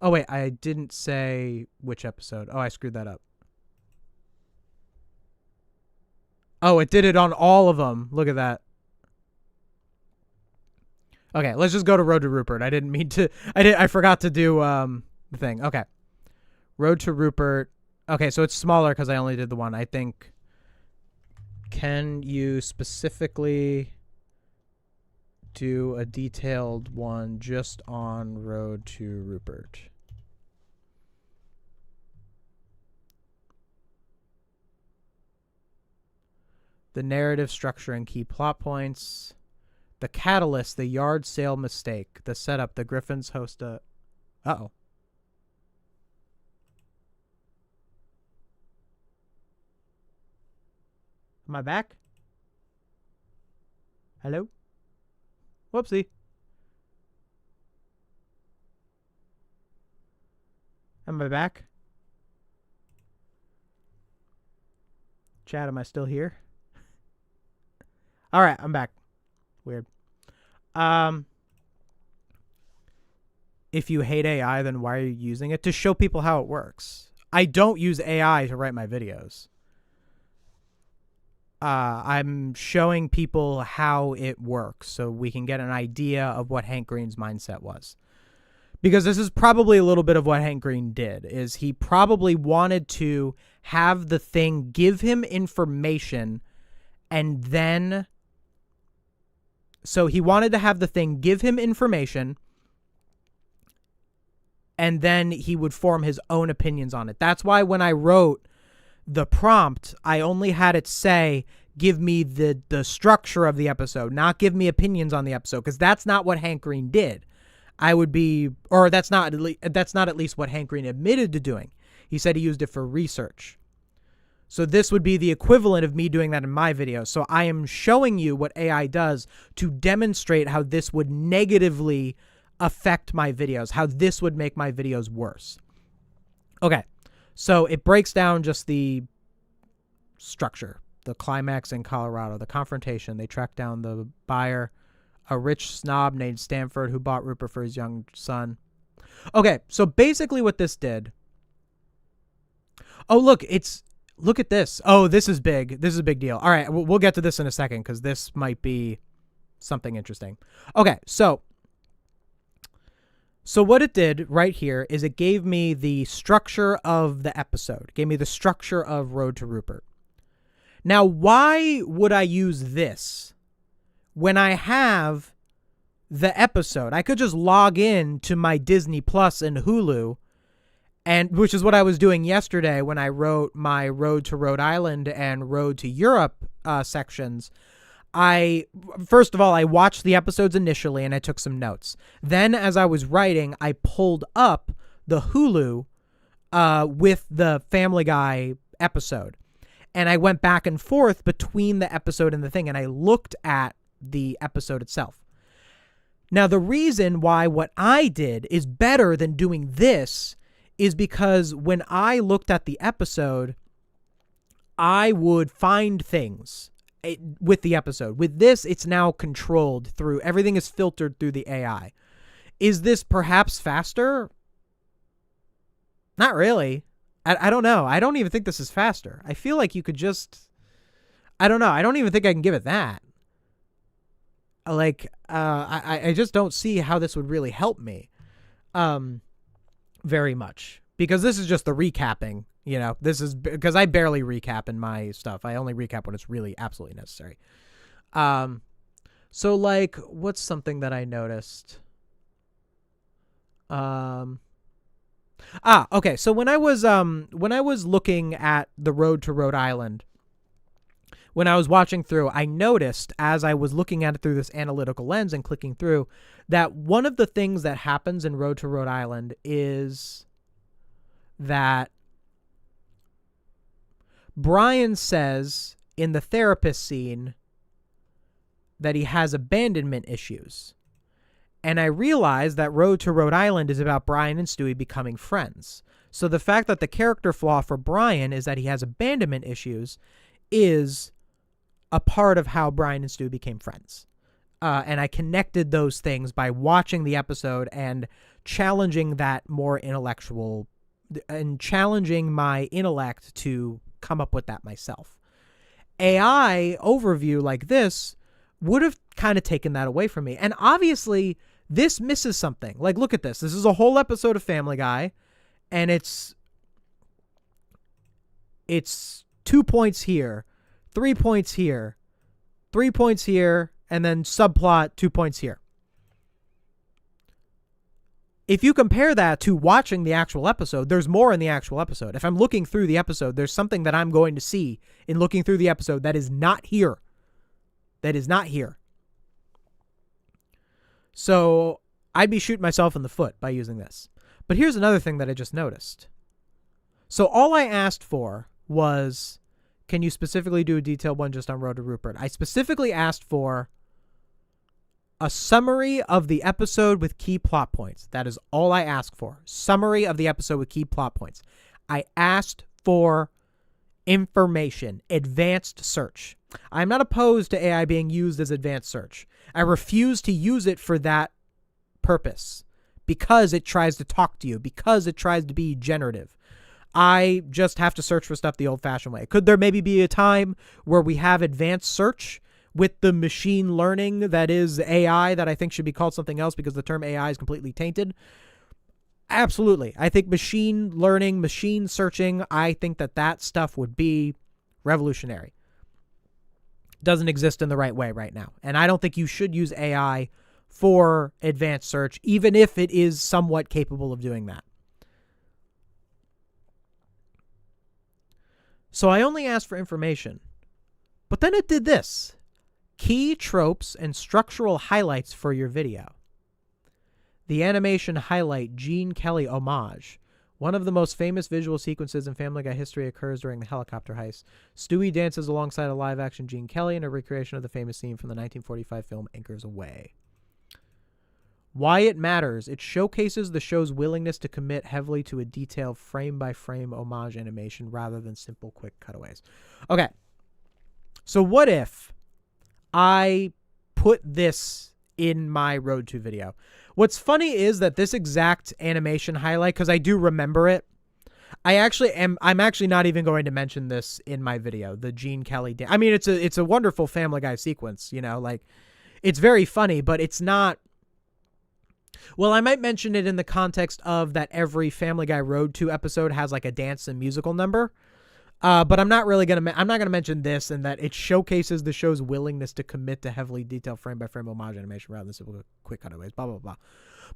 Oh wait, I didn't say which episode. Oh, I screwed that up. Oh, it did it on all of them. Look at that. Okay, let's just go to Road to Rupert. I didn't mean to. I forgot to do the thing. Okay. Road to Rupert. Okay, so it's smaller because I only did the one. I think. Can you specifically do a detailed one just on Road to Rupert? The narrative structure and key plot points. The catalyst, the yard sale mistake, the setup, the Griffins host a... Uh-oh. Am I back? Hello? Whoopsie. Am I back? Chat, am I still here? All right, I'm back. Weird. If you hate AI, then why are you using it? To show people how it works. I don't use AI to write my videos. I'm showing people how it works so we can get an idea of what Hank Green's mindset was. Because this is probably a little bit of what Hank Green did, is he probably wanted to have the thing give him information and then... So he wanted to have the thing give him information and then he would form his own opinions on it. That's why when I wrote the prompt, I only had it say, give me the structure of the episode, not give me opinions on the episode, because that's not what Hank Green did. I would be, or that's not at least what Hank Green admitted to doing. He said he used it for research. So this would be the equivalent of me doing that in my video. So I am showing you what AI does to demonstrate how this would negatively affect my videos, how this would make my videos worse. Okay, so it breaks down just the structure, the climax in Colorado, the confrontation. They track down the buyer, a rich snob named Stanford who bought Rupert for his young son. Okay, so basically what this did... Oh, look, look at this. Oh, this is big. This is a big deal. All right, we'll get to this in a second because this might be something interesting. Okay, so what it did right here is it gave me the structure of the episode. It gave me the structure of Road to Rupert. Now, why would I use this when I have the episode? I could just log in to my Disney Plus and Hulu, and which is what I was doing yesterday when I wrote my Road to Rhode Island and Road to Europe sections. First of all, I watched the episodes initially and I took some notes. Then as I was writing, I pulled up the Hulu with the Family Guy episode. And I went back and forth between the episode and the thing, and I looked at the episode itself. Now, the reason why what I did is better than doing this is because when I looked at the episode, I would find things with the episode. With this, it's now controlled through, everything is filtered through the AI. Is this perhaps faster? Not really. I don't know. I don't even think this is faster. I feel like you could just, I don't know. I don't even think I can give it that. Like, I just don't see how this would really help me, very much, because this is just the recapping. You know, this is because I barely recap in my stuff. I only recap when it's really absolutely necessary. So like, what's something that I noticed? Okay. So when I was looking at The Road to Rhode Island, when I was watching through, I noticed as I was looking at it through this analytical lens and clicking through that one of the things that happens in Road to Rhode Island is that Brian says in the therapist scene that he has abandonment issues. And I realized that Road to Rhode Island is about Brian and Stewie becoming friends. So the fact that the character flaw for Brian is that he has abandonment issues is a part of how Brian and Stewie became friends. And I connected those things by watching the episode and challenging that more intellectual and challenging my intellect to come up with that myself. AI overview like this would have kind of taken that away from me. And obviously, this misses something. Like, look at this. This is a whole episode of Family Guy, and it's 2 points here, 3 points here, 3 points here, and then subplot 2 points here. If you compare that to watching the actual episode, there's more in the actual episode. If I'm looking through the episode, there's something that I'm going to see in looking through the episode that is not here. That is not here. So I'd be shooting myself in the foot by using this. But here's another thing that I just noticed. So all I asked for was, can you specifically do a detailed one just on Road to Rupert? I specifically asked for a summary of the episode with key plot points. That is all I asked for. Summary of the episode with key plot points. I asked for information, advanced search. I'm not opposed to AI being used as advanced search. I refuse to use it for that purpose because it tries to talk to you, because it tries to be generative. I just have to search for stuff the old-fashioned way. Could there maybe be a time where we have advanced search with the machine learning that is AI that I think should be called something else because the term AI is completely tainted? Absolutely. I think machine learning, machine searching, I think that stuff would be revolutionary. Doesn't exist in the right way right now. And I don't think you should use AI for advanced search, even if it is somewhat capable of doing that. So I only asked for information. But then it did this. Key tropes and structural highlights for your video. The animation highlight Gene Kelly homage. One of the most famous visual sequences in Family Guy history occurs during the helicopter heist. Stewie dances alongside a live-action Gene Kelly in a recreation of the famous scene from the 1945 film Anchors Aweigh. Why it matters. It showcases the show's willingness to commit heavily to a detailed frame-by-frame homage animation rather than simple quick cutaways. Okay. So what if I put this in my Road to video? What's funny is that this exact animation highlight, because I do remember it, I'm actually not even going to mention this in my video, the Gene Kelly I mean, it's a wonderful Family Guy sequence, you know, like, it's very funny, but it's not. Well, I might mention it in the context of that every Family Guy Road to episode has like a dance and musical number. But I'm not really going to mention this, and that it showcases the show's willingness to commit to heavily detailed frame-by-frame homage animation rather than simple quick cutaways, blah, blah, blah.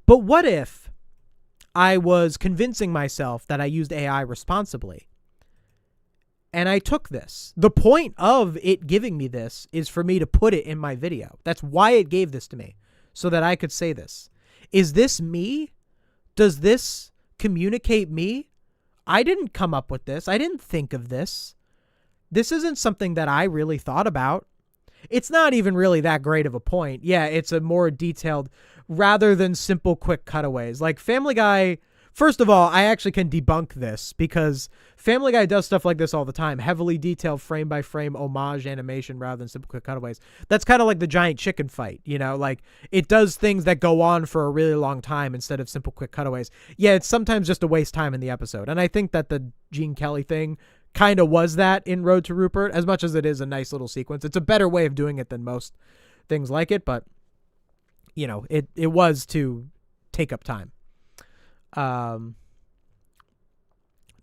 But what if I was convincing myself that I used AI responsibly, and I took this? The point of it giving me this is for me to put it in my video. That's why it gave this to me, so that I could say this. Is this me? Does this communicate me? I didn't come up with this. I didn't think of this. This isn't something that I really thought about. It's not even really that great of a point. Yeah, it's a more detailed rather than simple quick cutaways. Like Family Guy, First of all, I actually can debunk this because Family Guy does stuff like this all the time. Heavily detailed frame by frame homage animation rather than simple quick cutaways. That's kind of like the giant chicken fight, you know, like it does things that go on for a really long time instead of simple quick cutaways. Yeah, it's sometimes just to waste time in the episode. And I think that the Gene Kelly thing kind of was that in Road to Rupert, as much as it is a nice little sequence. It's a better way of doing it than most things like it, but you know, it was to take up time. The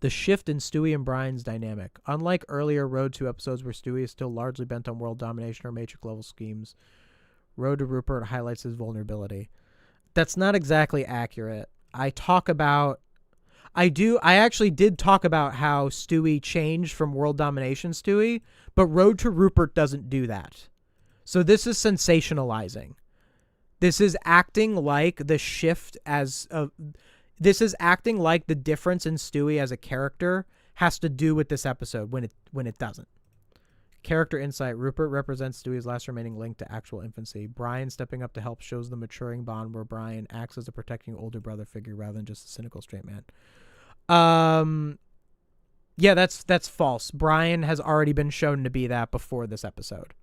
shift in Stewie and Brian's dynamic. Unlike earlier Road to episodes where Stewie is still largely bent on world domination or matrix level schemes, Road to Rupert highlights his vulnerability. That's not exactly accurate. I actually did talk about how Stewie changed from world domination Stewie, but Road to Rupert doesn't do that. So this is sensationalizing. This is acting like the shift this is acting like the difference in Stewie as a character has to do with this episode when it doesn't. Character insight. Rupert represents Stewie's last remaining link to actual infancy. Brian stepping up to help shows the maturing bond where Brian acts as a protecting older brother figure rather than just a cynical straight man. Yeah, that's false. Brian has already been shown to be that before this episode.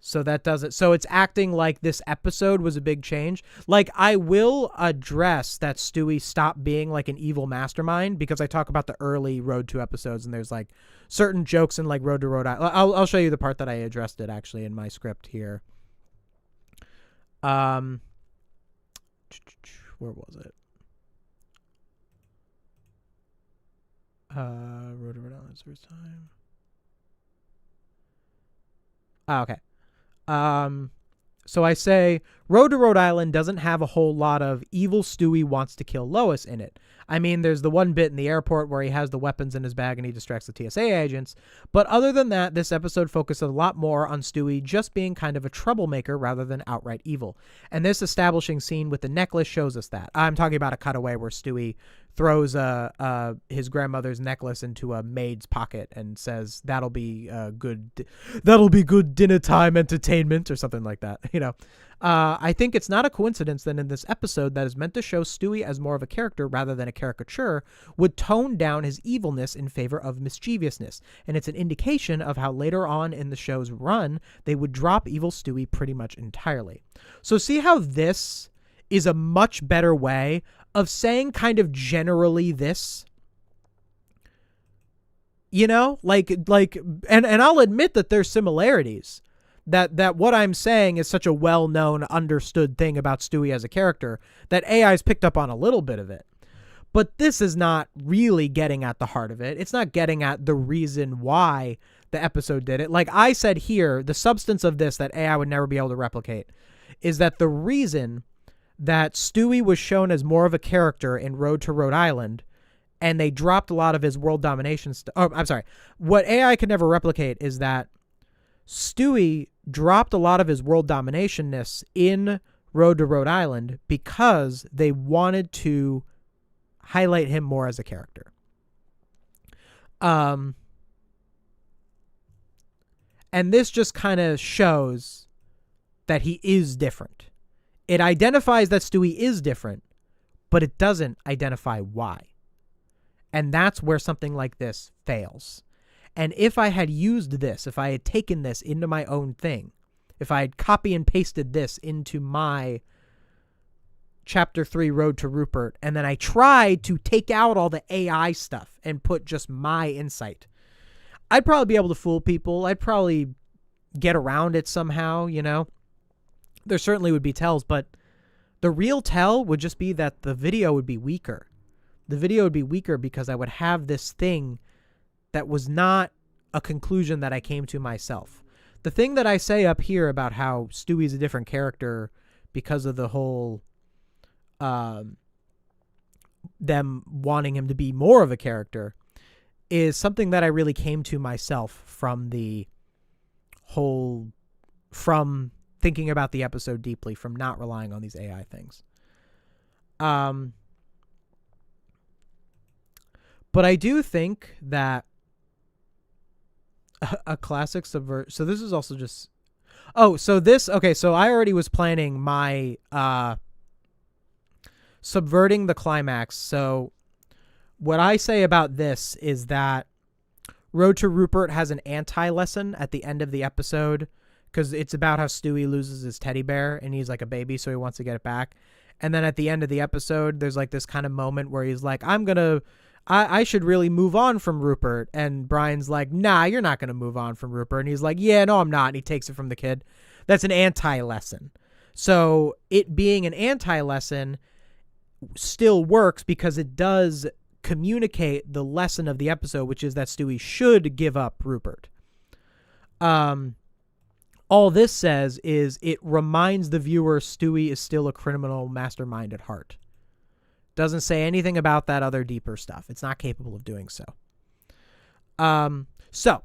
So that doesn't. So it's acting like this episode was a big change. Like, I will address that Stewie stopped being like an evil mastermind because I talk about the early Road to episodes and there's like certain jokes in like Road to Rhode Island. I'll show you the part that I addressed it actually in my script here. Where was it? Road to Rhode Island's first time. Okay. So I say Road to Rhode Island doesn't have a whole lot of evil Stewie wants to kill Lois in it. I mean, there's the one bit in the airport where he has the weapons in his bag and he distracts the TSA agents. But other than that, this episode focuses a lot more on Stewie just being kind of a troublemaker rather than outright evil. And this establishing scene with the necklace shows us that. I'm talking about a cutaway where Stewie throws his grandmother's necklace into a maid's pocket and says, that'll be good dinner time entertainment or something like that. You know, I think it's not a coincidence that in this episode that is meant to show Stewie as more of a character rather than a caricature would tone down his evilness in favor of mischievousness. And it's an indication of how later on in the show's run, they would drop evil Stewie pretty much entirely. So see how this is a much better way of saying kind of generally this, you know, and I'll admit that there's similarities, that what I'm saying is such a well-known, understood thing about Stewie as a character that AI's picked up on a little bit of it. But this is not really getting at the heart of it. It's not getting at the reason why the episode did it. Like I said here, the substance of this that AI would never be able to replicate is that the reason that Stewie was shown as more of a character in Road to Rhode Island and they dropped a lot of his world domination stuff. Oh, I'm sorry. What AI could never replicate is that Stewie dropped a lot of his world domination-ness in Road to Rhode Island because they wanted to highlight him more as a character. And this just kind of shows that he is different. It identifies that Stewie is different, but it doesn't identify why. And that's where something like this fails. And if I had used this, if I had taken this into my own thing, if I had copy and pasted this into my Chapter 3 Road to Rupert, and then I tried to take out all the AI stuff and put just my insight, I'd probably be able to fool people. I'd probably get around it somehow, you know. There certainly would be tells, but the real tell would just be that the video would be weaker. The video would be weaker because I would have this thing that was not a conclusion that I came to myself. The thing that I say up here about how Stewie's a different character because of the whole them wanting him to be more of a character is something that I really came to myself from thinking about the episode deeply, from not relying on these AI things. But I do think that a classic subvert. So this is also just. Oh, so this. Okay, so I already was planning my. subverting the climax. So what I say about this is that Road to Rupert has an anti-lesson at the end of the episode, because it's about how Stewie loses his teddy bear and he's like a baby, so he wants to get it back. And then at the end of the episode, there's like this kind of moment where he's like, I should really move on from Rupert. And Brian's like, nah, you're not going to move on from Rupert. And he's like, yeah, no, I'm not. And he takes it from the kid. That's an anti-lesson. So it being an anti-lesson still works because it does communicate the lesson of the episode, which is that Stewie should give up Rupert. All this says is it reminds the viewer Stewie is still a criminal mastermind at heart. Doesn't say anything about that other deeper stuff. It's not capable of doing so. So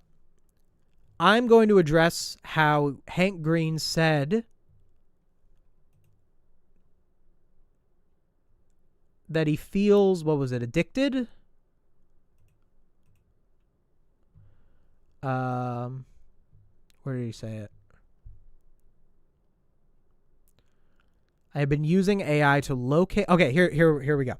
I'm going to address how Hank Green said that he feels, what was it, addicted? Where did he say it? I have been using AI to locate... Okay, here we go.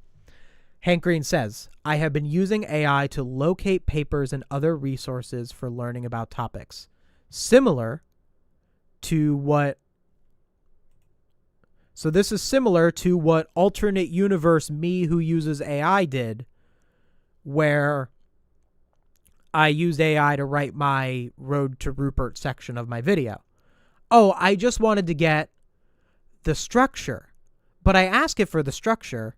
Hank Green says, I have been using AI to locate papers and other resources for learning about topics. Similar to what... So this is similar to what alternate universe me who uses AI did, where I used AI to write my Road to Rupert section of my video. Oh, I just wanted to get the structure, but I ask it for the structure,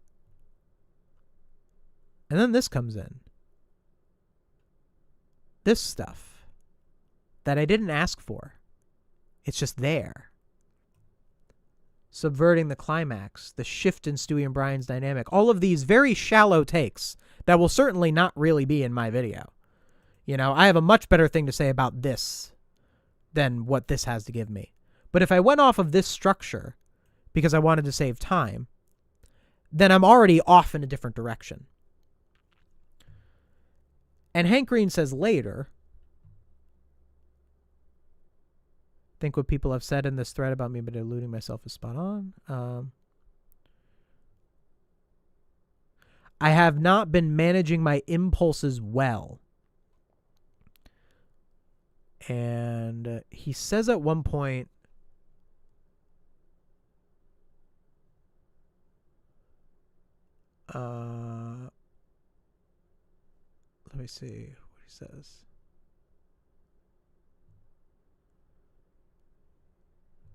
and then this comes in. This stuff that I didn't ask for. It's just there. Subverting the climax, the shift in Stewie and Brian's dynamic, all of these very shallow takes that will certainly not really be in my video. You know, I have a much better thing to say about this than what this has to give me. But if I went off of this structure because I wanted to save time, then I'm already off in a different direction. And Hank Green says later, I think what people have said in this thread about me but eluding myself is spot on. I have not been managing my impulses well. And he says at one point, let me see what he says.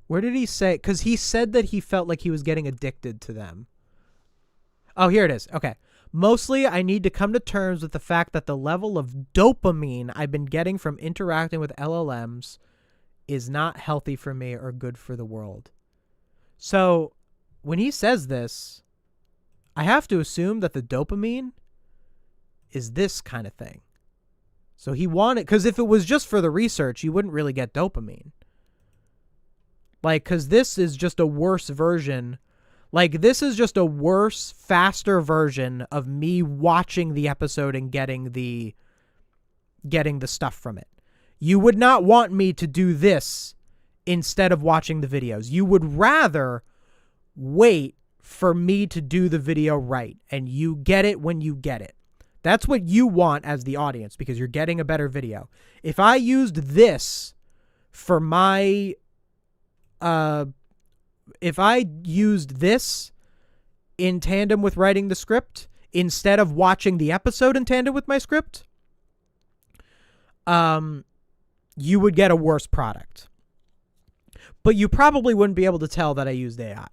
Where did he say? Because he said that he felt like he was getting addicted to them. Oh, here it is. Okay. Mostly, I need to come to terms with the fact that the level of dopamine I've been getting from interacting with LLMs is not healthy for me or good for the world. So, when he says this, I have to assume that the dopamine is this kind of thing. So he wanted, because if it was just for the research, you wouldn't really get dopamine. Like, because this is just a worse version. Like, this is just a worse, faster version of me watching the episode and getting the stuff from it. You would not want me to do this instead of watching the videos. You would rather wait for me to do the video right, and you get it when you get it. That's what you want as the audience, because you're getting a better video. If I used this for my... if I used this in tandem with writing the script instead of watching the episode in tandem with my script, you would get a worse product. But you probably wouldn't be able to tell that I used AI.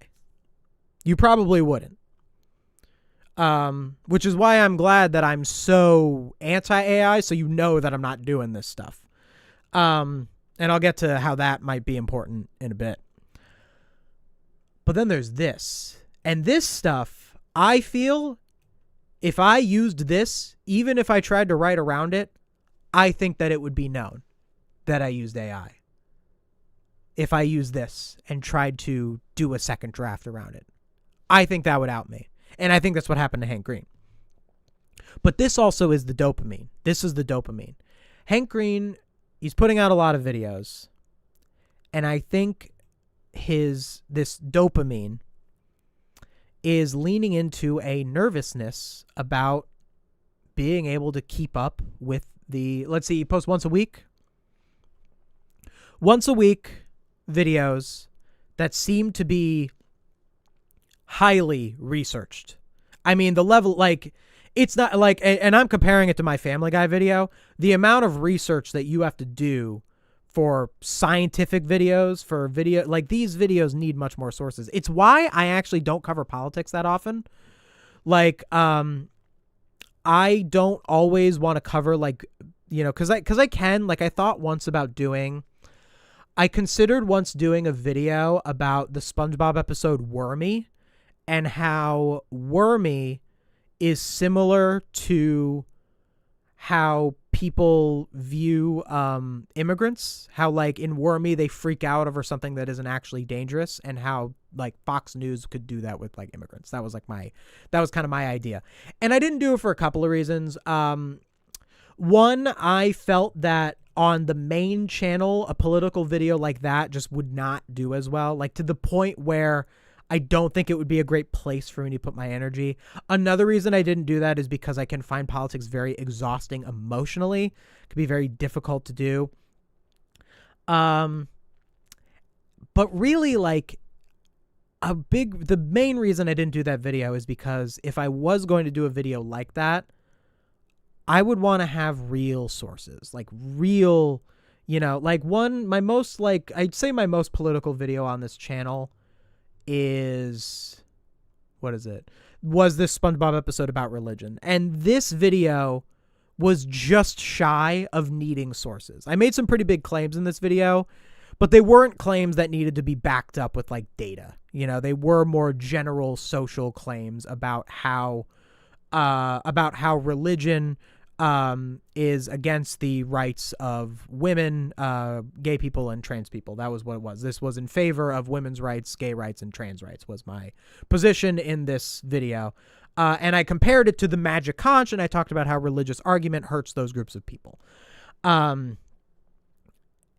You probably wouldn't. Which is why I'm glad that I'm so anti-AI, so you know that I'm not doing this stuff. And I'll get to how that might be important in a bit. But then there's this. And this stuff, I feel, if I used this, even if I tried to write around it, I think that it would be known that I used AI. If I used this and tried to do a second draft around it, I think that would out me. And I think that's what happened to Hank Green. But this also is the dopamine. This is the dopamine. Hank Green, he's putting out a lot of videos. And I think this dopamine is leaning into a nervousness about being able to keep up with let's see, he posts once a week videos that seem to be highly researched. I mean, the level, like, it's not like, and I'm comparing it to my Family Guy video, the amount of research that you have to do for scientific videos, for video, like, these videos need much more sources. It's why I actually don't cover politics that often. Like, I don't always want to cover, like, you know, because I can, like, I considered once doing a video about the SpongeBob episode Wormy, and how Wormy is similar to how people view immigrants, how, like, in Wormy they freak out over something that isn't actually dangerous, and how, like, Fox News could do that with, like, immigrants. That was kind of my idea. And I didn't do it for a couple of reasons. One, I felt that on the main channel, a political video like that just would not do as well, like, to the point where I don't think it would be a great place for me to put my energy. Another reason I didn't do that is because I can find politics very exhausting emotionally. It can be very difficult to do. But really, like, the main reason I didn't do that video is because if I was going to do a video like that, I would want to have real sources, like real, you know, like I'd say my most political video on this channel was this SpongeBob episode about religion. And this video was just shy of needing sources. I made some pretty big claims in this video, but they weren't claims that needed to be backed up with, like, data. You know, they were more general social claims about how religion is against the rights of women, gay people, and trans people. That was what it was. This was in favor of women's rights, gay rights, and trans rights was my position in this video. And I compared it to the magic conch, and I talked about how religious argument hurts those groups of people.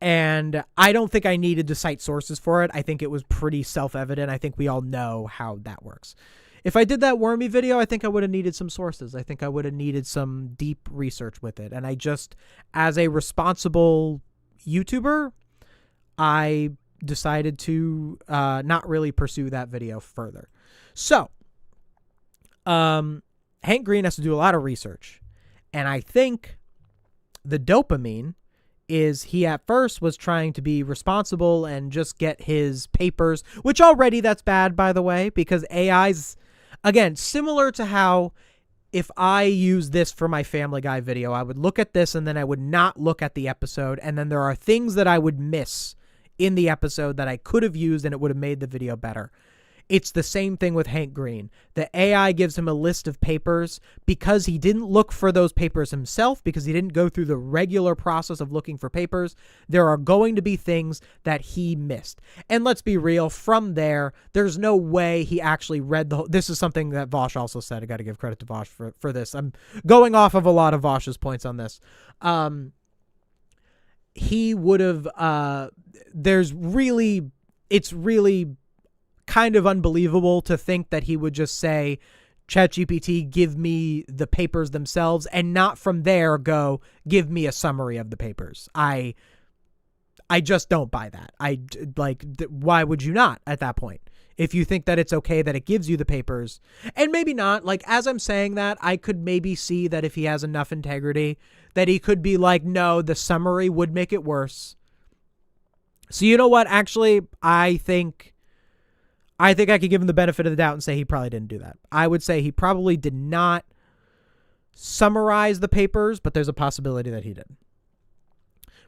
And I don't think I needed to cite sources for it. I think it was pretty self-evident. I think we all know how that works. If I did that Wormy video, I think I would have needed some sources. I think I would have needed some deep research with it. And I just, as a responsible YouTuber, I decided to not really pursue that video further. So, Hank Green has to do a lot of research. And I think the dopamine is he at first was trying to be responsible and just get his papers, which already that's bad, by the way, because AI's, again, similar to how if I use this for my Family Guy video, I would look at this and then I would not look at the episode. And then there are things that I would miss in the episode that I could have used and it would have made the video better. It's the same thing with Hank Green. The AI gives him a list of papers because he didn't look for those papers himself, because he didn't go through the regular process of looking for papers. There are going to be things that he missed. And let's be real, from there's no way he actually read this is something that Vosh also said. I got to give credit to Vosh for this. I'm going off of a lot of Vosh's points on this. He would have, it's really kind of unbelievable to think that he would just say, ChatGPT, give me the papers themselves, and not from there go, give me a summary of the papers. I just don't buy that. Why would you not at that point? If you think that it's okay that it gives you the papers, and maybe not, like, as I'm saying that, I could maybe see that if he has enough integrity that he could be like, no, the summary would make it worse. So you know what? Actually, I think I could give him the benefit of the doubt and say he probably didn't do that. I would say he probably did not summarize the papers, but there's a possibility that he did.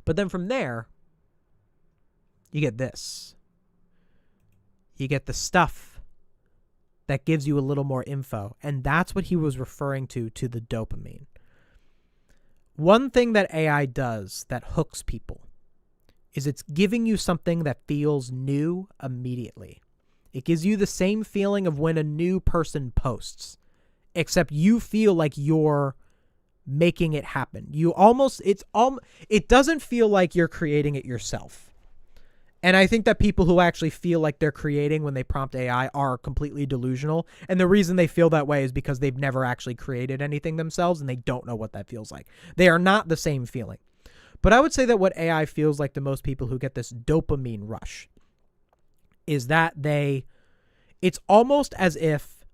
But then from there, you get this. You get the stuff that gives you a little more info. And that's what he was referring to the dopamine. One thing that AI does that hooks people is it's giving you something that feels new immediately. It gives you the same feeling of when a new person posts, except you feel like you're making it happen. It doesn't feel like you're creating it yourself. And I think that people who actually feel like they're creating when they prompt AI are completely delusional. And the reason they feel that way is because they've never actually created anything themselves and they don't know what that feels like. They are not the same feeling. But I would say that what AI feels like to most people who get this dopamine rush is that it's almost as if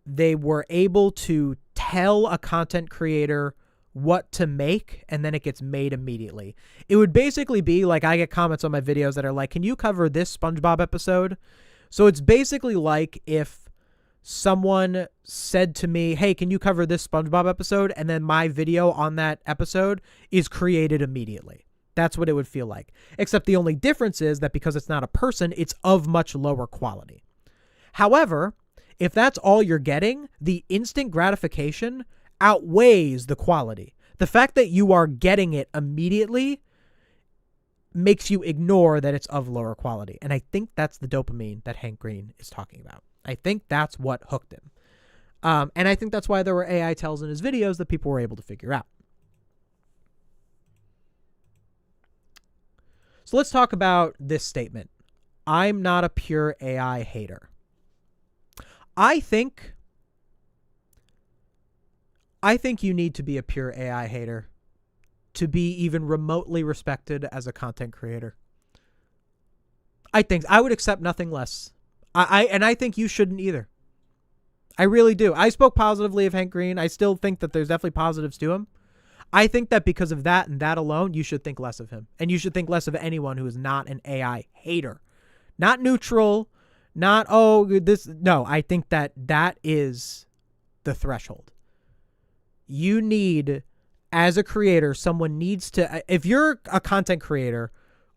they were able to tell a content creator what to make, and then it gets made immediately. It would basically be like, I get comments on my videos that are like, can you cover this SpongeBob episode? So it's basically like if someone said to me, hey, can you cover this SpongeBob episode? And then my video on that episode is created immediately. That's what it would feel like. Except the only difference is that because it's not a person, it's of much lower quality. However, if that's all you're getting, the instant gratification outweighs the quality. The fact that you are getting it immediately makes you ignore that it's of lower quality. And I think that's the dopamine that Hank Green is talking about. I think that's what hooked him. And I think that's why there were AI tells in his videos that people were able to figure out. So let's talk about this statement. I'm not a pure AI hater. I think you need to be a pure AI hater to be even remotely respected as a content creator. I think I would accept nothing less. I think you shouldn't either. I really do. I spoke positively of Hank Green. I still think that there's definitely positives to him. I think that because of that and that alone, you should think less of him. And you should think less of anyone who is not an AI hater. Not neutral, not, no, I think that is the threshold. You need, as a creator, someone needs to, if you're a content creator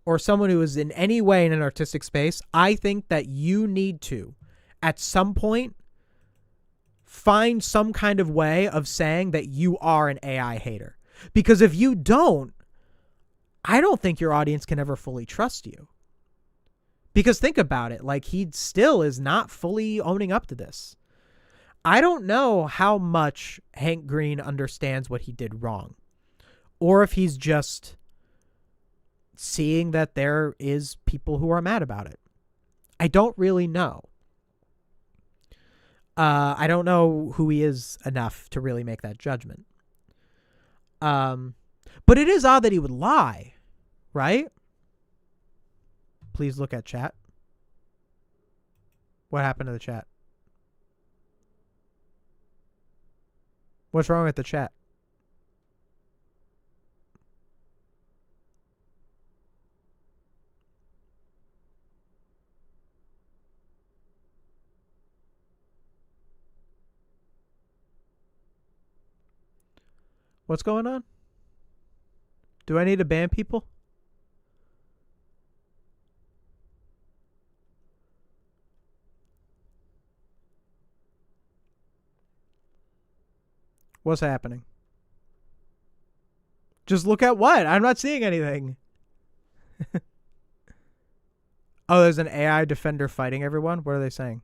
or someone who is in any way in an artistic space, I think that you need to, at some point, find some kind of way of saying that you are an AI hater. Because if you don't, I don't think your audience can ever fully trust you. Because think about it, like he still is not fully owning up to this. I don't know how much Hank Green understands what he did wrong. Or if he's just seeing that there is people who are mad about it. I don't really know. I don't know who he is enough to really make that judgment. But it is odd that he would lie, right? Please look at chat. What happened to the chat? What's wrong with the chat? What's going on? Do I need to ban people? What's happening? Just look at what? I'm not seeing anything. Oh, there's an AI defender fighting everyone? What are they saying?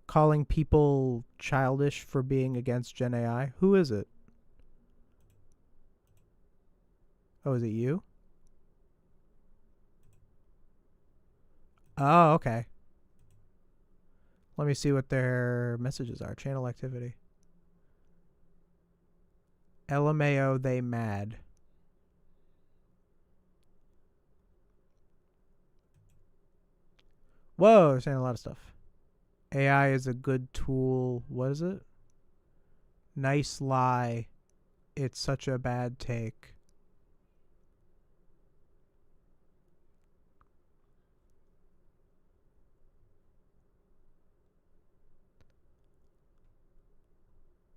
Calling people childish for being against Gen AI? Who is it? Oh, is it you? Oh, okay. Let me see what their messages are. Channel activity. LMAO, they mad. Whoa, they're saying a lot of stuff. AI is a good tool. What is it? Nice lie. It's such a bad take.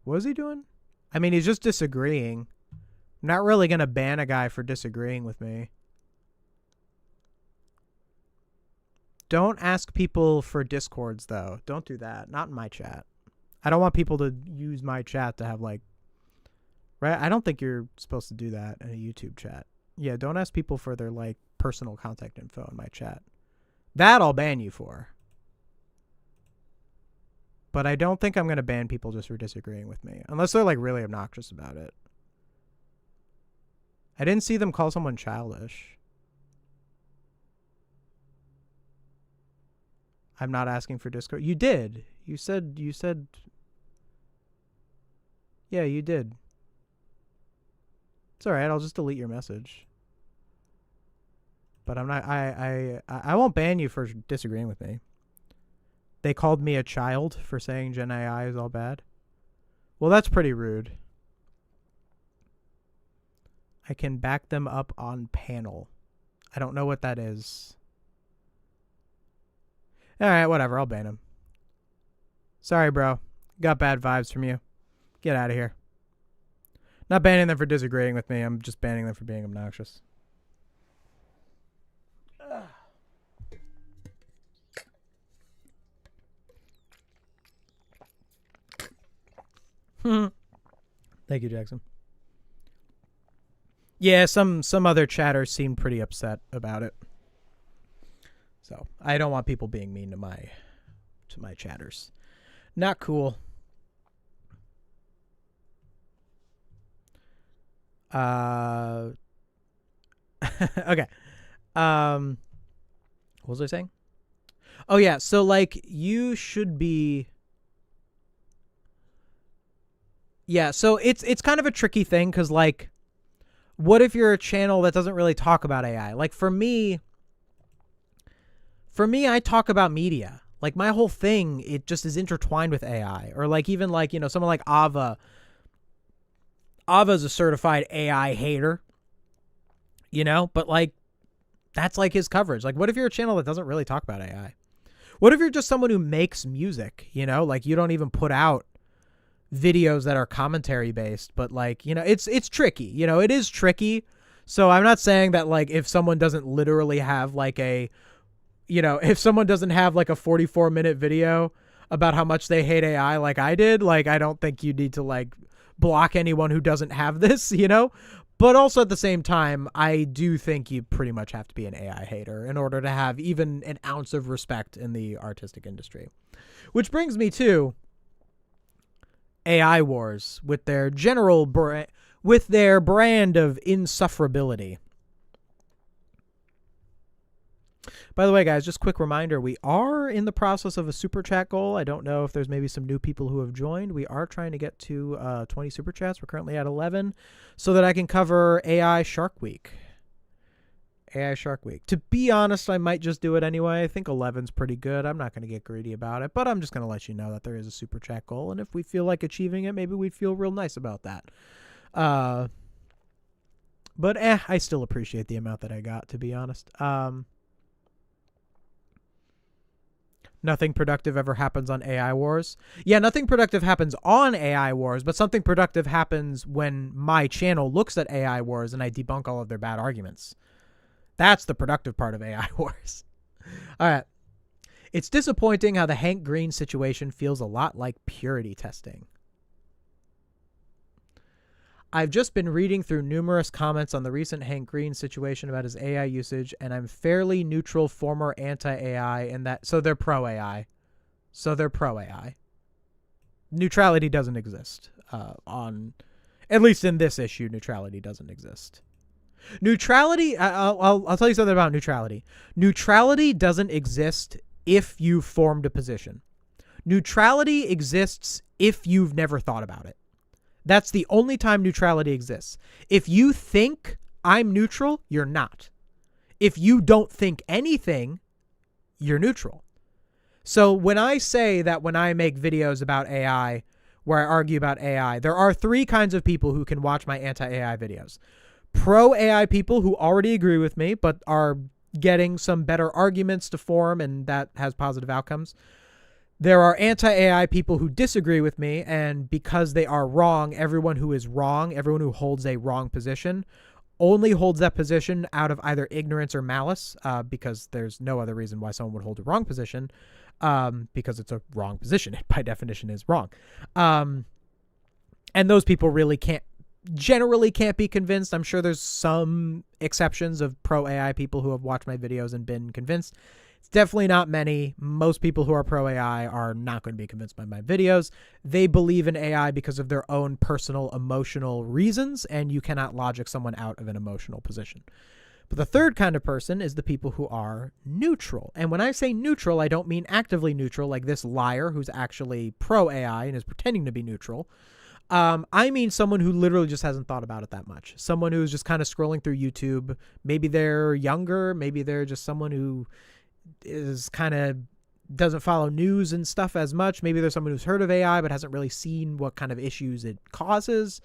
What is he doing? I mean, he's just disagreeing. I'm not really going to ban a guy for disagreeing with me. Don't ask people for Discords, though. Don't do that. Not in my chat. I don't want people to use my chat to have, like... Right? I don't think you're supposed to do that in a YouTube chat. Yeah, don't ask people for their, like, personal contact info in my chat. That I'll ban you for. But I don't think I'm going to ban people just for disagreeing with me. Unless they're like really obnoxious about it. I didn't see them call someone childish. I'm not asking for Discord. You did. You said. Yeah, you did. It's all right. I'll just delete your message. But I'm not. I won't ban you for disagreeing with me. They called me a child for saying Gen AI is all bad. Well, that's pretty rude. I can back them up on panel. I don't know what that is. All right, whatever. I'll ban him. Sorry, bro. Got bad vibes from you. Get out of here. Not banning them for disagreeing with me. I'm just banning them for being obnoxious. Thank you, Jackson. Yeah, some other chatters seemed pretty upset about it. So I don't want people being mean to my chatters. Not cool. Okay. What was I saying? Oh yeah, so like you should be. Yeah, so it's kind of a tricky thing because, like, what if you're a channel that doesn't really talk about AI? Like, for me, I talk about media. Like, my whole thing, it just is intertwined with AI. Or, like, even, like, you know, someone like Ava. Ava's a certified AI hater, you know? But, like, that's, like, his coverage. Like, what if you're a channel that doesn't really talk about AI? What if you're just someone who makes music, you know? Like, you don't even put out videos that are commentary based, but like, you know, it's tricky, you know, it is tricky. So I'm not saying that like if someone doesn't literally have like a, you know, if someone doesn't have like a 44-minute video about how much they hate AI like I did, like I don't think you need to like block anyone who doesn't have this, you know. But also at the same time, I do think you pretty much have to be an AI hater in order to have even an ounce of respect in the artistic industry. Which brings me to AI Wars with their with their brand of insufferability. By the way, guys, just quick reminder, we are in the process of a super chat goal. I don't know if there's maybe some new people who have joined. We are trying to get to 20 super chats. We're currently at 11 so that I can cover AI Shark Week. AI Shark Week. To be honest, I might just do it anyway. I think 11's pretty good. I'm not going to get greedy about it, but I'm just going to let you know that there is a super chat goal, and if we feel like achieving it, maybe we'd feel real nice about that. But I still appreciate the amount that I got, to be honest. Nothing productive ever happens on AI Wars. Yeah, nothing productive happens on AI Wars, but something productive happens when my channel looks at AI Wars and I debunk all of their bad arguments. That's the productive part of AI Wars. All right. It's disappointing how the Hank Green situation feels a lot like purity testing. I've just been reading through numerous comments on the recent Hank Green situation about his AI usage, and I'm fairly neutral former anti-AI in that. So they're pro-AI. Neutrality doesn't exist. At least in this issue, neutrality doesn't exist. Neutrality, I'll tell you something about neutrality. Neutrality doesn't exist if you've formed a position. Neutrality exists if you've never thought about it. That's the only time neutrality exists. If you think I'm neutral, you're not. If you don't think anything, you're neutral. So when I say that when I make videos about AI, where I argue about AI, there are three kinds of people who can watch my anti-AI videos. Pro-AI people who already agree with me, but are getting some better arguments to form, and that has positive outcomes. There are anti-AI people who disagree with me, and because they are wrong, everyone who is wrong, everyone who holds a wrong position, only holds that position out of either ignorance or malice, because there's no other reason why someone would hold a wrong position, because it's a wrong position. It by definition is wrong. And those people really generally can't be convinced. I'm sure there's some exceptions of pro-AI people who have watched my videos and been convinced. It's definitely not many. Most people who are pro AI are not going to be convinced by my videos. They believe in AI because of their own personal emotional reasons, and you cannot logic someone out of an emotional position. But the third kind of person is the people who are neutral. And when I say neutral, I don't mean actively neutral, like this liar who's actually pro AI and is pretending to be neutral. I mean someone who literally just hasn't thought about it that much. Someone who's just kind of scrolling through YouTube. Maybe they're younger. Maybe they're just someone who is kind of doesn't follow news and stuff as much. Maybe there's someone who's heard of AI but hasn't really seen what kind of issues it causes.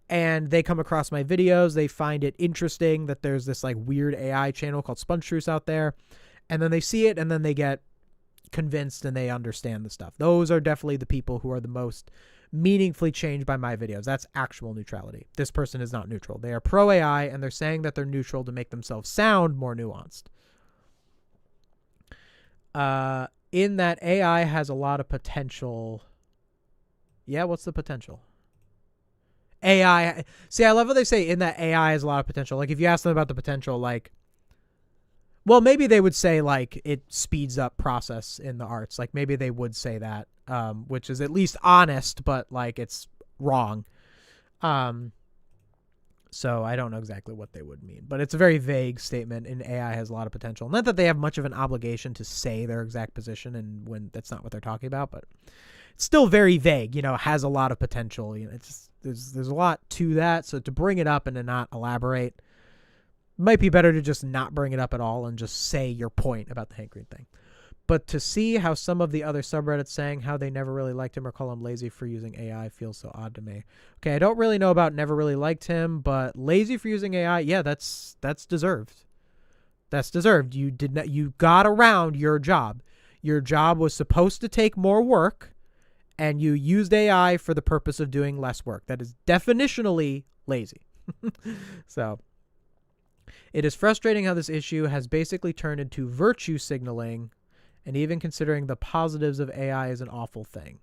And they come across my videos. They find it interesting that there's this like weird AI channel called Sponge Truce out there. And then they see it and then they get convinced and they understand the stuff. Those are definitely the people who are the most meaningfully changed by my videos. That's actual neutrality. This person is not neutral. They are pro AI and they're saying that they're neutral to make themselves sound more nuanced. In that AI has a lot of potential. Yeah, what's the potential? AI. See, I love what they say in that AI has a lot of potential. Like if you ask them about the potential, like, well, maybe they would say like it speeds up process in the arts. Like maybe they would say that, which is at least honest, but like it's wrong. So I don't know exactly what they would mean, but it's a very vague statement. And AI has a lot of potential. Not that they have much of an obligation to say their exact position, and when that's not what they're talking about, but it's still very vague. You know, has a lot of potential. You know, it's there's a lot to that. So to bring it up and to not elaborate, might be better to just not bring it up at all and just say your point about the Hank Green thing. But to see how some of the other subreddits saying how they never really liked him or call him lazy for using AI feels so odd to me. Okay, I don't really know about never really liked him, but lazy for using AI, yeah, that's deserved. That's deserved. You got around your job. Your job was supposed to take more work, and you used AI for the purpose of doing less work. That is definitionally lazy. So it is frustrating how this issue has basically turned into virtue signaling, and even considering the positives of AI is an awful thing.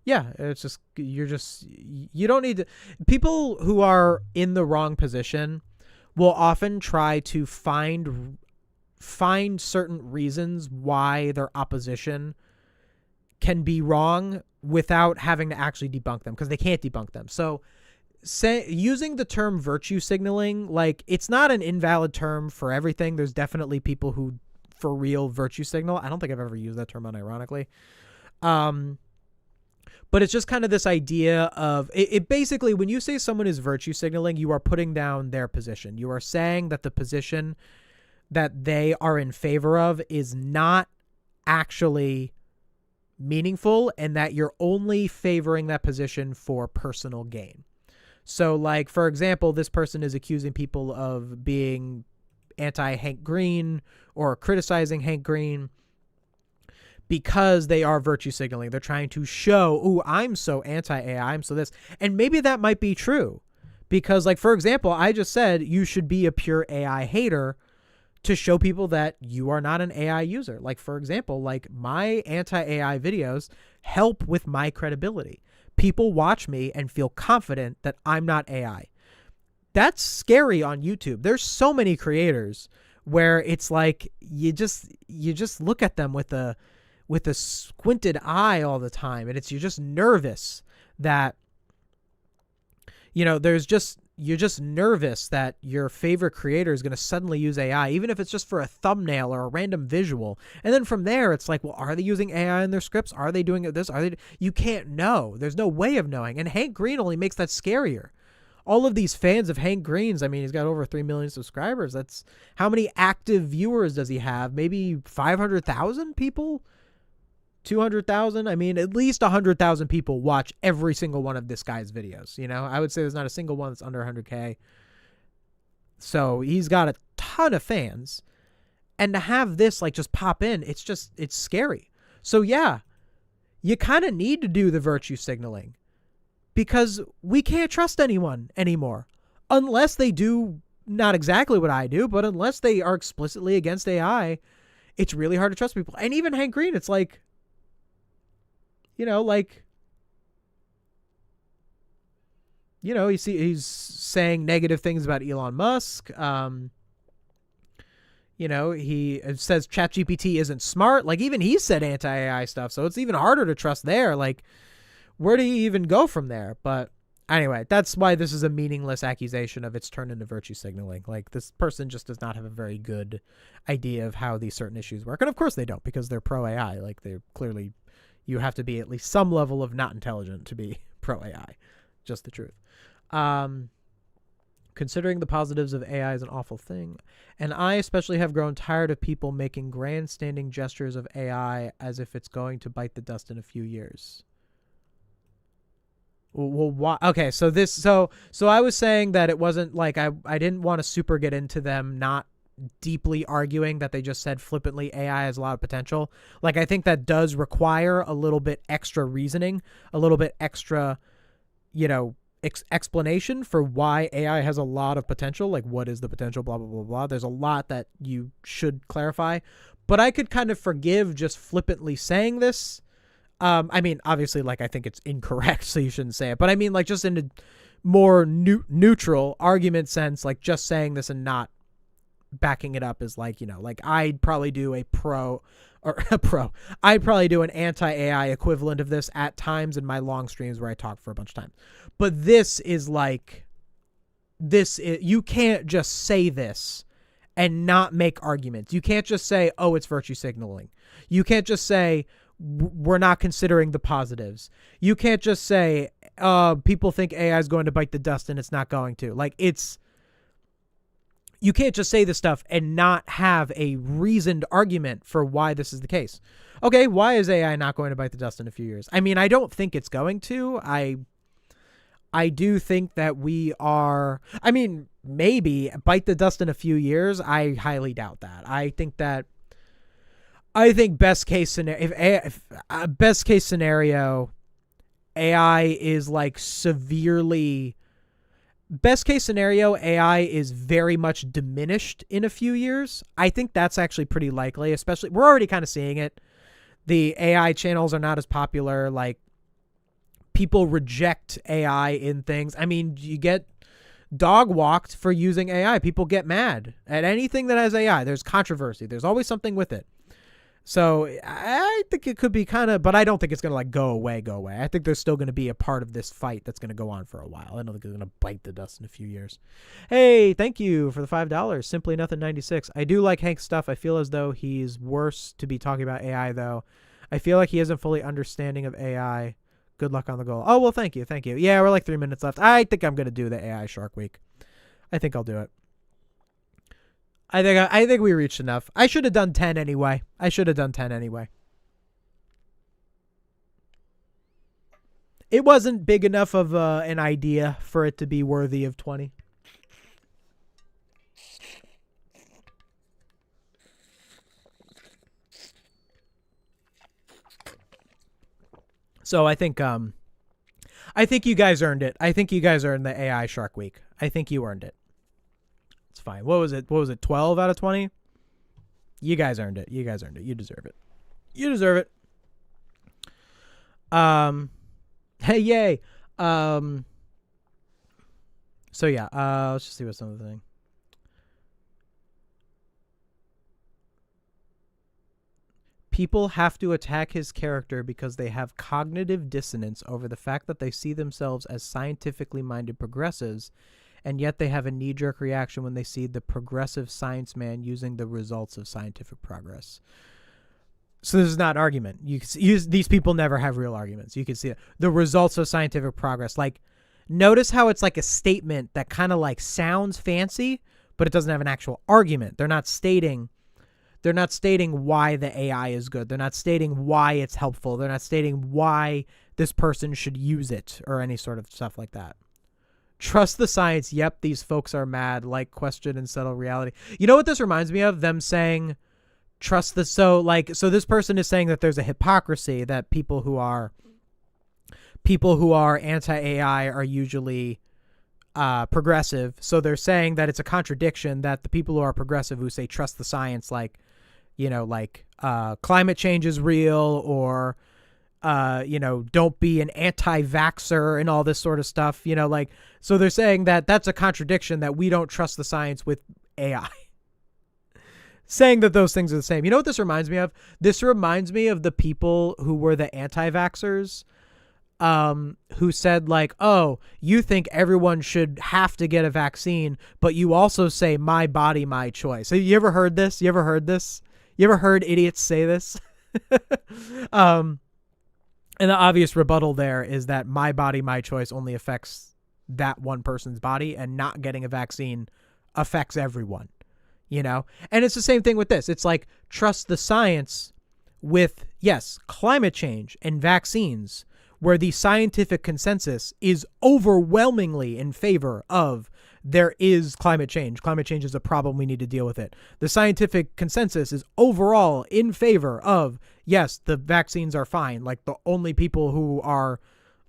Yeah, it's just, you don't need to, people who are in the wrong position will often try to find certain reasons why their opposition can be wrong without having to actually debunk them, because they can't debunk them. So using the term virtue signaling, like, it's not an invalid term for everything. There's definitely people who for real virtue signal. I don't think I've ever used that term unironically. But it's just kind of this idea of it basically, when you say someone is virtue signaling, you are putting down their position. You are saying that the position that they are in favor of is not actually meaningful, and that you're only favoring that position for personal gain. So, like, for example, this person is accusing people of being anti-Hank Green or criticizing Hank Green because they are virtue signaling. They're trying to show, ooh, I'm so anti-AI, I'm so this. And maybe that might be true because, like, for example, I just said you should be a pure AI hater to show people that you are not an AI user. Like, for example, like, my anti-AI videos help with my credibility. People watch me and feel confident that I'm not AI. That's scary on YouTube. There's so many creators where it's like you just look at them with a squinted eye all the time, and you're just nervous that, you know, you're just nervous that your favorite creator is going to suddenly use AI, even if it's just for a thumbnail or a random visual. And then from there, it's like, well, are they using AI in their scripts? Are they doing this? You can't know. There's no way of knowing. And Hank Green only makes that scarier. All of these fans of Hank Green's, I mean, he's got over 3 million subscribers. That's how many active viewers does he have? Maybe 500,000 people? 200,000? I mean, at least 100,000 people watch every single one of this guy's videos. You know, I would say there's not a single one that's under 100K. So he's got a ton of fans. And to have this like just pop in, it's scary. So yeah, you kind of need to do the virtue signaling, because we can't trust anyone anymore unless they do not exactly what I do, but unless they are explicitly against AI, it's really hard to trust people. And even Hank Green, it's like, you know, like, you know, you see he's saying negative things about Elon Musk. He says ChatGPT isn't smart. Like, even he said anti-AI stuff, so it's even harder to trust there. Like, where do you even go from there? But anyway, that's why this is a meaningless accusation of it's turned into virtue signaling. Like, this person just does not have a very good idea of how these certain issues work. And of course they don't, because they're pro-AI. Like, they're clearly, you have to be at least some level of not intelligent to be pro-AI. Just the truth. Considering the positives of AI is an awful thing. And I especially have grown tired of people making grandstanding gestures of AI as if it's going to bite the dust in a few years. Well, why? Okay, so I was saying that it wasn't like I didn't want to super get into them not deeply arguing that they just said flippantly AI has a lot of potential. Like, I think that does require a little bit extra reasoning, a little bit extra, explanation for why AI has a lot of potential. Like, what is the potential, blah, blah, blah, blah. There's a lot that you should clarify. But I could kind of forgive just flippantly saying this. I mean, obviously, like, I think it's incorrect, so you shouldn't say it. But I mean, like, just in a more neutral argument sense, like, just saying this and not backing it up is like, like, I'd probably do I'd probably do an anti-AI equivalent of this at times in my long streams where I talk for a bunch of time. But this is like, you can't just say this and not make arguments. You can't just say, oh, it's virtue signaling. You can't just say, we're not considering the positives. You can't just say, people think AI is going to bite the dust and it's not going to. Like, you can't just say this stuff and not have a reasoned argument for why this is the case. Okay, why is AI not going to bite the dust in a few years? I mean, I don't think it's going to. I do think that maybe bite the dust in a few years. I highly doubt that. I think best case scenario, AI is like severely. Best case scenario, AI is very much diminished in a few years. I think that's actually pretty likely, especially, we're already kind of seeing it. The AI channels are not as popular. Like, people reject AI in things. I mean, you get dog walked for using AI. People get mad at anything that has AI. There's controversy. There's always something with it. So I think it could be kind of, but I don't think it's going to like go away. I think there's still going to be a part of this fight that's going to go on for a while. I don't think it's going to bite the dust in a few years. Hey, thank you for the $5. Simply Nothing 96. I do like Hank's stuff. I feel as though he's worse to be talking about AI though. I feel like he isn't fully understanding of AI. Good luck on the goal. Oh, well, thank you. Yeah, we're like 3 minutes left. I think I'm going to do the AI Shark Week. I think I'll do it. I think we reached enough. I should have done 10 anyway. It wasn't big enough of an idea for it to be worthy of 20. So I think you guys earned it. I think you guys earned the AI Shark Week. I think you earned it. It's fine. What was it? 12 out of 20? You guys earned it. You deserve it. Hey, yay. So yeah, let's just see what's another thing. People have to attack his character because they have cognitive dissonance over the fact that they see themselves as scientifically minded progressives, and yet they have a knee-jerk reaction when they see the progressive science man using the results of scientific progress. So this is not an argument. These people never have real arguments. You can see it. The results of scientific progress. Like, notice how it's like a statement that kind of like sounds fancy, but it doesn't have an actual argument. They're not stating why the AI is good. They're not stating why it's helpful. They're not stating why this person should use it or any sort of stuff like that. Trust the science. Yep, these folks are mad. Like, question and settle reality. You know what this reminds me of? Them saying, trust the... So this person is saying that there's a hypocrisy, that people who are anti-AI are usually progressive. So they're saying that it's a contradiction that the people who are progressive who say trust the science, climate change is real, or don't be an anti-vaxxer and all this sort of stuff, so they're saying that that's a contradiction, that we don't trust the science with AI. saying that those things are the same. You know what this reminds me of? This reminds me of the people who were the anti-vaxxers, who said like, oh, you think everyone should have to get a vaccine, but you also say my body, my choice. Have you ever heard this? You ever heard idiots say this? And the obvious rebuttal there is that my body, my choice only affects that one person's body, and not getting a vaccine affects everyone, you know? And it's the same thing with this. It's like, trust the science with, yes, climate change and vaccines, where the scientific consensus is overwhelmingly in favor of there is climate change. Climate change is a problem. We need to deal with it. The scientific consensus is overall in favor of, yes, the vaccines are fine. Like, the only people who are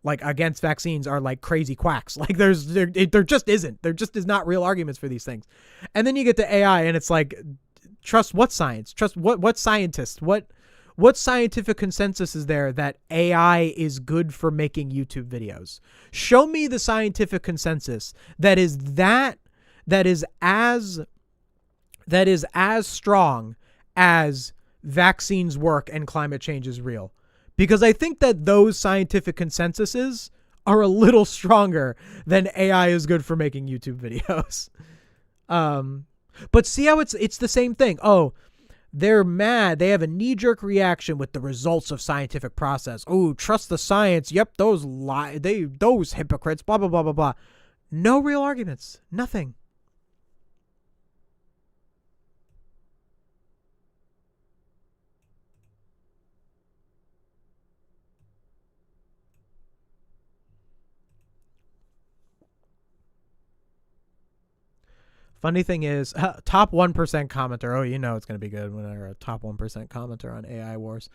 like against vaccines are like crazy quacks. Like, there just isn't. There just is not real arguments for these things. And then you get to AI and it's like, trust what science? Trust what scientist? What scientific consensus is there that AI is good for making YouTube videos? Show me the scientific consensus that is as strong as vaccines work and climate change is real. Because I think that those scientific consensuses are a little stronger than AI is good for making YouTube videos. But see how it's the same thing. Oh, they're mad. They have a knee-jerk reaction with the results of scientific process. Oh, trust the science. Yep, those hypocrites, blah, blah, blah, blah, blah. No real arguments. Nothing. Funny thing is, top 1% commenter. Oh, you know it's going to be good when they're a top 1% commenter on AI Wars.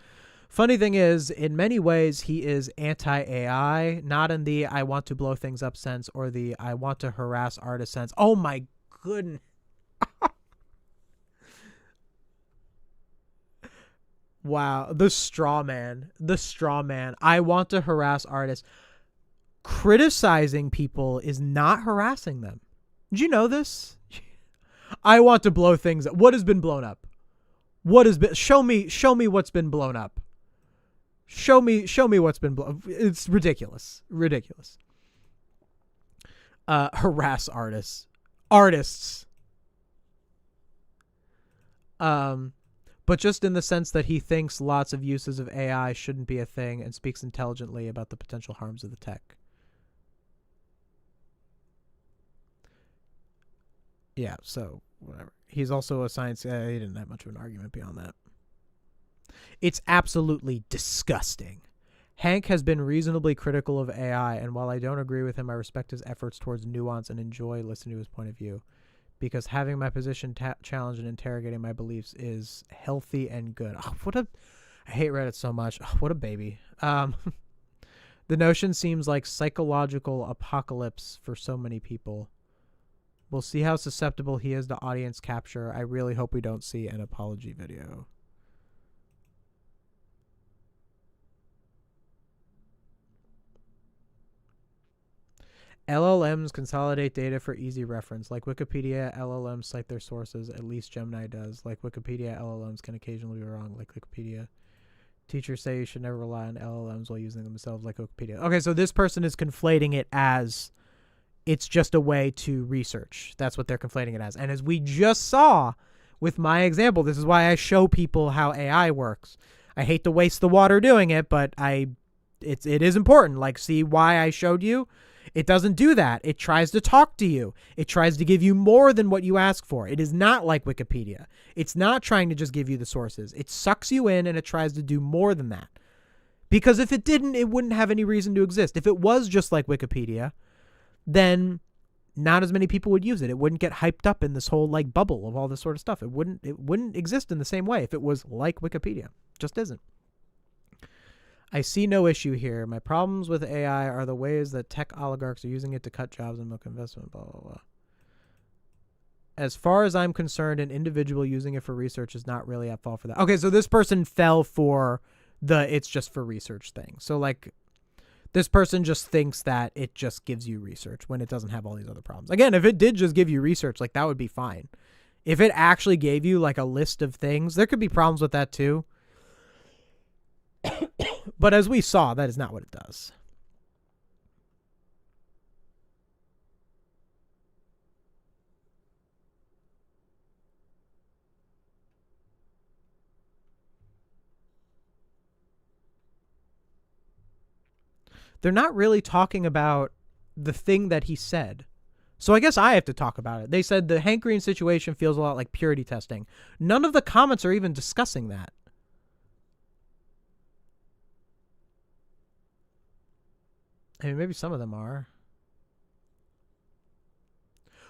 Funny thing is, in many ways, he is anti-AI, not in the I want to blow things up sense or the I want to harass artists sense. Oh my goodness. Wow. The straw man. I want to harass artists. Criticizing people is not harassing them. Did you know this? I want to blow things up. What has been blown up? Show me what's been blown up. Show me what's been blown. It's ridiculous. Harass artists. But just in the sense that he thinks lots of uses of AI shouldn't be a thing and speaks intelligently about the potential harms of the tech. Yeah, so whatever. He's also a science guy. He didn't have much of an argument beyond that. It's absolutely disgusting. Hank has been reasonably critical of AI, and while I don't agree with him, I respect his efforts towards nuance and enjoy listening to his point of view, because having my position challenged and interrogating my beliefs is healthy and good. Oh, I hate Reddit so much. Oh, what a baby. The notion seems like psychological apocalypse for so many people. We'll see how susceptible he is to audience capture. I really hope we don't see an apology video. LLMs consolidate data for easy reference. Like Wikipedia, LLMs cite their sources. At least Gemini does. Like Wikipedia, LLMs can occasionally be wrong. Like Wikipedia. Teachers say you should never rely on LLMs while using them themselves, like Wikipedia. Okay, so this person is conflating it as it's just a way to research. That's what they're conflating it as. And as we just saw with my example, this is why I show people how AI works. I hate to waste the water doing it, but it is important. Like, see why I showed you? It doesn't do that. It tries to talk to you. It tries to give you more than what you ask for. It is not like Wikipedia. It's not trying to just give you the sources. It sucks you in and it tries to do more than that. Because if it didn't, it wouldn't have any reason to exist. If it was just like Wikipedia, then not as many people would use it. It wouldn't get hyped up in this whole like bubble of all this sort of stuff. It wouldn't exist in the same way if it was like Wikipedia. It just isn't. I see no issue here. My problems with AI are the ways that tech oligarchs are using it to cut jobs and milk investment, blah, blah, blah. As far as I'm concerned, an individual using it for research is not really at fault for that. Okay, so this person fell for the it's just for research thing. So, like, this person just thinks that it just gives you research when it doesn't have all these other problems. Again, if it did just give you research, like, that would be fine. If it actually gave you like a list of things, there could be problems with that too. But as we saw, that is not what it does. They're not really talking about the thing that he said. So I guess I have to talk about it. They said the Hank Green situation feels a lot like purity testing. None of the comments are even discussing that. I mean, maybe some of them are.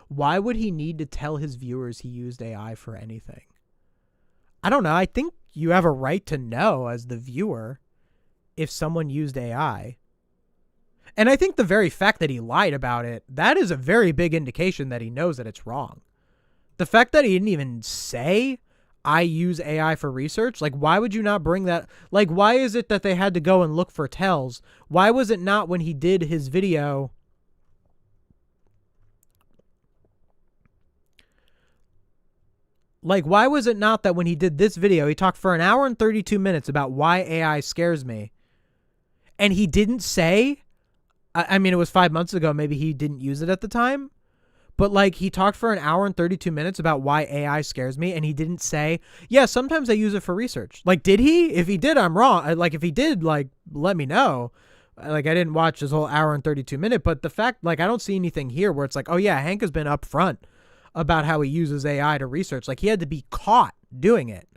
Why would he need to tell his viewers he used AI for anything? I don't know. I think you have a right to know as the viewer if someone used AI. And I think the very fact that he lied about it, that is a very big indication that he knows that it's wrong. The fact that he didn't even say, I use AI for research, like, why would you not bring that? Like, why is it that they had to go and look for tells? Why was it not when he did his video? Like, why was it not that when he did this video, he talked for an hour and 32 minutes about why AI scares me, and he didn't say, I mean, it was 5 months ago. Maybe he didn't use it at the time. But, like, he talked for an hour and 32 minutes about why AI scares me, and he didn't say, yeah, sometimes I use it for research. Like, did he? If he did, I'm wrong. Like, if he did, like, let me know. Like, I didn't watch his whole hour and 32 minute, but the fact, like, I don't see anything here where it's like, oh, yeah, Hank has been upfront about how he uses AI to research. Like, he had to be caught doing it.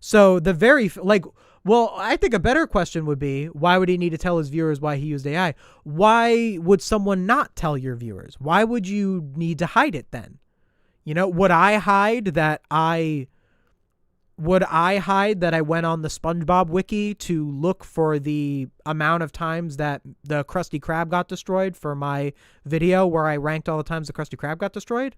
So the very, like, well, I think a better question would be, why would he need to tell his viewers why he used AI? Why would someone not tell your viewers? Why would you need to hide it then? You know, would I hide that I went on the SpongeBob wiki to look for the amount of times that the Krusty Krab got destroyed for my video where I ranked all the times the Krusty Krab got destroyed?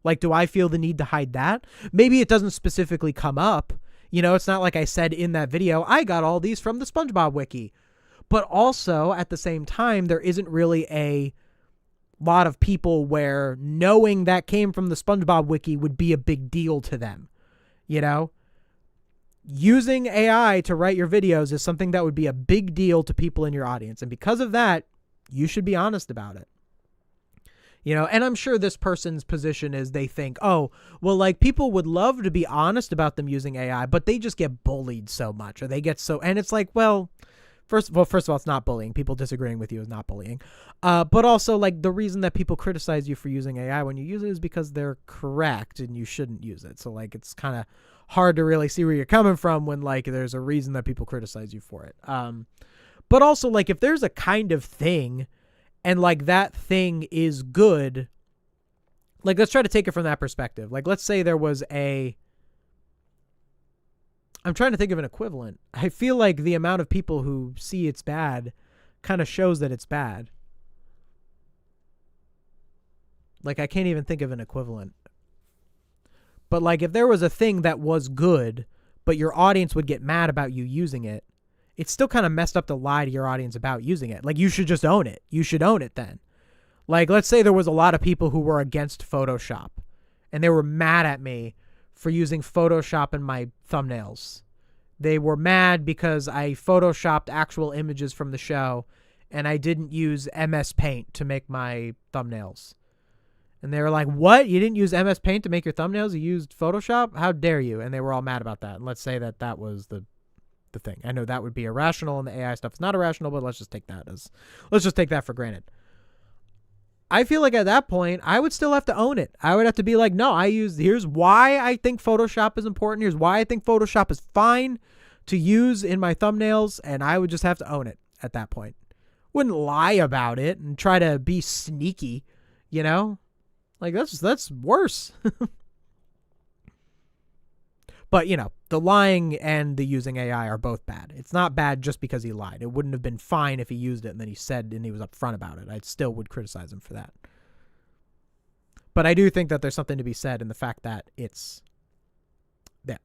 Like, do I feel the need to hide that? Maybe it doesn't specifically come up. You know, it's not like I said in that video, I got all these from the SpongeBob wiki. But also, at the same time, there isn't really a lot of people where knowing that came from the SpongeBob wiki would be a big deal to them. You know? Using AI to write your videos is something that would be a big deal to people in your audience. And because of that, you should be honest about it. You know, and I'm sure this person's position is they think, oh, well, like, people would love to be honest about them using AI, but they just get bullied so much, or they get so, and it's like, well, first of all, it's not bullying. People disagreeing with you is not bullying. But also, like, the reason that people criticize you for using AI when you use it is because they're correct and you shouldn't use it. So, like, it's kind of hard to really see where you're coming from when, like, there's a reason that people criticize you for it. But also, like, if there's a kind of thing and, like, that thing is good, like, let's try to take it from that perspective. Like, let's say there was I'm trying to think of an equivalent. I feel like the amount of people who see it's bad kind of shows that it's bad. Like, I can't even think of an equivalent. But, like, if there was a thing that was good, but your audience would get mad about you using it, it's still kind of messed up to lie to your audience about using it. Like, you should just own it. You should own it then. Like, let's say there was a lot of people who were against Photoshop, and they were mad at me for using Photoshop in my thumbnails. They were mad because I Photoshopped actual images from the show, and I didn't use MS Paint to make my thumbnails. And they were like, what? You didn't use MS Paint to make your thumbnails? You used Photoshop? How dare you? And they were all mad about that. And let's say that that was the thing. I know that would be irrational, and the AI stuff is not irrational, but let's just take that for granted. I feel like at that point, I would still have to own it. I would have to be like, no, here's why I think Photoshop is important. Here's why I think Photoshop is fine to use in my thumbnails, and I would just have to own it at that point. Wouldn't lie about it and try to be sneaky, you know? Like, that's worse. But, you know, the lying and the using AI are both bad. It's not bad just because he lied. It wouldn't have been fine if he used it and then he said and he was upfront about it. I still would criticize him for that. But I do think that there's something to be said in the fact that it's there.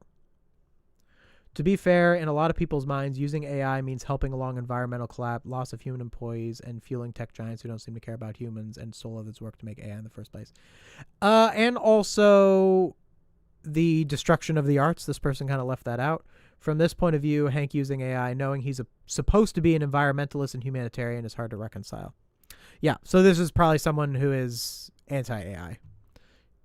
To be fair, in a lot of people's minds, using AI means helping along environmental collapse, loss of human employees, and fueling tech giants who don't seem to care about humans and stole others' work to make AI in the first place. And also, the destruction of the arts. This person kind of left that out. From this point of view, Hank using AI, knowing he's supposed to be an environmentalist and humanitarian, is hard to reconcile. Yeah, so this is probably someone who is anti-AI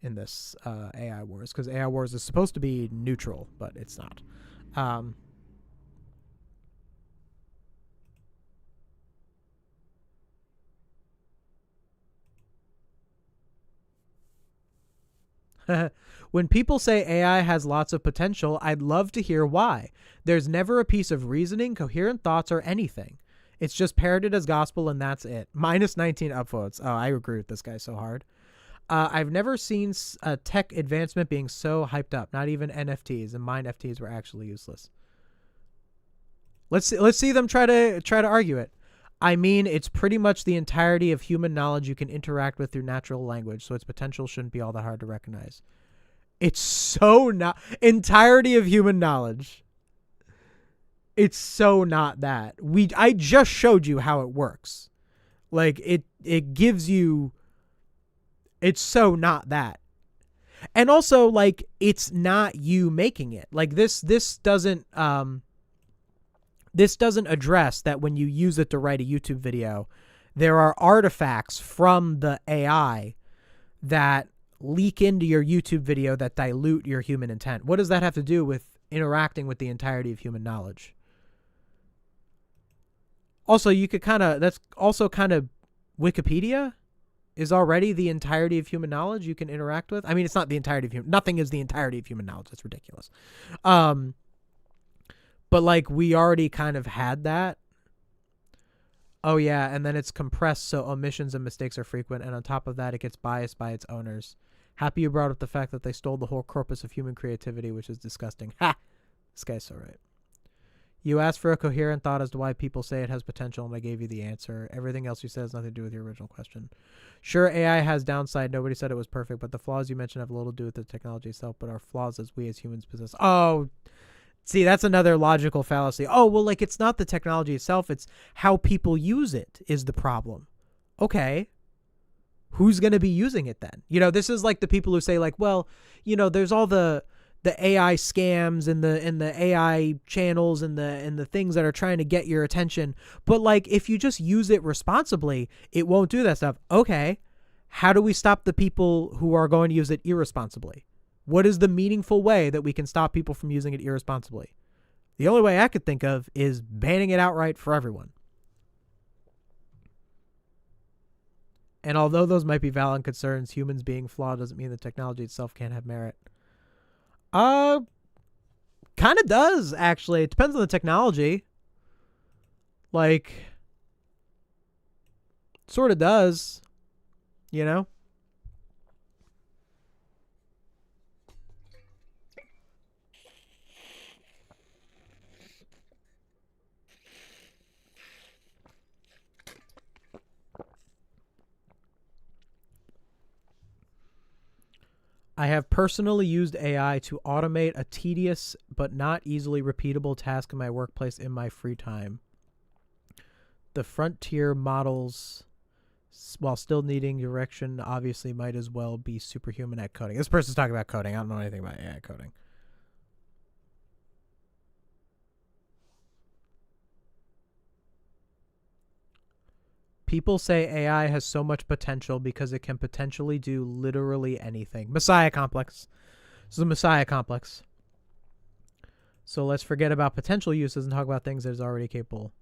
in this AI Wars, because AI Wars is supposed to be neutral, but it's not. When people say AI has lots of potential, I'd love to hear why. There's never a piece of reasoning, coherent thoughts, or anything. It's just parroted as gospel and that's it. Minus 19 upvotes. Oh, I agree with this guy so hard. I've never seen a tech advancement being so hyped up. Not even NFTs, and mine NFTs were actually useless. Let's see them try to argue it. I mean, it's pretty much the entirety of human knowledge you can interact with through natural language, so its potential shouldn't be all that hard to recognize. It's so not entirety of human knowledge. It's so not that. I just showed you how it works. Like it gives you. It's so not that. And also, like, it's not you making it. Like this doesn't address that when you use it to write a YouTube video, there are artifacts from the AI that leak into your YouTube video that dilute your human intent. What does that have to do with interacting with the entirety of human knowledge? Also, you could that's also kind of Wikipedia is already the entirety of human knowledge you can interact with. I mean, it's not the entirety of nothing is the entirety of human knowledge. That's ridiculous. But like we already kind of had that. Oh yeah, and then it's compressed so omissions and mistakes are frequent, and on top of that it gets biased by its owners. Happy you brought up the fact that they stole the whole corpus of human creativity, which is disgusting. Ha! This guy's so right. You asked for a coherent thought as to why people say it has potential, and I gave you the answer. Everything else you said has nothing to do with your original question. Sure, AI has downside. Nobody said it was perfect, but the flaws you mentioned have little to do with the technology itself, but are flaws as we as humans possess. Oh, see, that's another logical fallacy. Oh, well, like, it's not the technology itself. It's how people use it is the problem. Okay. Who's going to be using it then? You know, this is like the people who say, like, well, you know, there's all the AI scams and the AI channels and the things that are trying to get your attention. But like, if you just use it responsibly, it won't do that stuff. Okay. How do we stop the people who are going to use it irresponsibly? What is the meaningful way that we can stop people from using it irresponsibly? The only way I could think of is banning it outright for everyone. And although those might be valid concerns, humans being flawed doesn't mean the technology itself can't have merit. Kind of does, actually. It depends on the technology. Like, sort of does, you know? I have personally used AI to automate a tedious but not easily repeatable task in my workplace in my free time. The frontier models, while still needing direction, obviously might as well be superhuman at coding. This person's talking about coding. I don't know anything about AI coding. People say AI has so much potential because it can potentially do literally anything. Messiah complex. This is a Messiah complex. So let's forget about potential uses and talk about things that it's already capable.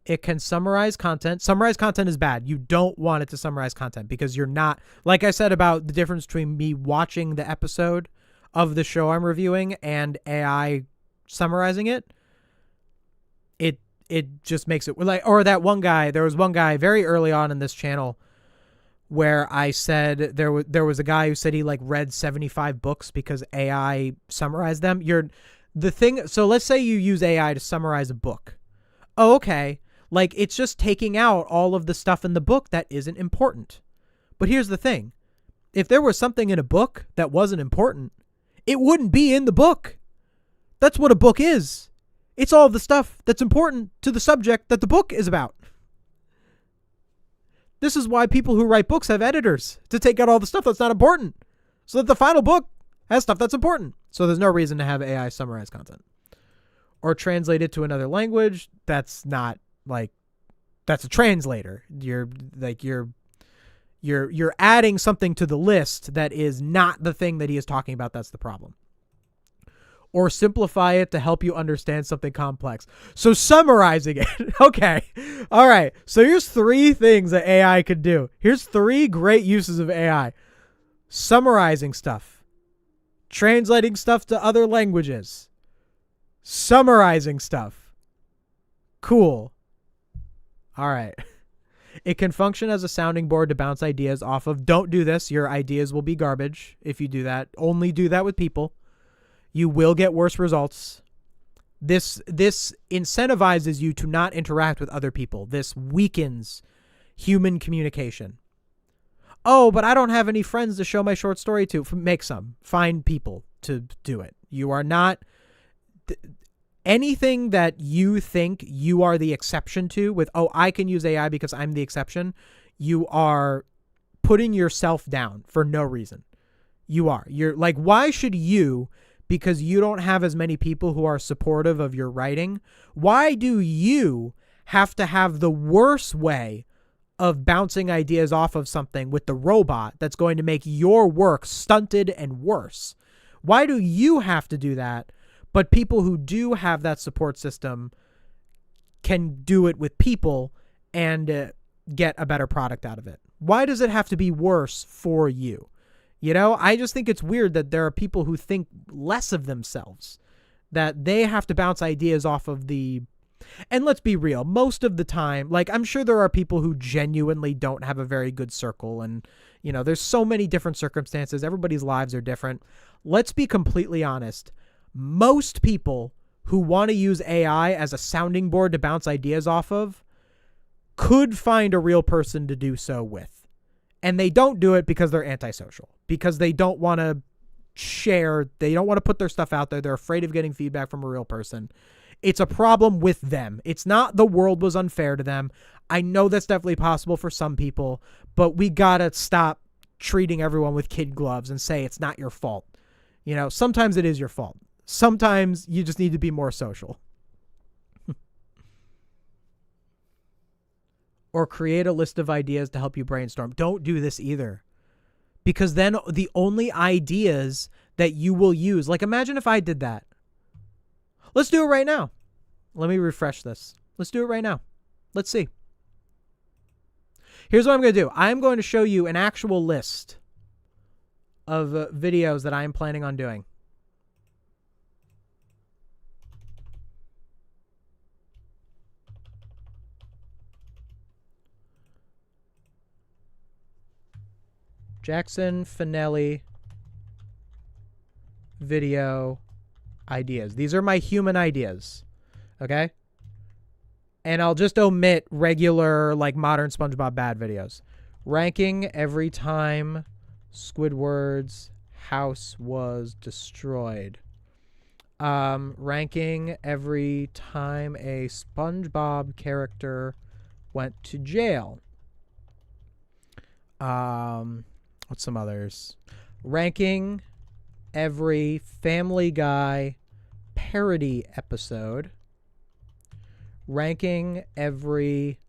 It can summarize content. Summarize content is bad. You don't want it to summarize content because you're not, like I said about the difference between me watching the episode of the show I'm reviewing and AI summarizing it. It just makes it like, or that one guy, there was one guy very early on in this channel where I said there was a guy who said he like read 75 books because AI summarized them. So let's say you use AI to summarize a book. Oh, okay. Like, it's just taking out all of the stuff in the book that isn't important. But here's the thing. If there was something in a book that wasn't important, it wouldn't be in the book. That's what a book is. It's all the stuff that's important to the subject that the book is about. This is why people who write books have editors, to take out all the stuff that's not important, so that the final book has stuff that's important. So there's no reason to have AI summarize content or translate it to another language. That's not like, that's a translator. You're adding something to the list that is not the thing that he is talking about. That's the problem. Or simplify it to help you understand something complex. So summarizing it. Okay. All right. So here's 3 things that AI could do. Here's 3 great uses of AI. Summarizing stuff. Translating stuff to other languages. Summarizing stuff. Cool. All right. It can function as a sounding board to bounce ideas off of. Don't do this. Your ideas will be garbage if you do that. Only do that with people. You will get worse results. This incentivizes you to not interact with other people. This weakens human communication. Oh, but I don't have any friends to show my short story to. Make some. Find people to do it. You are not... Anything that you think you are the exception to with, oh, I can use AI because I'm the exception, you are putting yourself down for no reason. You're like, why should you... Because you don't have as many people who are supportive of your writing, why do you have to have the worst way of bouncing ideas off of something with the robot that's going to make your work stunted and worse? Why do you have to do that, but people who do have that support system can do it with people and get a better product out of it? Why does it have to be worse for you? You know, I just think it's weird that there are people who think less of themselves, that they have to bounce ideas off of the... And let's be real, most of the time, like, I'm sure there are people who genuinely don't have a very good circle, and, you know, there's so many different circumstances. Everybody's lives are different. Let's be completely honest. Most people who want to use AI as a sounding board to bounce ideas off of could find a real person to do so with. And they don't do it because they're antisocial, because they don't want to share. They don't want to put their stuff out there. They're afraid of getting feedback from a real person. It's a problem with them. It's not the world was unfair to them. I know that's definitely possible for some people, but we got to stop treating everyone with kid gloves and say it's not your fault. You know, sometimes it is your fault. Sometimes you just need to be more social. Or create a list of ideas to help you brainstorm. Don't do this either. Because then the only ideas that you will use, like imagine if I did that. Let's do it right now. Let me refresh this. Let's do it right now. Let's see. Here's what I'm going to do. I'm going to show you an actual list of videos that I'm planning on doing. Jackson Finelli video ideas. These are my human ideas. Okay? And I'll just omit regular, like, modern SpongeBob bad videos. Ranking every time Squidward's house was destroyed. Ranking every time a SpongeBob character went to jail. What's some others? Ranking every Family Guy parody episode. Ranking every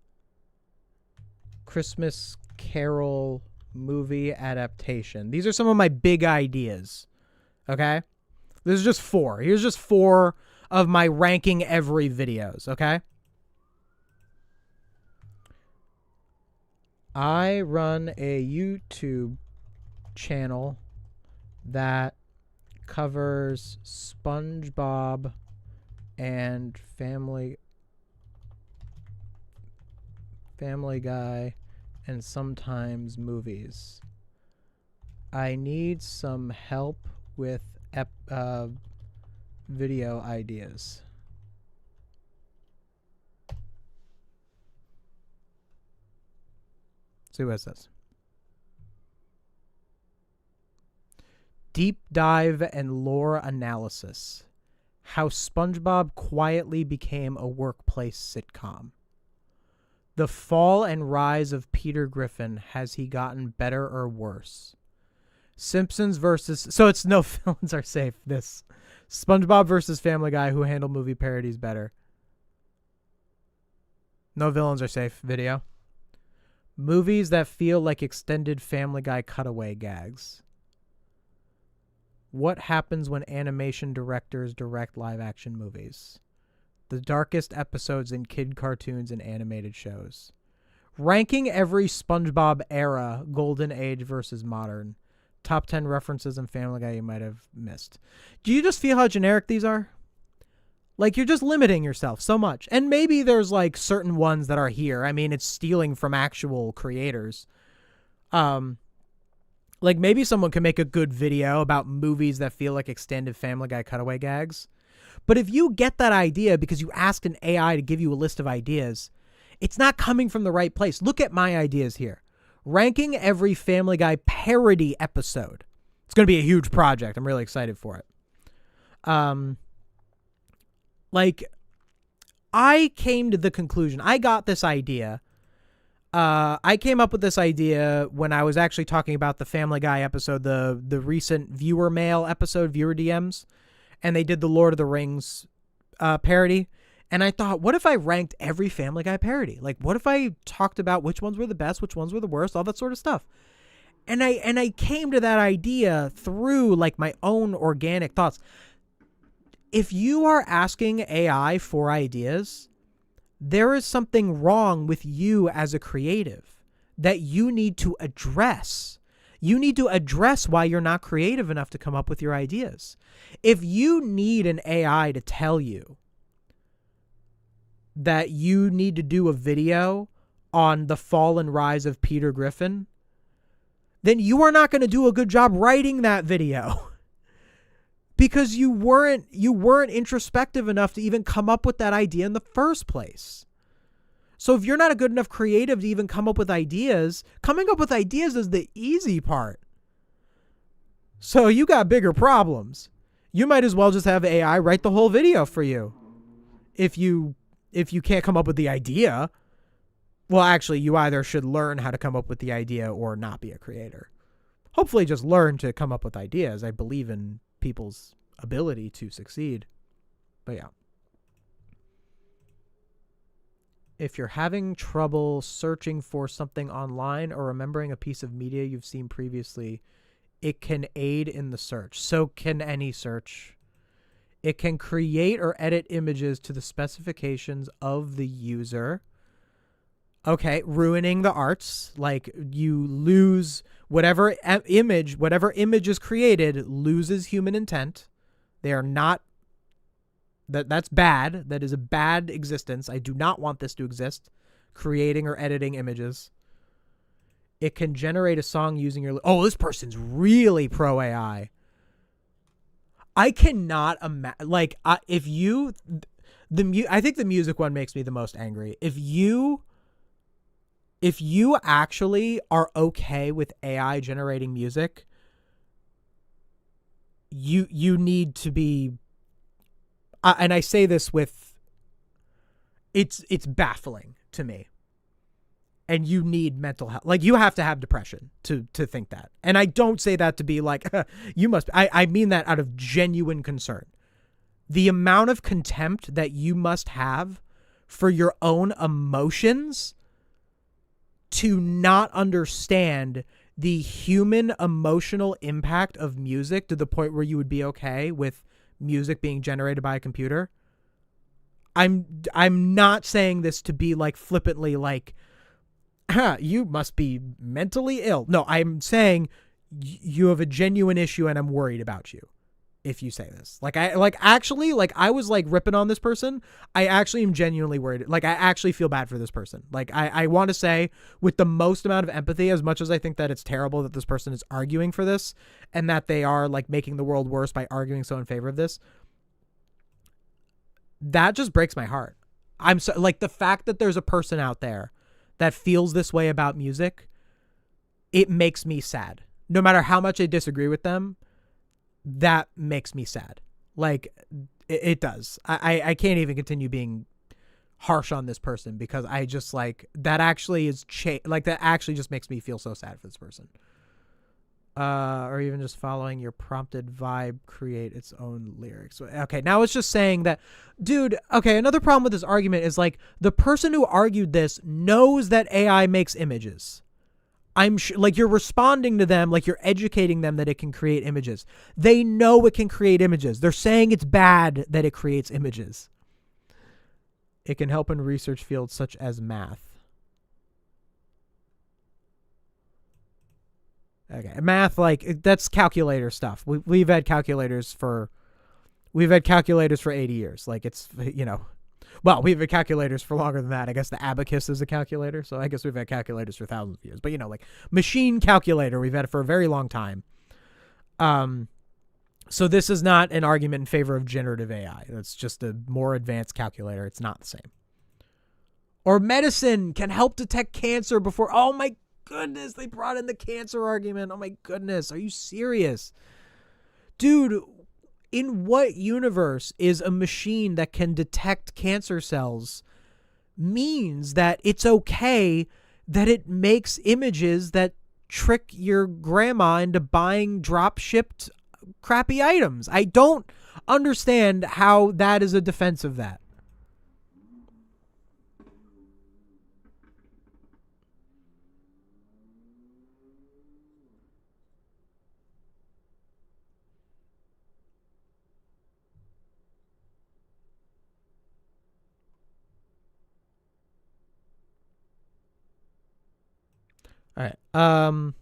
Christmas Carol movie adaptation. These are some of my big ideas. Okay? This is just 4. Here's just 4 of my ranking every videos. Okay? I run a YouTube channel that covers SpongeBob and Family Guy and sometimes movies. I need some help with video ideas. See what it says. Deep dive and lore analysis. How SpongeBob quietly became a workplace sitcom. The fall and rise of Peter Griffin. Has he gotten better or worse? Simpsons versus, so it's no villains are safe. This SpongeBob versus Family Guy, who handle movie parodies better. No villains are safe video. Movies that feel like extended Family Guy cutaway gags. What happens when animation directors direct live action movies? The darkest episodes in kid cartoons and animated shows. Ranking every SpongeBob era, golden age versus modern. Top 10 references in Family Guy you might have missed. Do you just feel how generic these are? Like, you're just limiting yourself so much. And maybe there's, like, certain ones that are here. I mean, it's stealing from actual creators. Like, maybe someone can make a good video about movies that feel like extended Family Guy cutaway gags. But if you get that idea because you asked an AI to give you a list of ideas, it's not coming from the right place. Look at my ideas here. Ranking every Family Guy parody episode. It's going to be a huge project. I'm really excited for it. Like, I came to the conclusion. I got this idea. I came up with this idea when I was actually talking about the Family Guy episode, the recent viewer mail episode, viewer DMs, and they did the Lord of the Rings parody. And I thought, what if I ranked every Family Guy parody? Like, what if I talked about which ones were the best, which ones were the worst, all that sort of stuff. And I came to that idea through, like, my own organic thoughts. If you are asking AI for ideas, there is something wrong with you as a creative that you need to address. You need to address why you're not creative enough to come up with your ideas. If you need an AI to tell you that you need to do a video on the fall and rise of Peter Griffin, then you are not going to do a good job writing that video. Because you weren't introspective enough to even come up with that idea in the first place. So if you're not a good enough creative to even come up with ideas, coming up with ideas is the easy part. So you got bigger problems. You might as well just have AI write the whole video for you. If you can't come up with the idea, well, actually, you either should learn how to come up with the idea or not be a creator. Hopefully just learn to come up with ideas. I believe in people's ability to succeed. But yeah. If you're having trouble searching for something online or remembering a piece of media you've seen previously, it can aid in the search. So can any search. It can create or edit images to the specifications of the user. Okay, ruining the arts. Like, you lose whatever image is created loses human intent. They are not, that's bad. That is a bad existence. I do not want this to exist. Creating or editing images. It can generate a song using your, oh, this person's really pro AI. I cannot imagine, like, if you, I think the music one makes me the most angry. If you actually are okay with AI generating music, you need to be, and I say this with, it's baffling to me. And you need mental health. Like, you have to have depression to think that. And I don't say that to be like, you must, I mean that out of genuine concern. The amount of contempt that you must have for your own emotions to not understand the human emotional impact of music to the point where you would be okay with music being generated by a computer. I'm not saying this to be like flippantly like, you must be mentally ill. No, I'm saying you have a genuine issue and I'm worried about you if you say this. I was like ripping on this person. I actually am genuinely worried. Like, I actually feel bad for this person. Like, I want to say with the most amount of empathy, as much as I think that it's terrible that this person is arguing for this and that they are like making the world worse by arguing so in favor of this, that just breaks my heart. I'm so, like, the fact that there's a person out there that feels this way about music, it makes me sad. No matter how much I disagree with them, that makes me sad. Like, it does. I can't even continue being harsh on this person because I just, like, that actually is, that actually just makes me feel so sad for this person. or even just following your prompted vibe create its own lyrics. Okay, now it's just saying that, dude, okay, another problem with this argument is like the person who argued this knows that AI makes images. I'm sure, like, you're responding to them, like you're educating them that it can create images. They know it can create images. They're saying it's bad that it creates images. It can help in research fields such as math. Okay, math, like, that's calculator stuff. We've had calculators for 80 years. Like, it's, you know, well, we've had calculators for longer than that. I guess the abacus is a calculator, so I guess we've had calculators for thousands of years. But, you know, like, machine calculator, we've had it for a very long time. So this is not an argument in favor of generative AI. That's just a more advanced calculator. It's not the same. Or medicine can help detect cancer before, oh my goodness, they brought in the cancer argument. Oh my goodness, are you serious? Dude, in what universe is a machine that can detect cancer cells means that it's okay that it makes images that trick your grandma into buying drop-shipped crappy items? I don't understand how that is a defense of that. All right.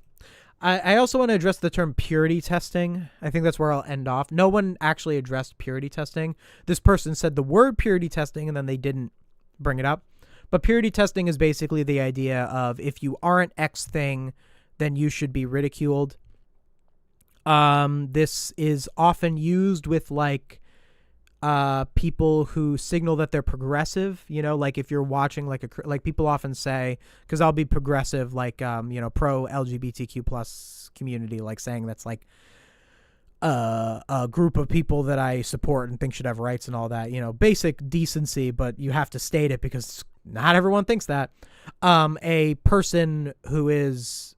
I also want to address the term purity testing. I think that's where I'll end off. No one actually addressed purity testing. This person said the word purity testing and then they didn't bring it up. But purity testing is basically the idea of if you aren't X thing, then you should be ridiculed. This is often used with like people who signal that they're progressive, you know, like if you're watching like people often say, because I'll be progressive, like you know, pro LGBTQ plus community, like saying that's like a group of people that I support and think should have rights and all that, you know, basic decency, but you have to state it because not everyone thinks that. A person who is,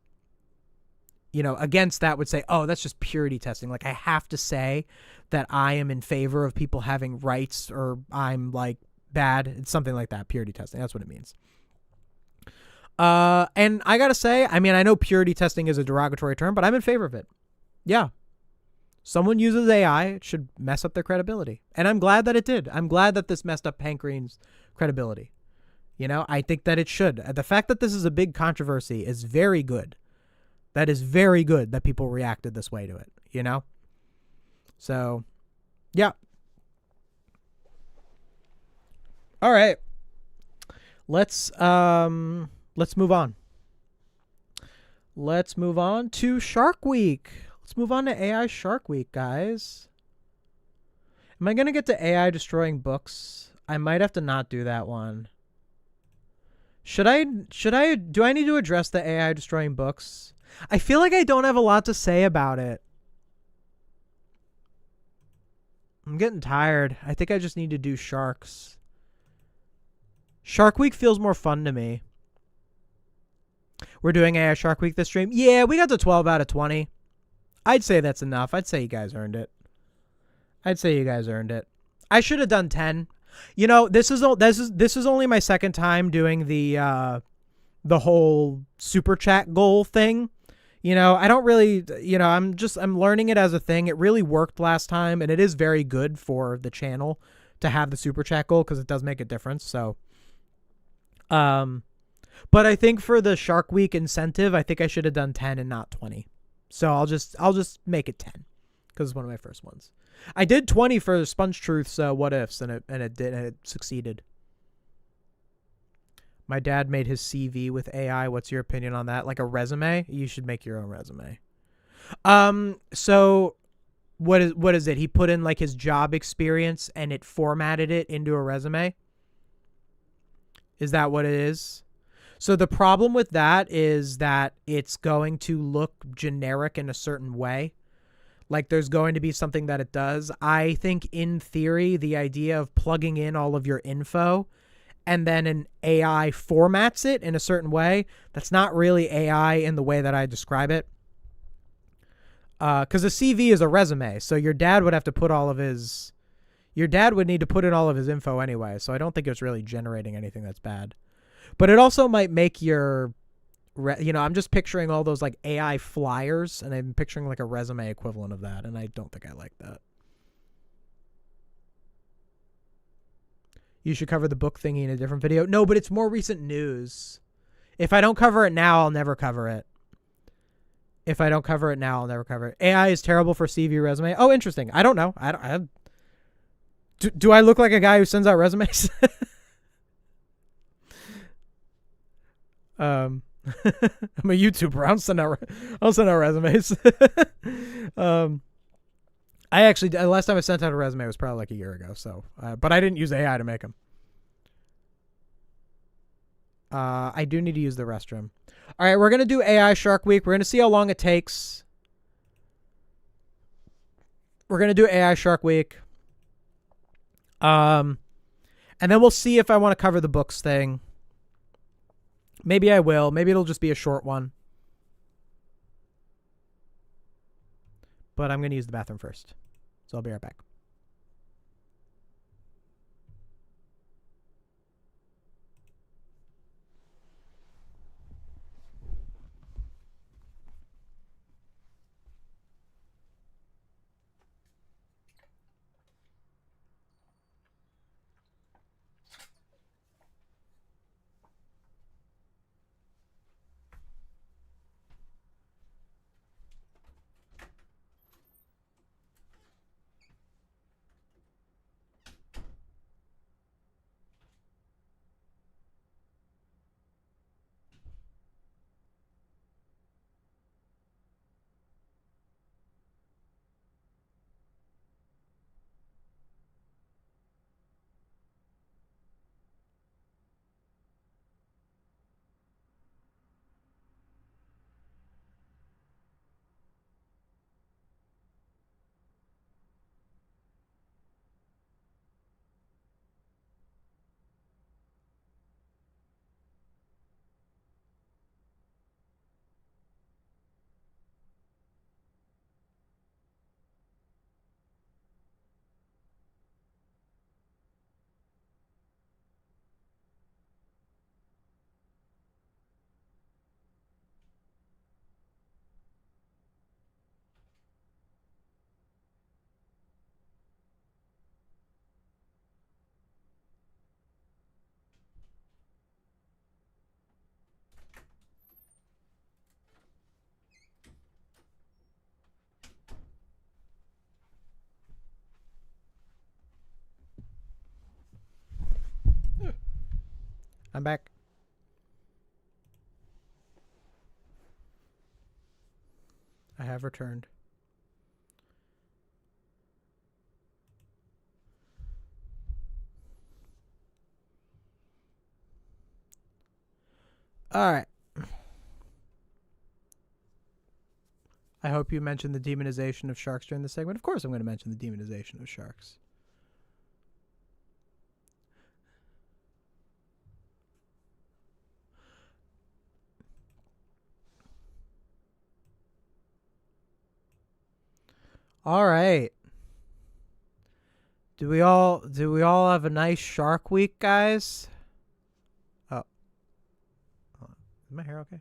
you know, against that would say, oh, that's just purity testing. Like I have to say that I am in favor of people having rights or I'm like bad. It's something like that. Purity testing. That's what it means. And I got to say, I mean, I know purity testing is a derogatory term, but I'm in favor of it. Yeah. Someone uses AI, it should mess up their credibility. And I'm glad that it did. I'm glad that this messed up Hank Green's credibility. You know, I think that it should. The fact that this is a big controversy is very good. That is very good that people reacted this way to it, you know? So, yeah. All right. Let's move on. Let's move on to Shark Week. Let's move on to AI Shark Week, guys. Am I going to get to AI destroying books? I might have to not do that one. Do I need to address the AI destroying books? I feel like I don't have a lot to say about it. I'm getting tired. I think I just need to do sharks. Shark Week feels more fun to me. We're doing AI Shark Week this stream. Yeah, we got to 12 out of 20. I'd say that's enough. I'd say you guys earned it. I should have done 10. You know, this is only my second time doing the whole super chat goal thing. You know, I don't really, you know, I'm learning it as a thing. It really worked last time, and it is very good for the channel to have the super chat goal because it does make a difference. So, but I think for the Shark Week incentive, I think I should have done 10 and not 20. So I'll just make it 10 because it's one of my first ones. I did 20 for Sponge Truth's What Ifs, and it succeeded. My dad made his CV with AI. What's your opinion on that? Like a resume? You should make your own resume. So what is it? He put in like his job experience and it formatted it into a resume? Is that what it is? So the problem with that is that it's going to look generic in a certain way. Like there's going to be something that it does. I think in theory, the idea of plugging in all of your info and then an AI formats it in a certain way, that's not really AI in the way that I describe it. Because a CV is a resume, so your dad would have to put all of his. Your dad would need to put in all of his info anyway, so I don't think it's really generating anything that's bad. But it also might make your, I'm just picturing all those like AI flyers, and I'm picturing like a resume equivalent of that, and I don't think I like that. You should cover the book thingy in a different video. No, but it's more recent news. If I don't cover it now, I'll never cover it. If I don't cover it now, I'll never cover it. AI is terrible for CV resume. Oh, interesting. I don't know. Do I look like a guy who sends out resumes? I'm a YouTuber. I'll send out resumes. I actually, the last time I sent out a resume was probably like a year ago. So, but I didn't use AI to make them. I do need to use the restroom. All right, we're going to do AI Shark Week. We're going to see how long it takes. We're going to do AI Shark Week. And then we'll see if I want to cover the books thing. Maybe I will. Maybe it'll just be a short one. But I'm going to use the bathroom first. So I'll be right back. I'm back. I have returned. All right. I hope you mentioned the demonization of sharks during the segment. Of course I'm going to mention the demonization of sharks. All right. Do we all have a nice Shark Week, guys? Oh. Is my hair okay?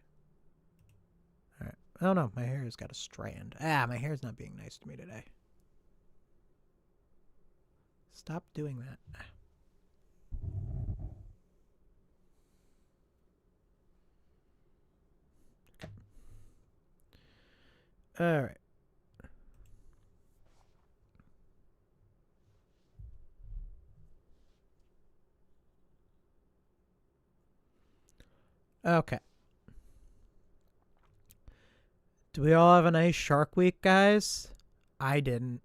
All right. Oh no, my hair has got a strand. My hair's not being nice to me today. Stop doing that. Okay. All right. Okay. Do we all have a nice Shark Week, guys? I didn't.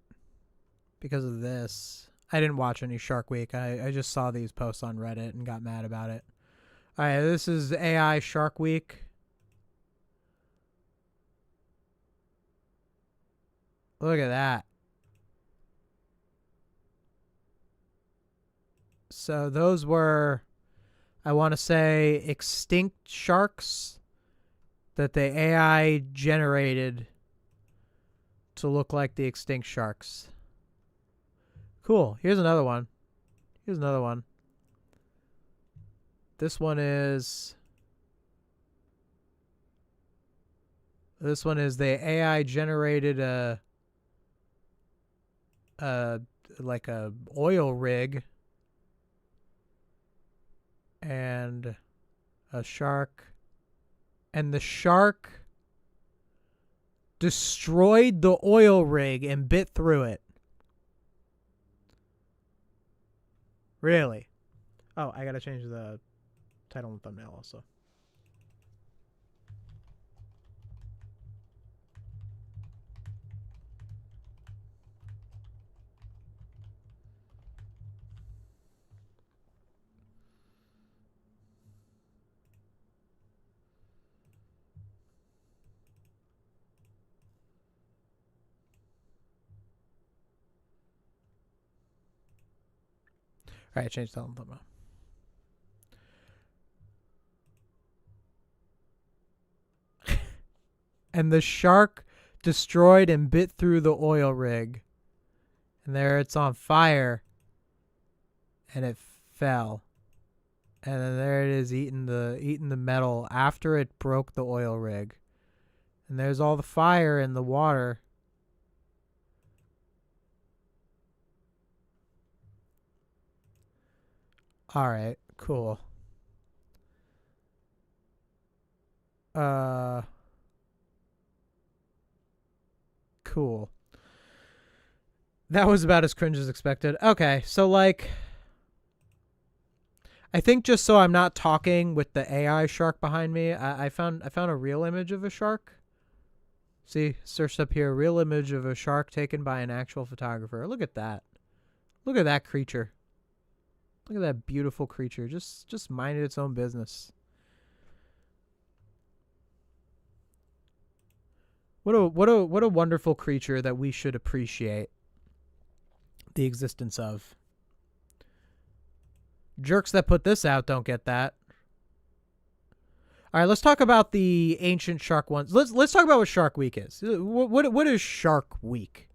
Because of this. I didn't watch any Shark Week. I just saw these posts on Reddit and got mad about it. Alright, this is AI Shark Week. Look at that. So those were, I want to say, extinct sharks that the AI generated to look like the extinct sharks. Cool. Here's another one. Here's another one. This one is the AI generated like a oil rig and a shark, and the shark destroyed the oil rig and bit through it. Really? Oh, I gotta change the title and thumbnail also. All right, change the title and thumbnail. And the shark destroyed and bit through the oil rig. And there it's on fire. And it fell. And then there it is eating the metal after it broke the oil rig. And there's all the fire in the water. All right, cool. Cool. That was about as cringe as expected. Okay, so like, I think just so I'm not talking with the AI shark behind me, I found a real image of a shark. See, searched up here, real image of a shark taken by an actual photographer. Look at that. Look at that creature. Look at that beautiful creature. Just minded its own business. What a wonderful creature that we should appreciate the existence of. Jerks that put this out don't get that. All right, let's talk about the ancient shark ones. Let's talk about what Shark Week is. What is Shark Week?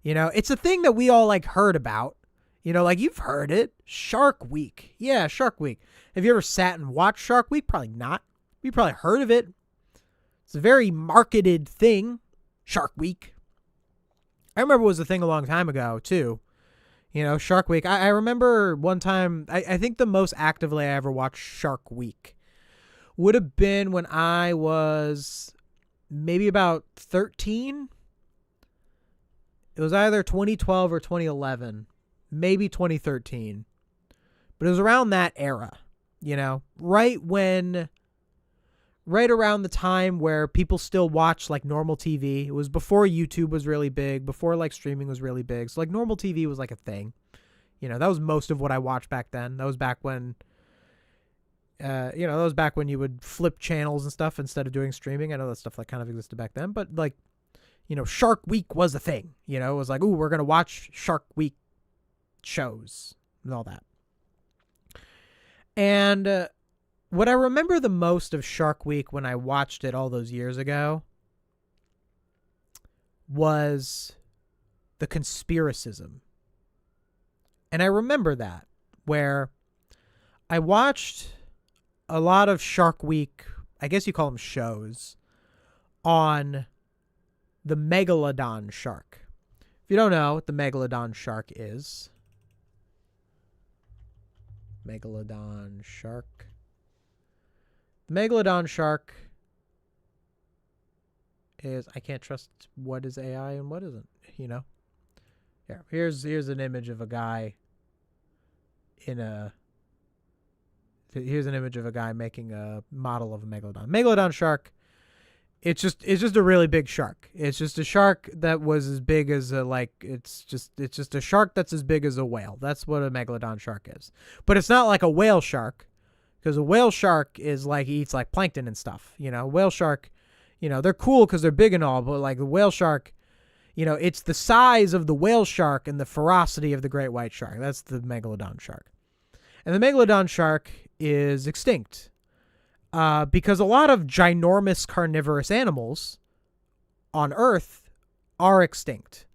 You know, it's a thing that we all like heard about. You know, like you've heard it. Shark Week. Yeah, Shark Week. Have you ever sat and watched Shark Week? Probably not. You probably heard of it. It's a very marketed thing. Shark Week. I remember it was a thing a long time ago, too. You know, Shark Week. I remember one time, I think the most actively I ever watched Shark Week would have been when I was maybe about 13. It was either 2012 or 2011. Maybe 2013. But it was around that era, you know, right around the time where people still watch like normal TV. It was before YouTube was really big, before like streaming was really big. So like normal TV was like a thing. You know, that was most of what I watched back then. That was back when, that was back when you would flip channels and stuff instead of doing streaming. I know that stuff like kind of existed back then, but like, you know, Shark Week was a thing. You know, it was like, ooh, we're going to watch Shark Week shows and all that. And what I remember the most of Shark Week when I watched it all those years ago was the conspiracism. And I remember that, where I watched a lot of Shark Week, I guess you call them shows, on the Megalodon shark. If you don't know what the Megalodon shark is, Megalodon shark. The Megalodon shark is, I can't trust what is AI and what isn't, you know? Yeah, here's an image of a guy here's an image of a guy making a model of a Megalodon. Megalodon shark, it's just a really big shark. It's just a shark that was as big as it's just a shark that's as big as a whale. That's what a Megalodon shark is. But it's not like a whale shark, because a whale shark is like, eats like plankton and stuff. You know, whale shark, you know, they're cool because they're big and all, but like the whale shark, you know, it's the size of the whale shark and the ferocity of the great white shark. That's the Megalodon shark. And the Megalodon shark is extinct because a lot of ginormous carnivorous animals on Earth are extinct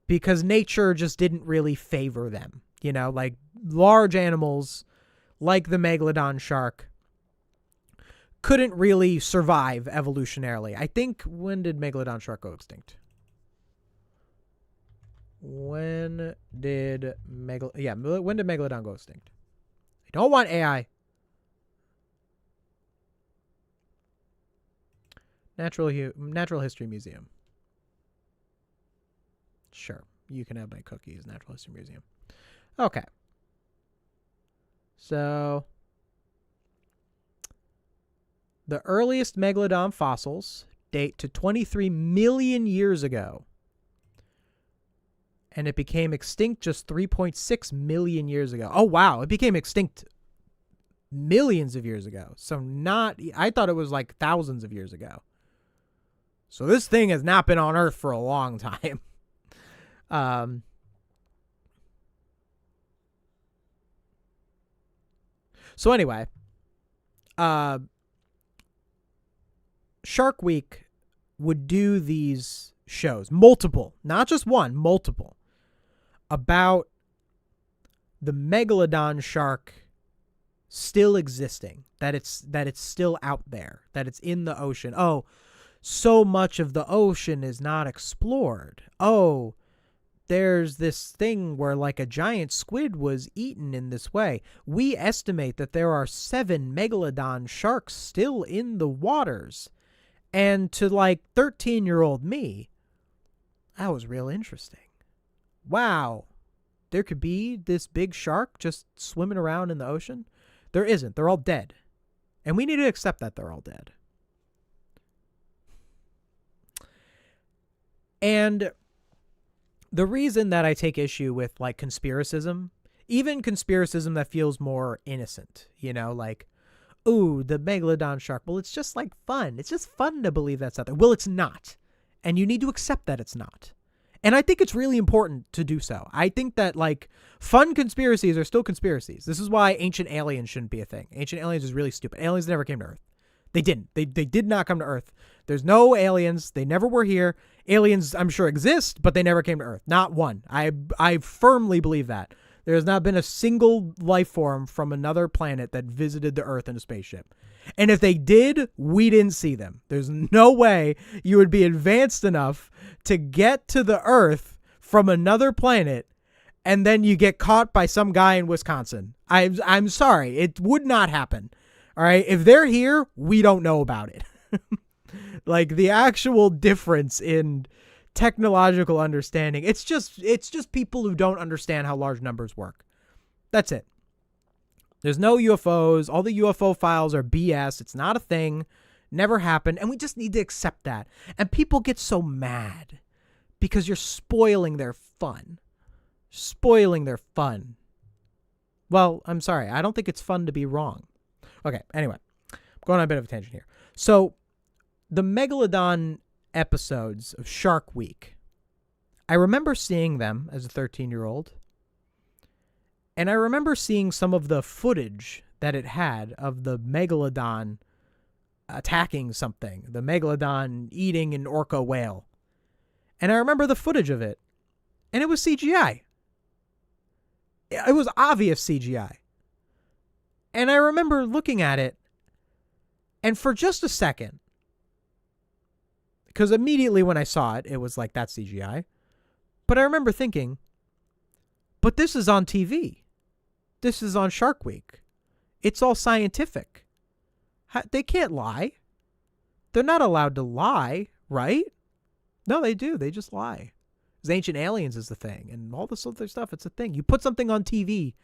because nature just didn't really favor them. You know, like large animals like the megalodon shark couldn't really survive evolutionarily. I think, when did megalodon shark go extinct? When did megalodon go extinct? I don't want AI. Natural History Museum. Sure, you can have my cookies. Natural History Museum. Okay. So, the earliest megalodon fossils date to 23 million years ago. And it became extinct just 3.6 million years ago. Oh, wow. It became extinct millions of years ago. So I thought it was like thousands of years ago. So this thing has not been on Earth for a long time. So anyway, Shark Week would do these shows, multiple, not just one, multiple, about the megalodon shark still existing, that it's still out there, that it's in the ocean. Oh, so much of the ocean is not explored. Oh, there's this thing where like a giant squid was eaten in this way. We estimate that there are 7 megalodon sharks still in the waters. And to like 13-year-old me, that was real interesting. Wow. There could be this big shark just swimming around in the ocean? There isn't. They're all dead. And we need to accept that they're all dead. And the reason that I take issue with like conspiracism, even conspiracism that feels more innocent, you know, like, ooh, the megalodon shark. Well, it's just like fun. It's just fun to believe that's out there. Well, it's not. And you need to accept that it's not. And I think it's really important to do so. I think that like fun conspiracies are still conspiracies. This is why ancient aliens shouldn't be a thing. Ancient aliens is really stupid. Aliens never came to Earth. They didn't. They did not come to Earth. There's no aliens. They never were here. Aliens, I'm sure, exist, but they never came to Earth. Not one. I firmly believe that. There has not been a single life form from another planet that visited the Earth in a spaceship. And if they did, we didn't see them. There's no way you would be advanced enough to get to the Earth from another planet and then you get caught by some guy in Wisconsin. I'm sorry. It would not happen. All right. If they're here, we don't know about it. Like the actual difference in technological understanding. It's just people who don't understand how large numbers work. That's it. There's no UFOs. All the UFO files are BS. It's not a thing. Never happened. And we just need to accept that. And people get so mad because you're spoiling their fun. Spoiling their fun. Well, I'm sorry. I don't think it's fun to be wrong. Okay, anyway. I'm going on a bit of a tangent here. So, the Megalodon episodes of Shark Week, I remember seeing them as a 13-year-old. And I remember seeing some of the footage that it had of the Megalodon attacking something. The Megalodon eating an orca whale. And I remember the footage of it. And it was CGI. It was obvious CGI. And I remember looking at it. And for just a second, because immediately when I saw it, it was like, that's CGI. But I remember thinking, but this is on TV. This is on Shark Week. It's all scientific. They can't lie. They're not allowed to lie, right? No, they do. They just lie. Because Ancient Aliens is the thing. And all this other stuff, it's a thing. You put something on TV,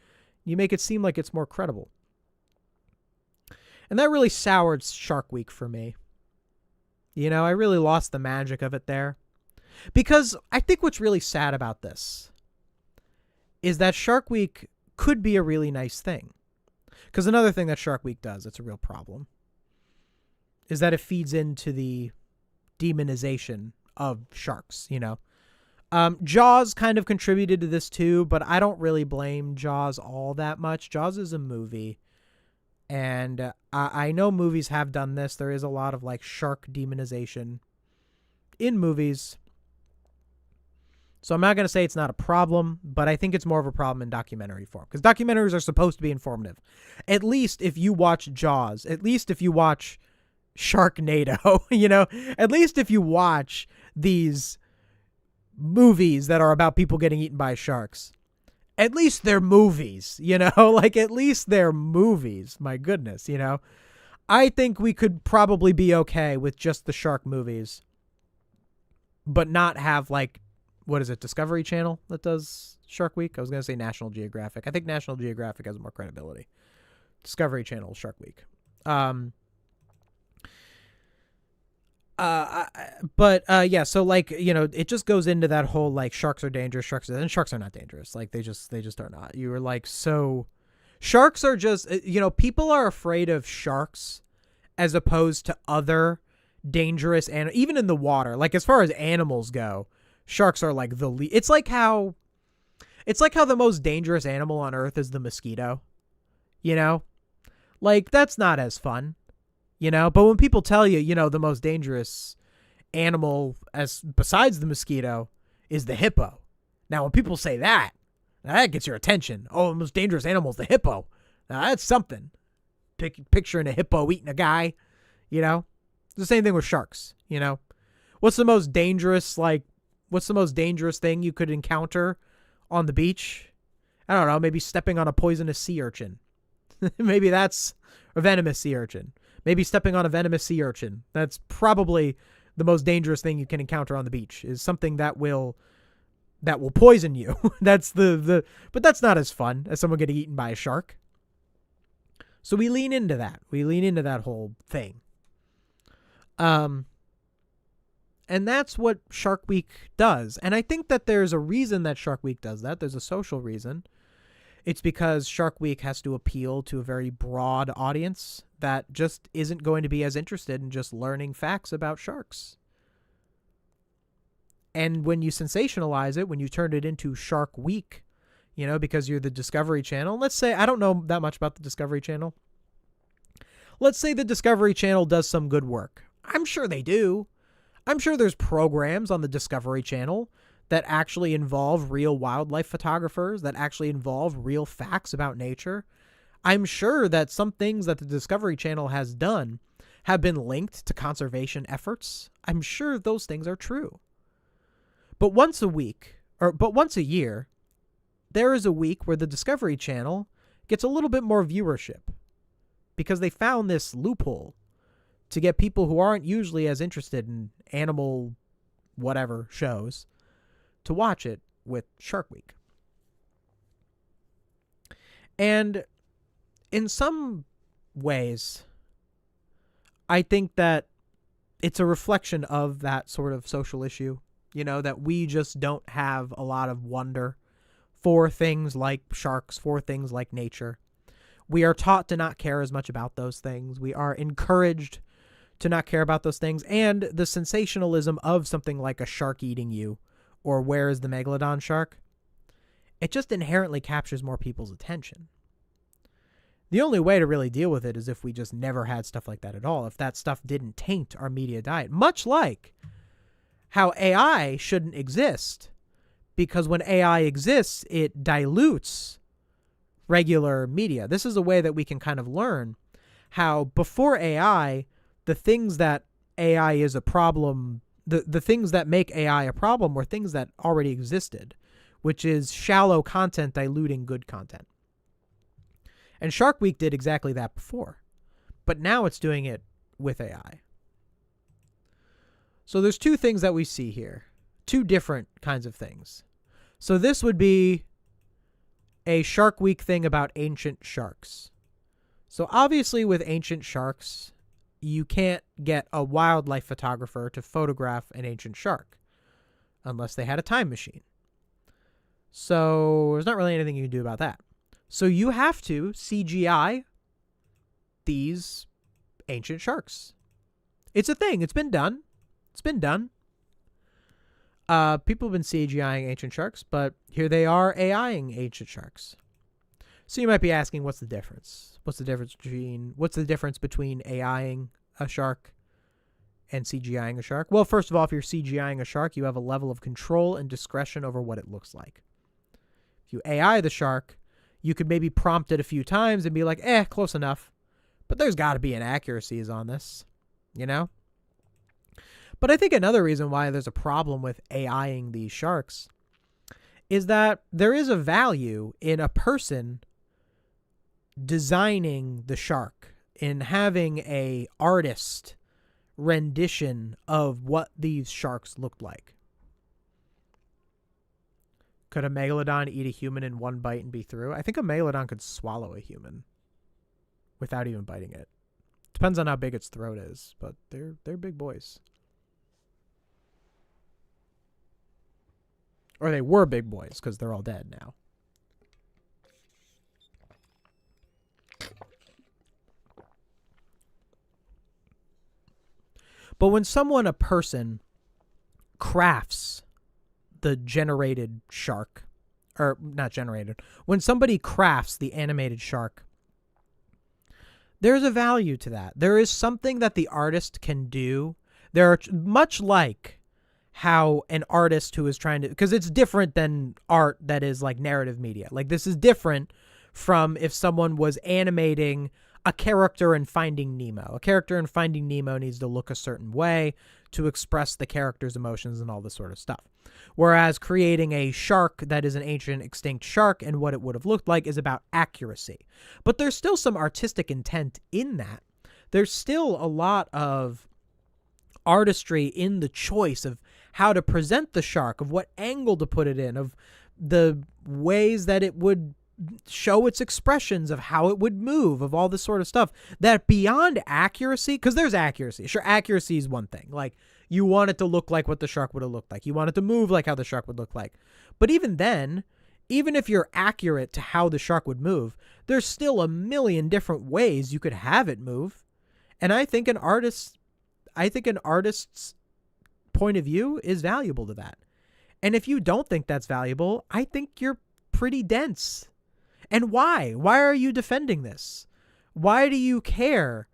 you make it seem like it's more credible. And that really soured Shark Week for me. You know, I really lost the magic of it there. Because I think what's really sad about this is that Shark Week could be a really nice thing. Because another thing that Shark Week does, it's a real problem, is that it feeds into the demonization of sharks, you know. Jaws kind of contributed to this too, but I don't really blame Jaws all that much. Jaws is a movie. And I know movies have done this. There is a lot of like shark demonization in movies. So I'm not going to say it's not a problem, but I think it's more of a problem in documentary form, because documentaries are supposed to be informative. At least if you watch Jaws, at least if you watch Sharknado, at least if you watch these movies that are about people getting eaten by sharks, at least they're movies, like at least they're movies. My goodness, I think we could probably be okay with just the shark movies, but not have like, what is it, Discovery Channel that does Shark Week? I was going to say National Geographic. I think National Geographic has more credibility. Discovery Channel Shark Week. Yeah, so like, it just goes into that whole like sharks are dangerous, sharks are not dangerous. Like they just are not. You were like, so sharks are just, people are afraid of sharks as opposed to other dangerous and even in the water. Like as far as animals go, sharks are like it's like how the most dangerous animal on earth is the mosquito. Like that's not as fun. But when people tell you, the most dangerous animal as besides the mosquito is the hippo. Now, when people say that gets your attention. Oh, the most dangerous animal is the hippo. Now, that's something. Picturing a hippo eating a guy, It's the same thing with sharks, What's the most dangerous thing you could encounter on the beach? I don't know, maybe stepping on a poisonous sea urchin. Maybe that's a venomous sea urchin. Maybe stepping on a venomous sea urchin. That's probably the most dangerous thing you can encounter on the beach, is something that will poison you. That's but that's not as fun as someone getting eaten by a shark. So we lean into that. We lean into that whole thing. And that's what Shark Week does. And I think that there's a reason that Shark Week does that. There's a social reason. It's because Shark Week has to appeal to a very broad audience that just isn't going to be as interested in just learning facts about sharks. And when you sensationalize it, when you turn it into Shark Week, because you're the Discovery Channel, let's say, I don't know that much about the Discovery Channel. Let's say the Discovery Channel does some good work. I'm sure they do. I'm sure there's programs on the Discovery Channel that actually involve real wildlife photographers, that actually involve real facts about nature. I'm sure that some things that the Discovery Channel has done have been linked to conservation efforts. I'm sure those things are true. But once a year, there is a week where the Discovery Channel gets a little bit more viewership because they found this loophole to get people who aren't usually as interested in animal whatever shows to watch it with Shark Week. And in some ways, I think that it's a reflection of that sort of social issue, that we just don't have a lot of wonder for things like sharks, for things like nature. We are taught to not care as much about those things. We are encouraged to not care about those things. And the sensationalism of something like a shark eating you, or where is the megalodon shark, it just inherently captures more people's attention. The only way to really deal with it is if we just never had stuff like that at all, if that stuff didn't taint our media diet, much like how AI shouldn't exist, because when AI exists, it dilutes regular media. This is a way that we can kind of learn how before AI, the things that AI is a problem, the things that make AI a problem were things that already existed, which is shallow content diluting good content. And Shark Week did exactly that before, but now it's doing it with AI. So there's two things that we see here, two different kinds of things. So this would be a Shark Week thing about ancient sharks. So obviously with ancient sharks, you can't get a wildlife photographer to photograph an ancient shark unless they had a time machine. So there's not really anything you can do about that. So you have to CGI these ancient sharks. It's a thing. It's been done. People have been CGIing ancient sharks, but here they are AIing ancient sharks. So you might be asking, what's the difference? What's the difference between AIing a shark and CGIing a shark? Well, first of all, if you're CGIing a shark, you have a level of control and discretion over what it looks like. If you AI the shark, you could maybe prompt it a few times and be like, close enough. But there's got to be inaccuracies on this, you know? But I think another reason why there's a problem with AIing these sharks is that there is a value in a person designing the shark, in having a artist rendition of what these sharks looked like. Could a megalodon eat a human in one bite and be through? I think a megalodon could swallow a human without even biting it. Depends on how big its throat is, but they're big boys. Or they were big boys, because they're all dead now. But when a person, crafts the generated shark, or not generated, when somebody crafts the animated shark, there's a value to that. There is something that the artist can do. There are, much like how an artist who is trying to, because it's different than art that is like narrative media. Like, this is different from if someone was animating a character in Finding Nemo. A character in Finding Nemo needs to look a certain way to express the character's emotions and all this sort of stuff. Whereas creating a shark that is an ancient extinct shark and what it would have looked like is about accuracy. But there's still some artistic intent in that. There's still a lot of artistry in the choice of how to present the shark, of what angle to put it in, of the ways that it would show its expressions, of how it would move, of all this sort of stuff, that beyond accuracy, because there's accuracy. Sure, accuracy is one thing. Like, you want it to look like what the shark would have looked like. You want it to move like how the shark would look like. But even then, even if you're accurate to how the shark would move, there's still a million different ways you could have it move. And I think an artist's point of view is valuable to that. And if you don't think that's valuable, I think you're pretty dense. And why? Why are you defending this? Why do you care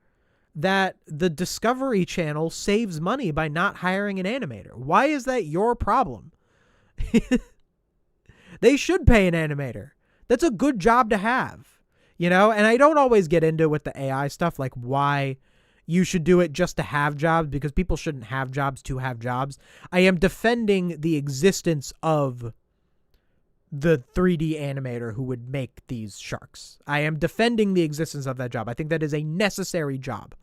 that the Discovery Channel saves money by not hiring an animator? Why is that your problem? They should pay an animator. That's a good job to have, you know? And I don't always get into with the AI stuff, like why you should do it just to have jobs, because people shouldn't have jobs to have jobs. I am defending the existence of the 3D animator who would make these sharks. I am defending the existence of that job. I think that is a necessary job.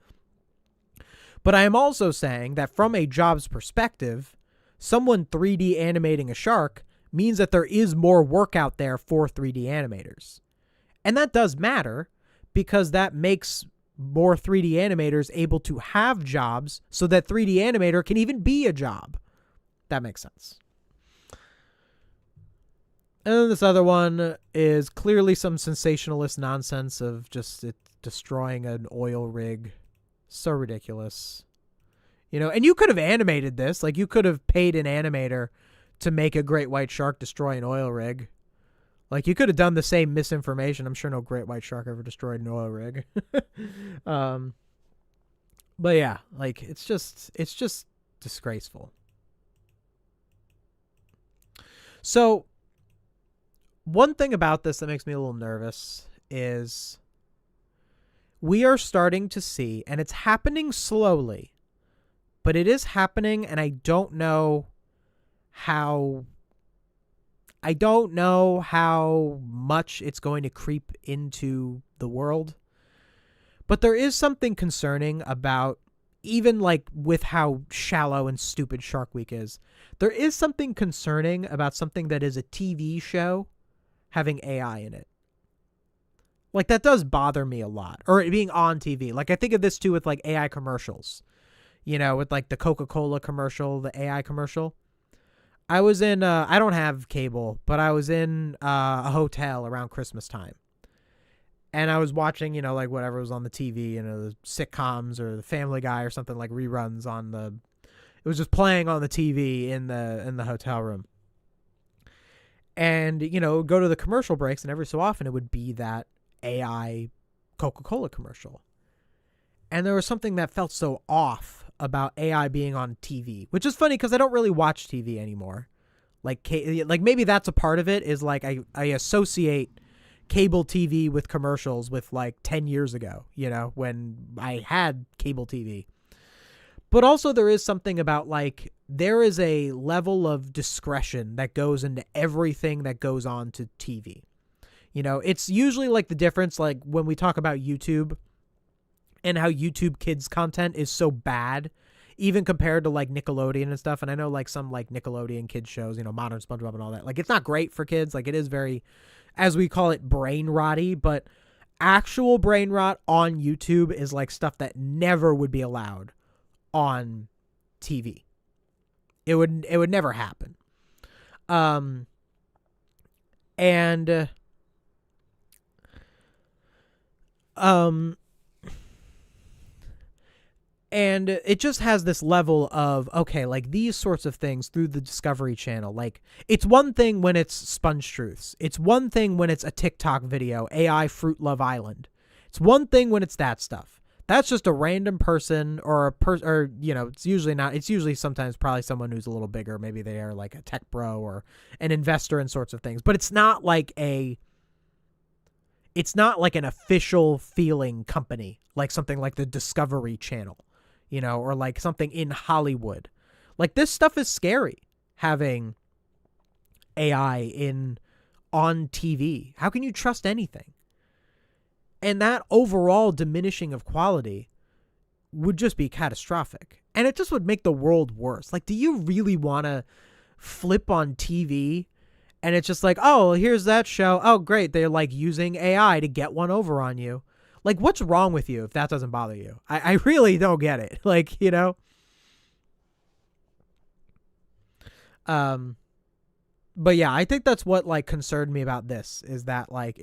But I am also saying that from a job's perspective, someone 3D animating a shark means that there is more work out there for 3D animators. And that does matter, because that makes more 3D animators able to have jobs, so that 3D animator can even be a job. That makes sense. And then this other one is clearly some sensationalist nonsense of just it destroying an oil rig. So ridiculous. You know, and you could have animated this. Like, you could have paid an animator to make a great white shark destroy an oil rig. Like, you could have done the same misinformation. I'm sure no great white shark ever destroyed an oil rig. But yeah, like, it's just disgraceful. So, one thing about this that makes me a little nervous is we are starting to see, and it's happening slowly, but it is happening, and I don't know how much it's going to creep into the world. But there is something concerning about, even like with how shallow and stupid Shark Week is, there is something concerning about something that is a TV show having AI in it. Like, that does bother me a lot. Or it being on TV. Like, I think of this too with like AI commercials. You know, with like the Coca-Cola commercial, the AI commercial. I was in, I don't have cable, but I was in a hotel around Christmas time. And I was watching, you know, like whatever was on the TV, you know, the sitcoms or the Family Guy or something, like reruns on the, it was just playing on the TV in the hotel room. And, you know, go to the commercial breaks, and every so often it would be that AI Coca-Cola commercial. And there was something that felt so off about AI being on TV, which is funny because I don't really watch TV anymore. Like maybe that's a part of it, is like I associate cable TV with commercials with like 10 years ago, you know, when I had cable TV. But also there is something about like there is a level of discretion that goes into everything that goes on to TV. You know, it's usually like the difference like when we talk about YouTube and how YouTube kids content is so bad, even compared to like Nickelodeon and stuff. And I know like some like Nickelodeon kids shows, you know, Modern SpongeBob and all that. Like it's not great for kids. Like it is very, as we call it, brain rotty, but actual brain rot on YouTube is like stuff that never would be allowed on TV. It would never happen. And it just has this level of, okay, like these sorts of things through the Discovery Channel. Like, it's one thing when it's Sponge Truths. It's one thing when it's a TikTok video, AI Fruit Love Island. It's one thing when it's that stuff. That's just a random person or or, you know, it's usually not. It's usually sometimes probably someone who's a little bigger. Maybe they are like a tech bro or an investor in sorts of things. But it's not like an official feeling company, like something like the Discovery Channel, you know, or like something in Hollywood. Like this stuff is scary, having AI on TV. How can you trust anything? And that overall diminishing of quality would just be catastrophic. And it just would make the world worse. Like, do you really want to flip on TV and it's just like, oh, here's that show. Oh, great. They're like using AI to get one over on you. Like, what's wrong with you if that doesn't bother you? I really don't get it. Like, you know? But yeah, I think that's what like concerned me about this, is that like,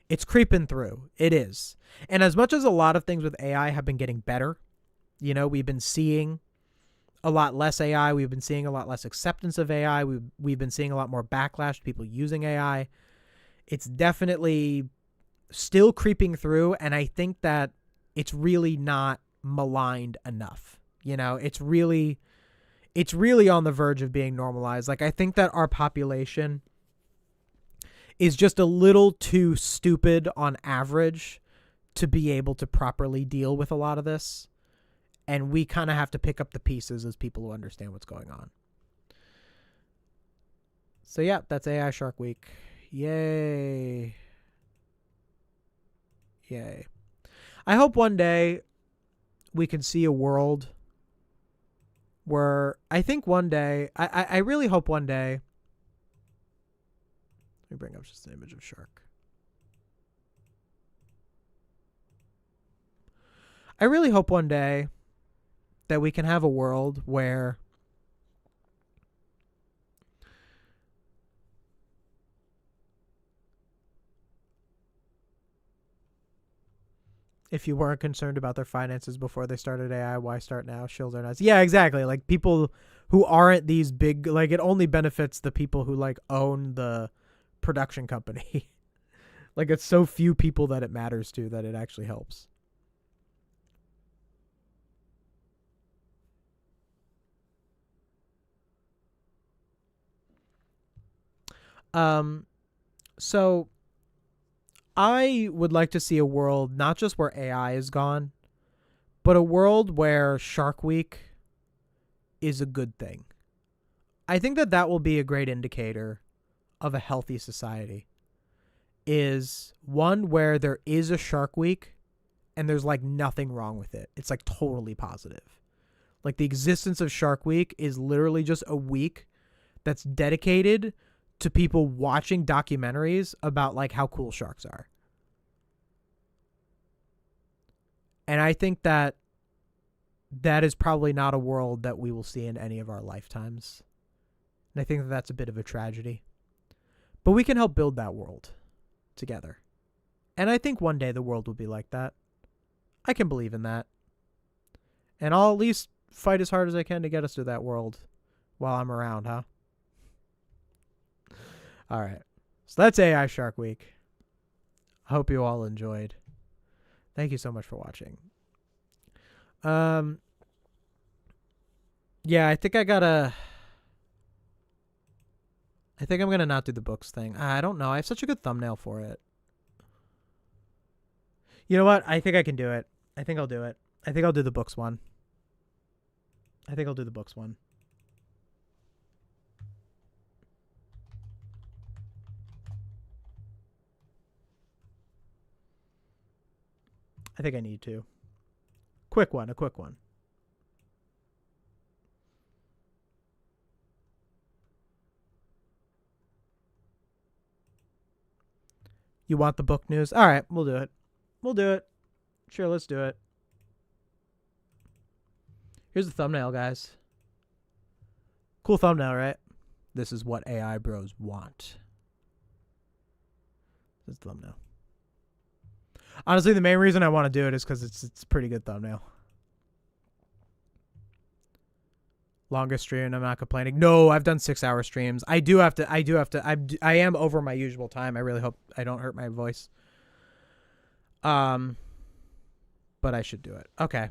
it's creeping through. It is. And as much as a lot of things with AI have been getting better, you know, we've been seeing a lot less AI. We've been seeing a lot less acceptance of AI. We've been seeing a lot more backlash to people using AI. It's definitely still creeping through, and I think that it's really not maligned enough. You know, it's really on the verge of being normalized. Like, I think that our population is just a little too stupid on average to be able to properly deal with a lot of this. And we kind of have to pick up the pieces as people who understand what's going on. So yeah, that's AI Shark Week. Yay. Yay. I hope one day we can see a world where I really hope one day. Let me bring up just an image of shark. I really hope one day that we can have a world where if you weren't concerned about their finances before they started AI, why start now? Shills are nuts. Yeah, exactly. Like, people who aren't these big, like, it only benefits the people who like own the production company. Like, it's so few people that it matters to that it actually helps. So I would like to see a world not just where AI is gone, but a world where Shark Week is a good thing. I think that will be a great indicator of a healthy society, is one where there is a Shark Week and there's like nothing wrong with it. It's like totally positive. Like, the existence of Shark Week is literally just a week that's dedicated to people watching documentaries about like how cool sharks are. And I think that is probably not a world that we will see in any of our lifetimes. And I think that that's a bit of a tragedy. But we can help build that world together. And I think one day the world will be like that. I can believe in that. And I'll at least fight as hard as I can to get us to that world while I'm around, huh? All right. So that's AI Shark Week. I hope you all enjoyed. Thank you so much for watching. Yeah, I think I'm gonna not do the books thing. I don't know. I have such a good thumbnail for it. You know what? I think I can do it. I think I'll do it. I think I'll do the books one. I think I'll do the books one. I think I need to. A quick one. You want the book news? All right, we'll do it. Sure, let's do it. Here's the thumbnail, guys. Cool thumbnail, right? This is what AI bros want. This is the thumbnail. Honestly, the main reason I want to do it is because it's a pretty good thumbnail. Longest stream, I'm not complaining. No, I've done 6-hour streams. I am over my usual time. I really hope I don't hurt my voice. But I should do it. Okay.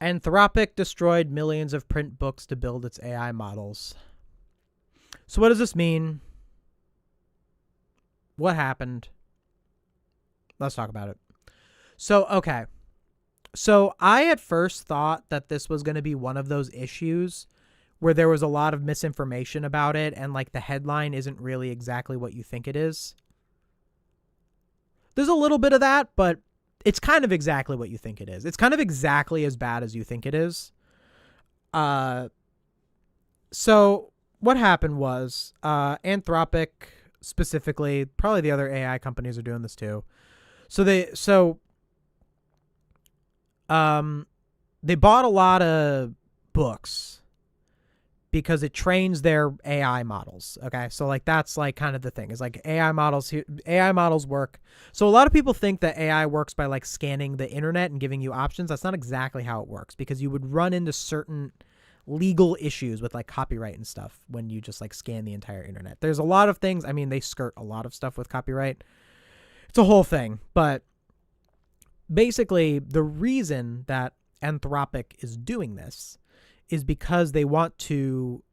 Anthropic destroyed millions of print books to build its AI models. So what does this mean? What happened? Let's talk about it. So, okay. So I at first thought that this was going to be one of those issues where there was a lot of misinformation about it and like the headline isn't really exactly what you think it is. There's a little bit of that, but it's kind of exactly what you think it is. It's kind of exactly as bad as you think it is. So what happened was Anthropic specifically, probably the other AI companies are doing this too. So they bought a lot of books because it trains their AI models. Okay. So like, that's like kind of the thing is like AI models work. So a lot of people think that AI works by like scanning the internet and giving you options. That's not exactly how it works because you would run into certain legal issues with like copyright and stuff when you just like scan the entire internet. There's a lot of things. I mean, they skirt a lot of stuff with copyright. It's a whole thing, but basically the reason that Anthropic is doing this is because they want to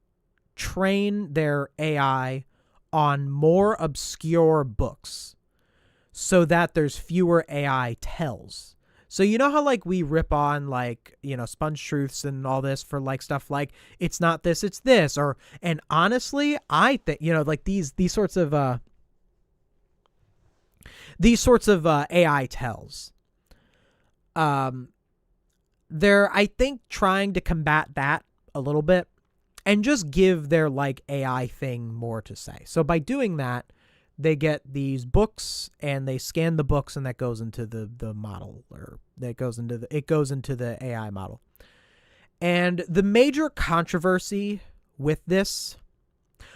train their AI on more obscure books so that there's fewer AI tells. So you know how like we rip on like, you know, Sponge Truths and all this for like stuff like it's not this, it's this, or and honestly, I think, you know, like these sorts of AI tells. They're, I think, trying to combat that a little bit and just give their like AI thing more to say. So by doing that, they get these books and they scan the books and that goes into the model, or that goes into the AI model. And the major controversy with this,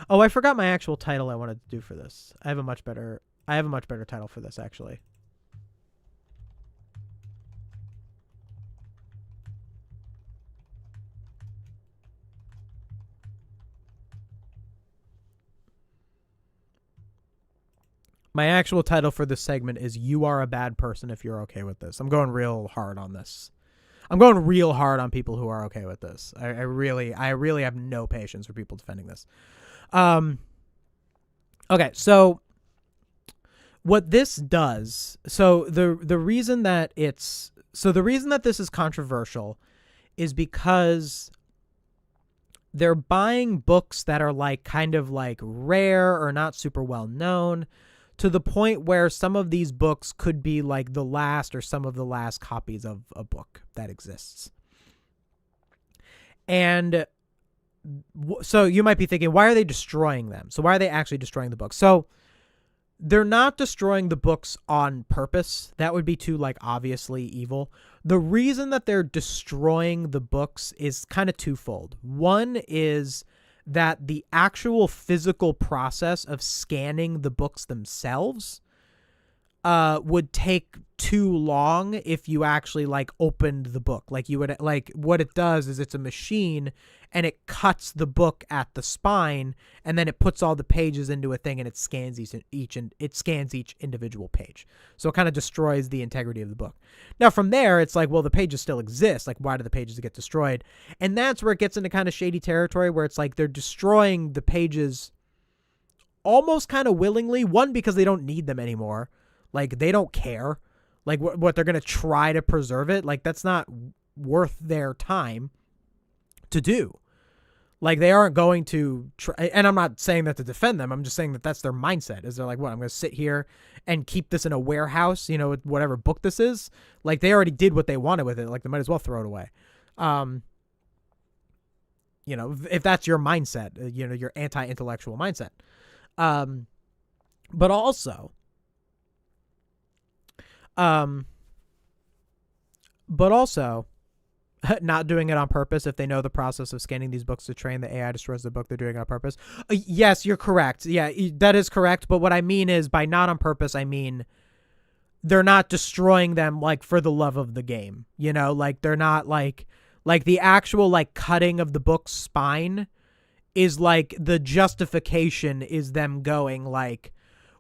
oh, I forgot my actual title I wanted to do for this. I have a much better title for this actually. My actual title for this segment is "You Are a Bad Person If You're Okay With This." I'm going real hard on this. I'm going real hard on people who are okay with this. I really have no patience for people defending this. Okay, so what this does, so the reason that this is controversial is because they're buying books that are like kind of like rare or not super well known, to the point where some of these books could be like the last or some of the last copies of a book that exists. And so you might be thinking, why are they destroying them? So why are they actually destroying the books? So they're not destroying the books on purpose. That would be too like obviously evil. The reason that they're destroying the books is kind of twofold. One is that the actual physical process of scanning the books themselves would take too long if you actually like opened the book. Like you would like what it does is it's a machine and it cuts the book at the spine and then it puts all the pages into a thing and it scans each individual page. So it kind of destroys the integrity of the book. Now from there it's like, well, the pages still exist. Like why do the pages get destroyed? And that's where it gets into kind of shady territory where it's like they're destroying the pages almost kind of willingly. One, because they don't need them anymore. Like they don't care. Like what they're going to try to preserve it. Like that's not worth their time to do. Like they aren't going to try. And I'm not saying that to defend them. I'm just saying that that's their mindset is they're like, what, I'm going to sit here and keep this in a warehouse, you know, with whatever book this is. Like they already did what they wanted with it. Like they might as well throw it away. You know, if that's your mindset, you know, your anti-intellectual mindset. But also, not doing it on purpose. If they know the process of scanning these books to train the AI destroys the book, they're doing it on purpose. Yes, you're correct. Yeah, that is correct. But what I mean is by not on purpose, I mean they're not destroying them like for the love of the game. You know, like they're not like the actual like cutting of the book's spine is like the justification is them going like,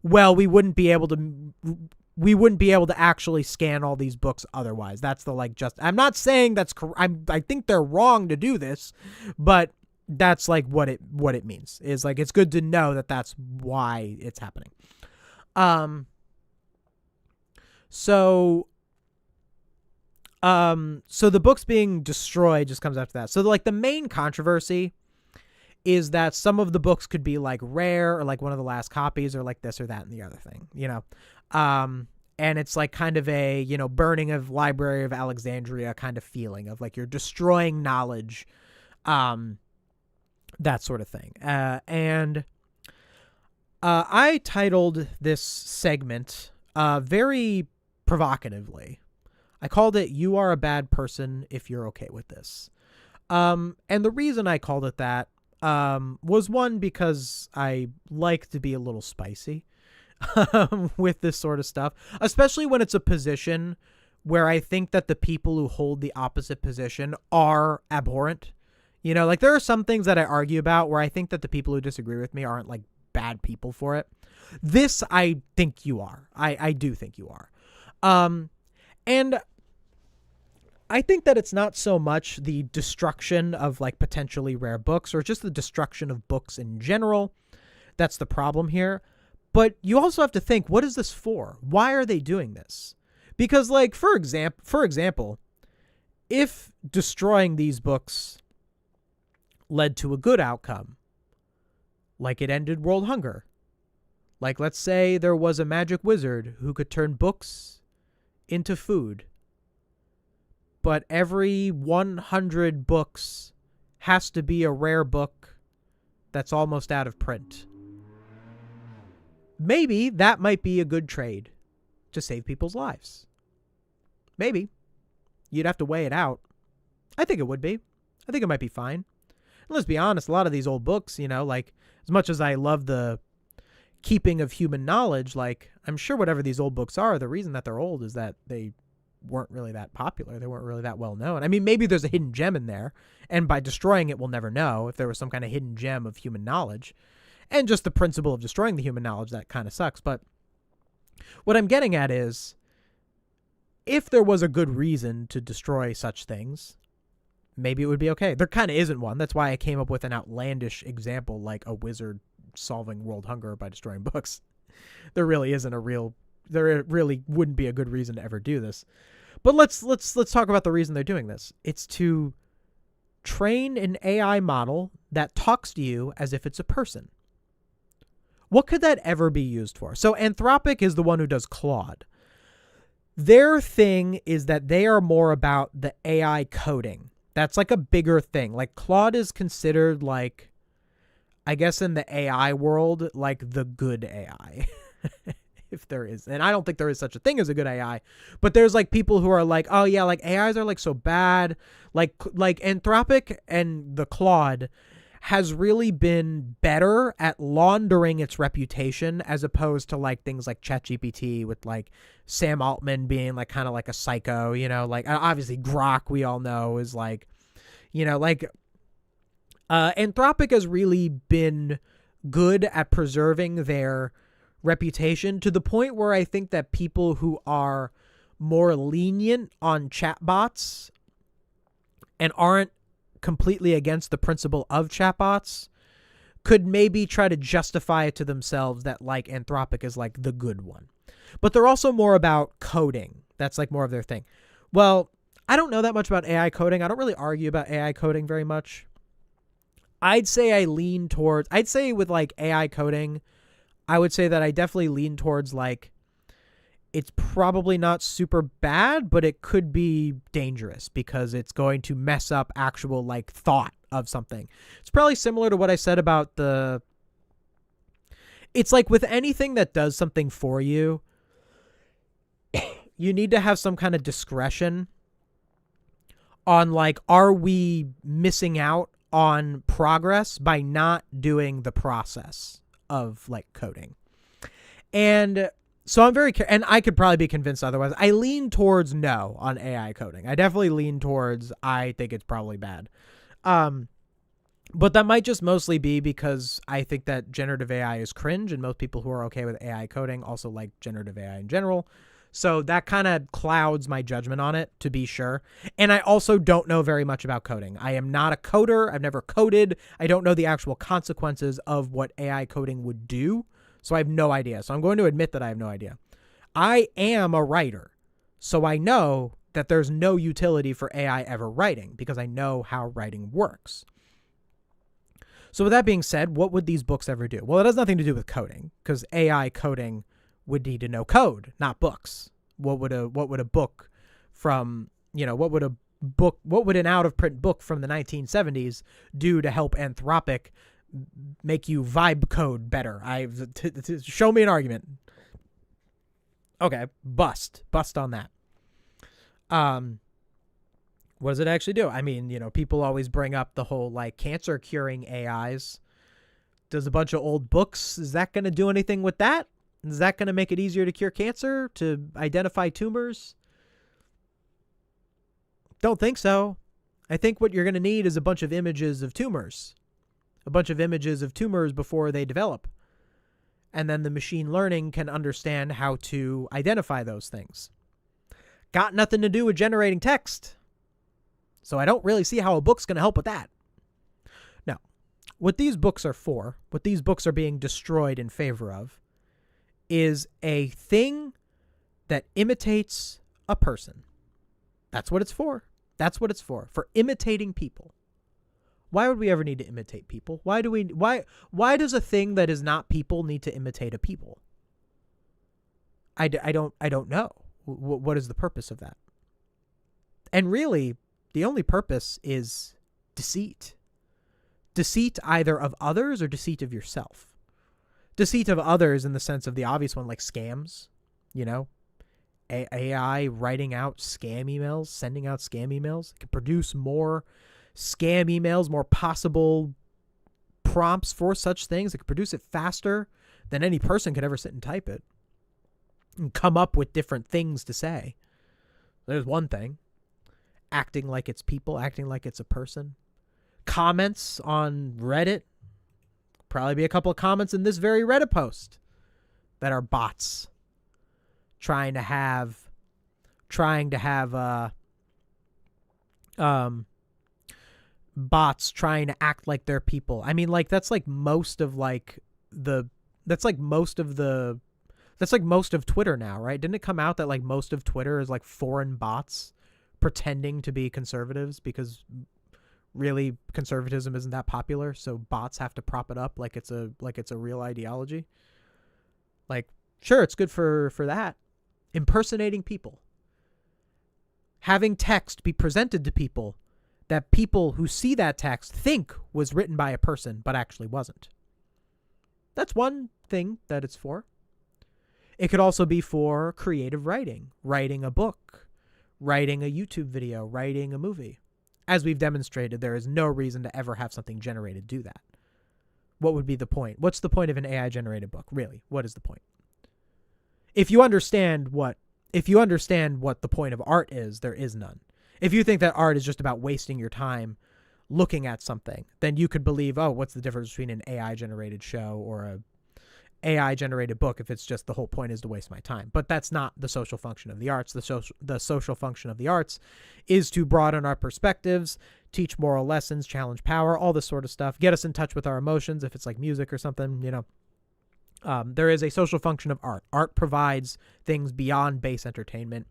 well, we wouldn't be able to actually scan all these books otherwise. That's the like I'm not saying that's I think they're wrong to do this, but that's like what it means is like it's good to know that that's why it's happening. So the books being destroyed just comes after that. So like the main controversy is that some of the books could be like rare or like one of the last copies or like this or that and the other thing, you know. And it's like kind of a, you know, burning of Library of Alexandria kind of feeling of like you're destroying knowledge, that sort of thing. And I titled this segment very provocatively. I called it "You Are a Bad Person If You're Okay with This." And the reason I called it that was one, because I like to be a little spicy with this sort of stuff, especially when it's a position where I think that the people who hold the opposite position are abhorrent. You know, like there are some things that I argue about where I think that the people who disagree with me aren't like bad people for it. This, I think you are. I do think you are. And I think that it's not so much the destruction of like potentially rare books or just the destruction of books in general that's the problem here. But you also have to think, what is this for? Why are they doing this? Because like, for example, if destroying these books led to a good outcome, like it ended world hunger, like let's say there was a magic wizard who could turn books into food, but every 100 books has to be a rare book that's almost out of print. Maybe that might be a good trade to save people's lives. Maybe. You'd have to weigh it out. I think it would be. I think it might be fine. And let's be honest, a lot of these old books, you know, like as much as I love the keeping of human knowledge, like I'm sure whatever these old books are, the reason that they're old is that they weren't really that popular. They weren't really that well known. I mean, maybe there's a hidden gem in there, and by destroying it, we'll never know if there was some kind of hidden gem of human knowledge. And just the principle of destroying the human knowledge, that kind of sucks. But what I'm getting at is, if there was a good reason to destroy such things, maybe it would be okay. There kind of isn't one. That's why I came up with an outlandish example like a wizard solving world hunger by destroying books. There really wouldn't be a good reason to ever do this. But let's talk about the reason they're doing this. It's to train an AI model that talks to you as if it's a person. What could that ever be used for? So Anthropic is the one who does Claude. Their thing is that they are more about the AI coding. That's like a bigger thing. Like Claude is considered like, I guess in the AI world, like the good AI. If there is. And I don't think there is such a thing as a good AI. But there's like people who are like, oh yeah, like AIs are like so bad. Like Anthropic and the Claude has really been better at laundering its reputation as opposed to like things like ChatGPT with like Sam Altman being like kind of like a psycho, you know, like obviously Grok we all know is like, you know, like Anthropic has really been good at preserving their reputation to the point where I think that people who are more lenient on chatbots and aren't completely against the principle of chatbots could maybe try to justify it to themselves that like Anthropic is like the good one. But they're also more about coding. That's like more of their thing. Well, I don't know that much about AI coding. I don't really argue about AI coding very much. I'd say with like AI coding, I would say that I definitely lean towards like it's probably not super bad, but it could be dangerous because it's going to mess up actual like thought of something. It's probably similar to what I said about it's like with anything that does something for you, you need to have some kind of discretion on like, are we missing out on progress by not doing the process of like coding? And so I'm and I could probably be convinced otherwise. I lean towards no on AI coding. I definitely lean towards I think it's probably bad. But that might just mostly be because I think that generative AI is cringe and most people who are okay with AI coding also like generative AI in general. So that kind of clouds my judgment on it, to be sure. And I also don't know very much about coding. I am not a coder. I've never coded. I don't know the actual consequences of what AI coding would do. So I have no idea. So I'm going to admit that I have no idea. I am a writer. So I know that there's no utility for AI ever writing because I know how writing works. So with that being said, what would these books ever do? Well, it has nothing to do with coding because AI coding would need to know code, not books. What would a book from, you know, what would an out of print book from the 1970s do to help Anthropic make you vibe code better? Show me an argument. Okay, bust on that. What does it actually do? I mean, you know, people always bring up the whole like cancer curing AIs. Does a bunch of old books, is that going to do anything with that? Is that going to make it easier to cure cancer, to identify tumors? Don't think so. I think what you're going to need is a bunch of images of tumors. A bunch of images of tumors before they develop. And then the machine learning can understand how to identify those things. Got nothing to do with generating text. So I don't really see how a book's going to help with that. Now, what these books are for, what these books are being destroyed in favor of, is a thing that imitates a person. That's what it's for. That's what it's for imitating people. Why would we ever need to imitate people? Why does a thing that is not people need to imitate a people? I don't know. What is the purpose of that? And really, the only purpose is deceit. Deceit either of others or deceit of yourself. Deceit of others in the sense of the obvious one, like scams, you know, AI writing out scam emails, sending out scam emails. It can produce more scam emails, more possible prompts for such things. It can produce it faster than any person could ever sit and type it and come up with different things to say. There's one thing. Acting like it's people, acting like it's a person. Comments on Reddit. Probably be a couple of comments in this very Reddit post that are bots trying to have bots trying to act like they're people. I mean, like that's like most of Twitter now, right? Didn't it come out that like most of Twitter is like foreign bots pretending to be conservatives because really conservatism isn't that popular, so bots have to prop it up like it's a real ideology. Like, sure, it's good for that. Impersonating people. Having text be presented to people that people who see that text think was written by a person but actually wasn't. That's one thing that it's for. It could also be for creative writing, writing a book, writing a YouTube video, writing a movie. As we've demonstrated, there is no reason to ever have something generated do that. What would be the point? What's the point of an AI-generated book? Really, what is the point? If you understand what the point of art is, there is none. If you think that art is just about wasting your time looking at something, then you could believe, oh, what's the difference between an AI-generated show or a AI-generated book if it's just the whole point is to waste my time? But that's not the social function of the arts. The social function of the arts is to broaden our perspectives, teach moral lessons, challenge power, all this sort of stuff, get us in touch with our emotions if it's like music or something, you know. There is a social function of art. Art provides things beyond base entertainment.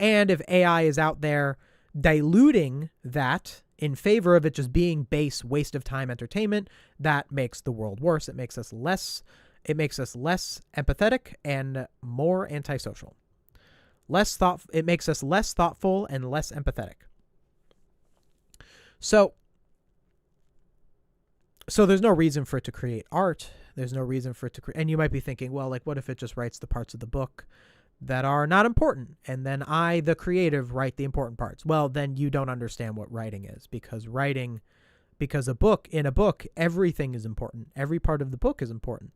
And if AI is out there diluting that in favor of it just being base waste of time entertainment, that makes the world worse. It makes us less empathetic and more antisocial. It makes us less thoughtful and less empathetic. So there's no reason for it to create art. There's no reason for it to create. And you might be thinking, well, like, what if it just writes the parts of the book that are not important, and then I, the creative, write the important parts? Well, then you don't understand what writing is, because in a book, everything is important. Every part of the book is important.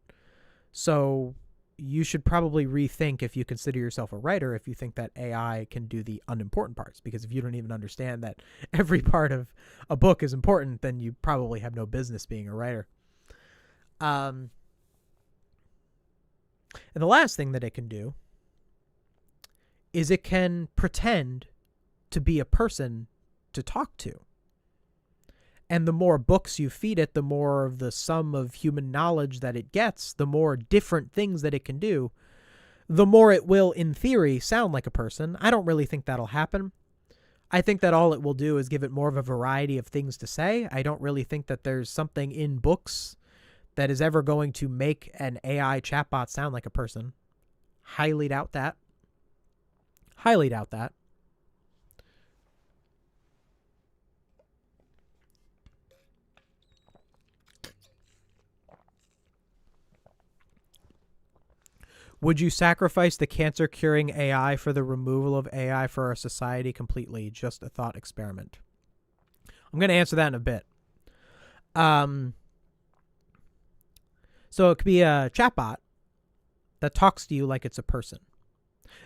So you should probably rethink, if you consider yourself a writer, if you think that AI can do the unimportant parts, because if you don't even understand that every part of a book is important, then you probably have no business being a writer. And the last thing that it can do is it can pretend to be a person to talk to. And the more books you feed it, the more of the sum of human knowledge that it gets, the more different things that it can do, the more it will, in theory, sound like a person. I don't really think that'll happen. I think that all it will do is give it more of a variety of things to say. I don't really think that there's something in books that is ever going to make an AI chatbot sound like a person. Highly doubt that. Highly doubt that. Would you sacrifice the cancer-curing AI for the removal of AI for our society completely? Just a thought experiment. I'm going to answer that in a bit. So it could be a chatbot that talks to you like it's a person.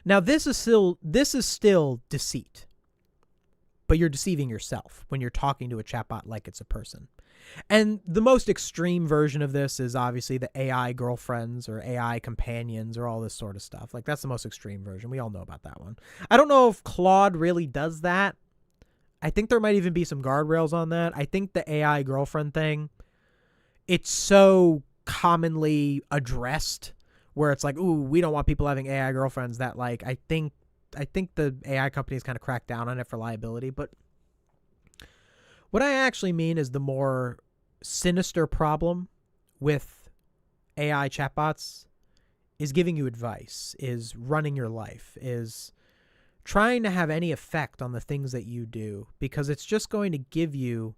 Now, this is still deceit, but you're deceiving yourself when you're talking to a chatbot like it's a person. And the most extreme version of this is obviously the AI girlfriends or AI companions or all this sort of stuff. Like, that's the most extreme version. We all know about that one. I don't know if Claude really does that. I think there might even be some guardrails on that. I think the AI girlfriend thing, it's so commonly addressed where it's like, ooh, we don't want people having AI girlfriends, that, like, I think the AI companies kind of crack down on it for liability. But what I actually mean is the more sinister problem with AI chatbots is giving you advice, is running your life, is trying to have any effect on the things that you do, because it's just going to give you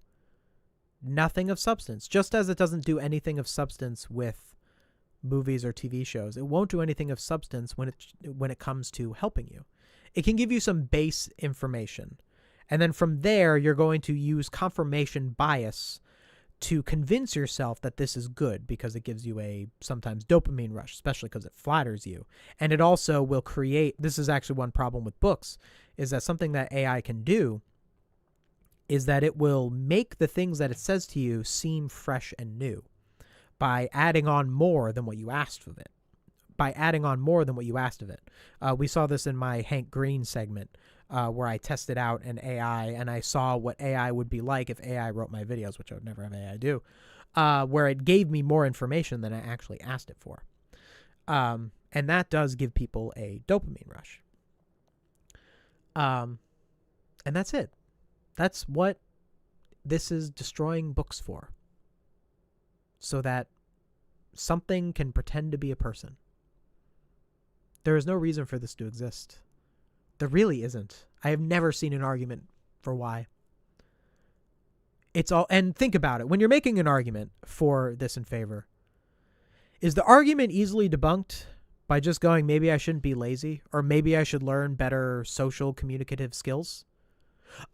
nothing of substance. Just as it doesn't do anything of substance with movies or TV shows, it won't do anything of substance when it comes to helping you. It can give you some base information, and then from there you're going to use confirmation bias to convince yourself that this is good, because it gives you a sometimes dopamine rush, especially because it flatters you. And it also will create, this is actually one problem with books, is that something that AI can do is that it will make the things that it says to you seem fresh and new by adding on more than what you asked of it. We saw this in my Hank Green segment where I tested out an AI and I saw what AI would be like if AI wrote my videos, which I would never have AI do, where it gave me more information than I actually asked it for. And that does give people a dopamine rush. And that's it. That's what this is destroying books for. So that something can pretend to be a person. There is no reason for this to exist. There really isn't. I have never seen an argument for why. It's all, and think about it. When you're making an argument for this in favor, is the argument easily debunked by just going, maybe I shouldn't be lazy, or maybe I should learn better social communicative skills?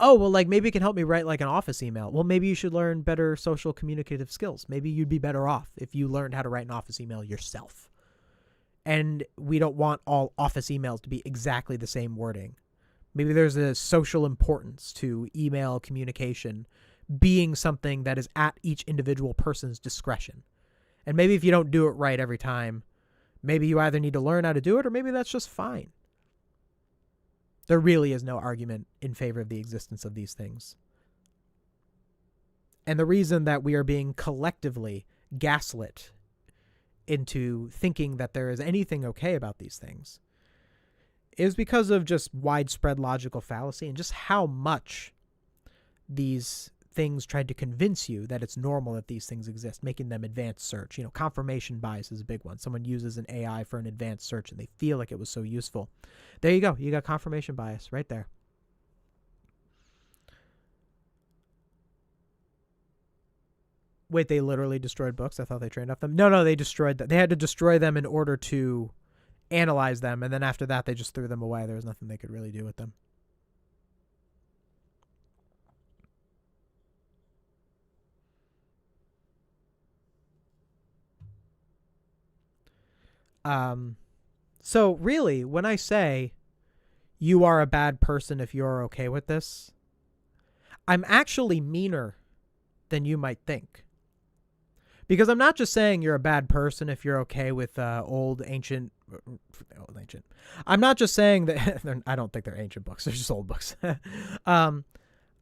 Oh, well, like maybe it can help me write like an office email. Well, maybe you should learn better social communicative skills. Maybe you'd be better off if you learned how to write an office email yourself. And we don't want all office emails to be exactly the same wording. Maybe there's a social importance to email communication being something that is at each individual person's discretion. And maybe if you don't do it right every time, maybe you either need to learn how to do it or maybe that's just fine. There really is no argument in favor of the existence of these things. And the reason that we are being collectively gaslit into thinking that there is anything okay about these things is because of just widespread logical fallacy and just how much these things tried to convince you that it's normal that these things exist, making them advanced search. Confirmation bias is a big one. Someone uses an AI for an advanced search and they feel like it was so useful. There you go. You got confirmation bias right there. Wait, they literally destroyed books? I thought they trained off them. No, they destroyed them. They had to destroy them in order to analyze them, and then after that they just threw them away. There was nothing they could really do with them. So really, when I say you are a bad person if you're okay with this, I'm actually meaner than you might think. Because I'm not just saying you're a bad person if you're okay with old ancient. I'm not just saying that. I don't think they're ancient books. They're just old books.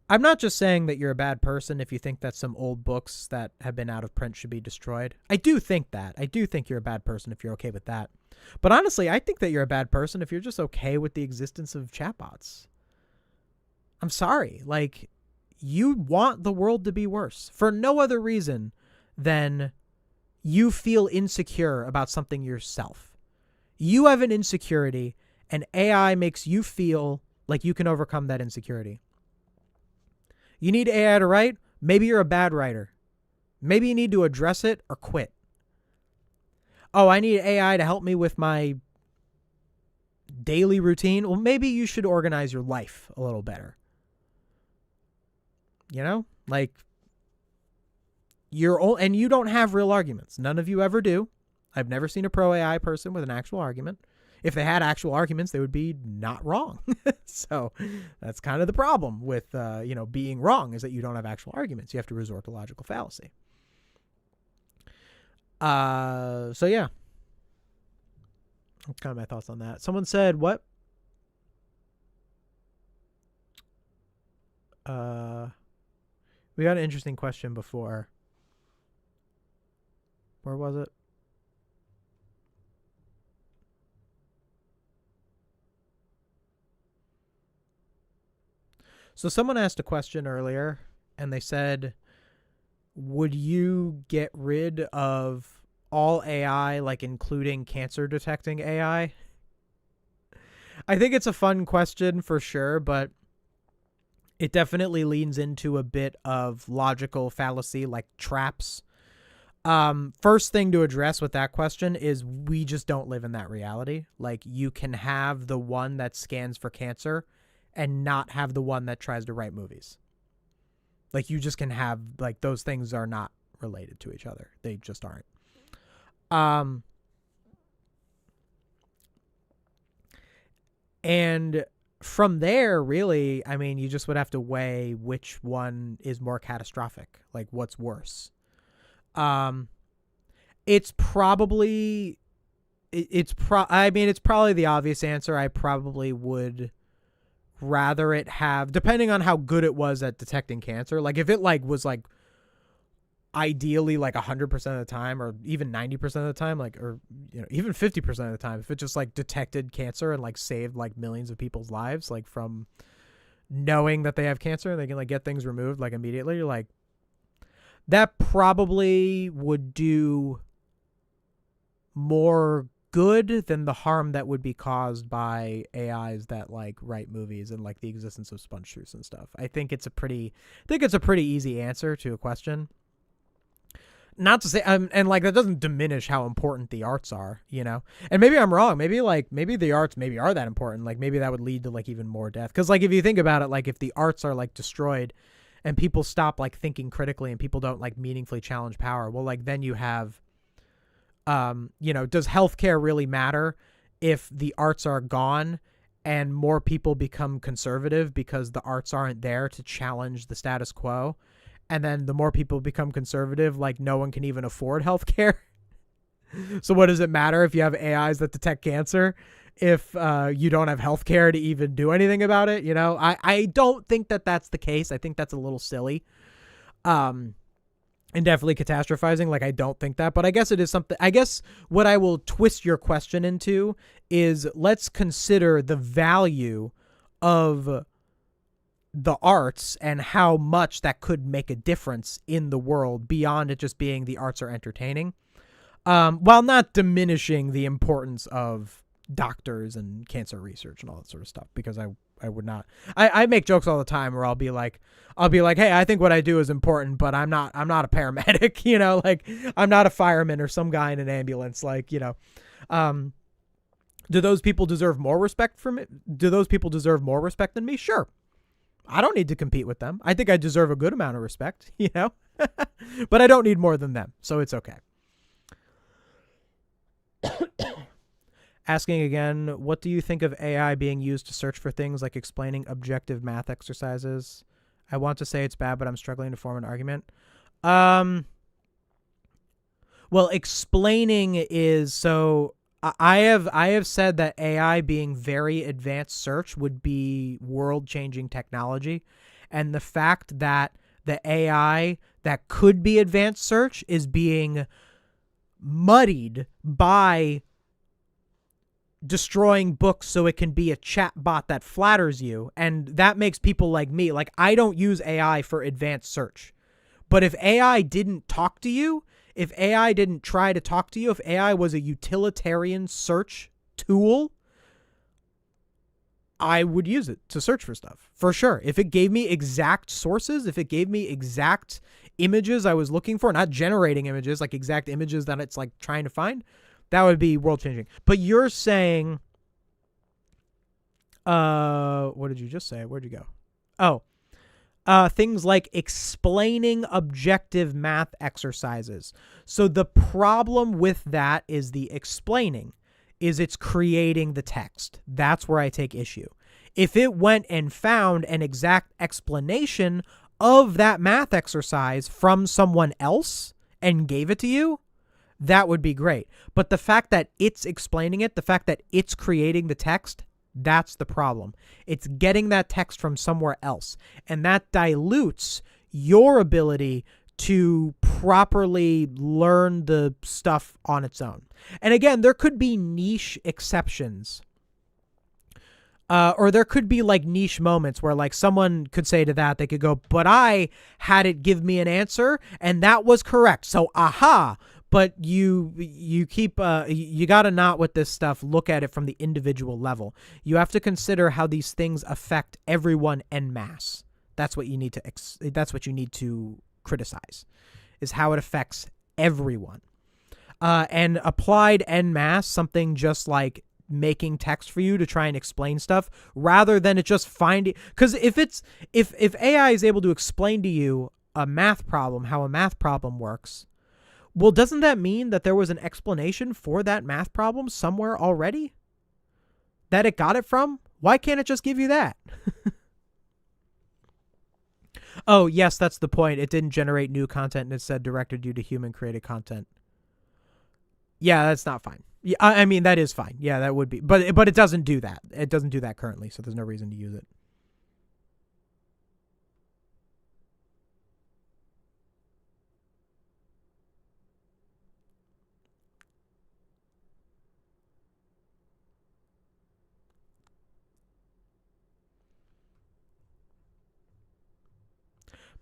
I'm not just saying that you're a bad person if you think that some old books that have been out of print should be destroyed. I do think that. I do think you're a bad person if you're okay with that. But honestly, I think that you're a bad person if you're just okay with the existence of chatbots. I'm sorry. Like, you want the world to be worse for no other reason than you feel insecure about something yourself. You have an insecurity, and AI makes you feel like you can overcome that insecurity. You need AI to write? Maybe you're a bad writer. Maybe you need to address it or quit. Oh, I need AI to help me with my daily routine. Well, maybe you should organize your life a little better. Like, and you don't have real arguments. None of you ever do. I've never seen a pro AI person with an actual argument. If they had actual arguments, they would be not wrong. So that's kind of the problem with, being wrong, is that you don't have actual arguments. You have to resort to logical fallacy. So yeah. That's kind of my thoughts on that. Someone said, what? We got an interesting question before. Where was it? So someone asked a question earlier, and they said, would you get rid of all AI, like including cancer detecting AI? I think it's a fun question for sure, but it definitely leans into a bit of logical fallacy, like traps. First thing to address with that question is we just don't live in that reality. Like, you can have the one that scans for cancer and not have the one that tries to write movies. Like, you just can have, like, those things are not related to each other. They just aren't. And from there, really, I mean, you just would have to weigh which one is more catastrophic, like what's worse. It's probably the obvious answer. I probably would rather it have, depending on how good it was at detecting cancer. Like, if it was ideally 100% of the time, or even 90% of the time, or even 50% of the time, if it just detected cancer and saved millions of people's lives, from knowing that they have cancer and they can get things removed immediately, that probably would do more good than the harm that would be caused by AIs that write movies and the existence of sponge truths and stuff. I think it's a pretty easy answer to a question. not to say, and like that doesn't diminish how important the arts are, you know. And maybe I'm wrong. Maybe the arts maybe are that important. Like maybe that would lead to like even more death. Because like if you think about it, like if the arts are like destroyed, and people stop like thinking critically, and people don't like meaningfully challenge power, well, like then you have, you know, does healthcare really matter if the arts are gone and more people become conservative because the arts aren't there to challenge the status quo? And then the more people become conservative, like no one can even afford healthcare. So what does it matter if you have AIs that detect cancer if you don't have healthcare to even do anything about it? You know, I don't think that that's the case. I think that's a little silly. And definitely catastrophizing. Like, I don't think that, but I guess it is something. I guess what I will twist your question into is let's consider the value of the arts and how much that could make a difference in the world beyond it just being the arts are entertaining, while not diminishing the importance of doctors and cancer research and all that sort of stuff, because I would not. I make jokes all the time where I'll be like, hey, I think what I do is important, but I'm not a paramedic, you know, like I'm not a fireman or some guy in an ambulance, like, you know. Do those people deserve more respect from it? Do those people deserve more respect than me? Sure. I don't need to compete with them. I think I deserve a good amount of respect, you know, but I don't need more than them. So it's okay. Asking again, what do you think of AI being used to search for things like explaining objective math exercises? I want to say it's bad, but I'm struggling to form an argument. Well, explaining is so I have said that AI being very advanced search would be world-changing technology, and the fact that the AI that could be advanced search is being muddied by destroying books so it can be a chat bot that flatters you, and that makes people like me, like I don't use AI for advanced search. But if AI didn't talk to you, if AI didn't try to talk to you, if AI was a utilitarian search tool, I would use it to search for stuff, for sure. If it gave me exact sources, if it gave me exact images I was looking for, not generating images, like exact images that it's like trying to find, that would be world-changing. But you're saying, what did you just say? Where'd you go? Oh. Things like explaining objective math exercises. So the problem with that is the explaining, is it's creating the text. That's where I take issue. If it went and found an exact explanation of that math exercise from someone else and gave it to you, that would be great. But the fact that it's explaining it, the fact that it's creating the text, that's the problem. It's getting that text from somewhere else, and that dilutes your ability to properly learn the stuff on its own. And again, there could be niche exceptions. Or there could be like niche moments where like someone could say to that, they could go, but I had it give me an answer and that was correct. So, aha. But you keep, you got to not with this stuff, look at it from the individual level. You have to consider how these things affect everyone en masse. That's what you need to, that's what you need to criticize, is how it affects everyone. And applied en masse, something just like making text for you to try and explain stuff rather than it just finding, because if AI is able to explain to you a math problem, how a math problem works, well, doesn't that mean that there was an explanation for that math problem somewhere already that it got it from? Why can't it just give you that? Oh, yes, that's the point. It didn't generate new content and it said directed you to human created content. Yeah, that's not fine. Yeah, I mean, that is fine. Yeah, that would be. But it doesn't do that. It doesn't do that currently, so there's no reason to use it.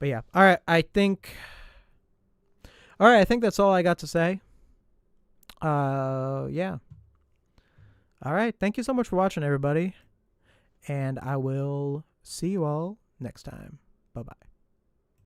But yeah, all right. I think that's all I got to say. Yeah. All right. Thank you so much for watching, everybody. And I will see you all next time. Bye-bye.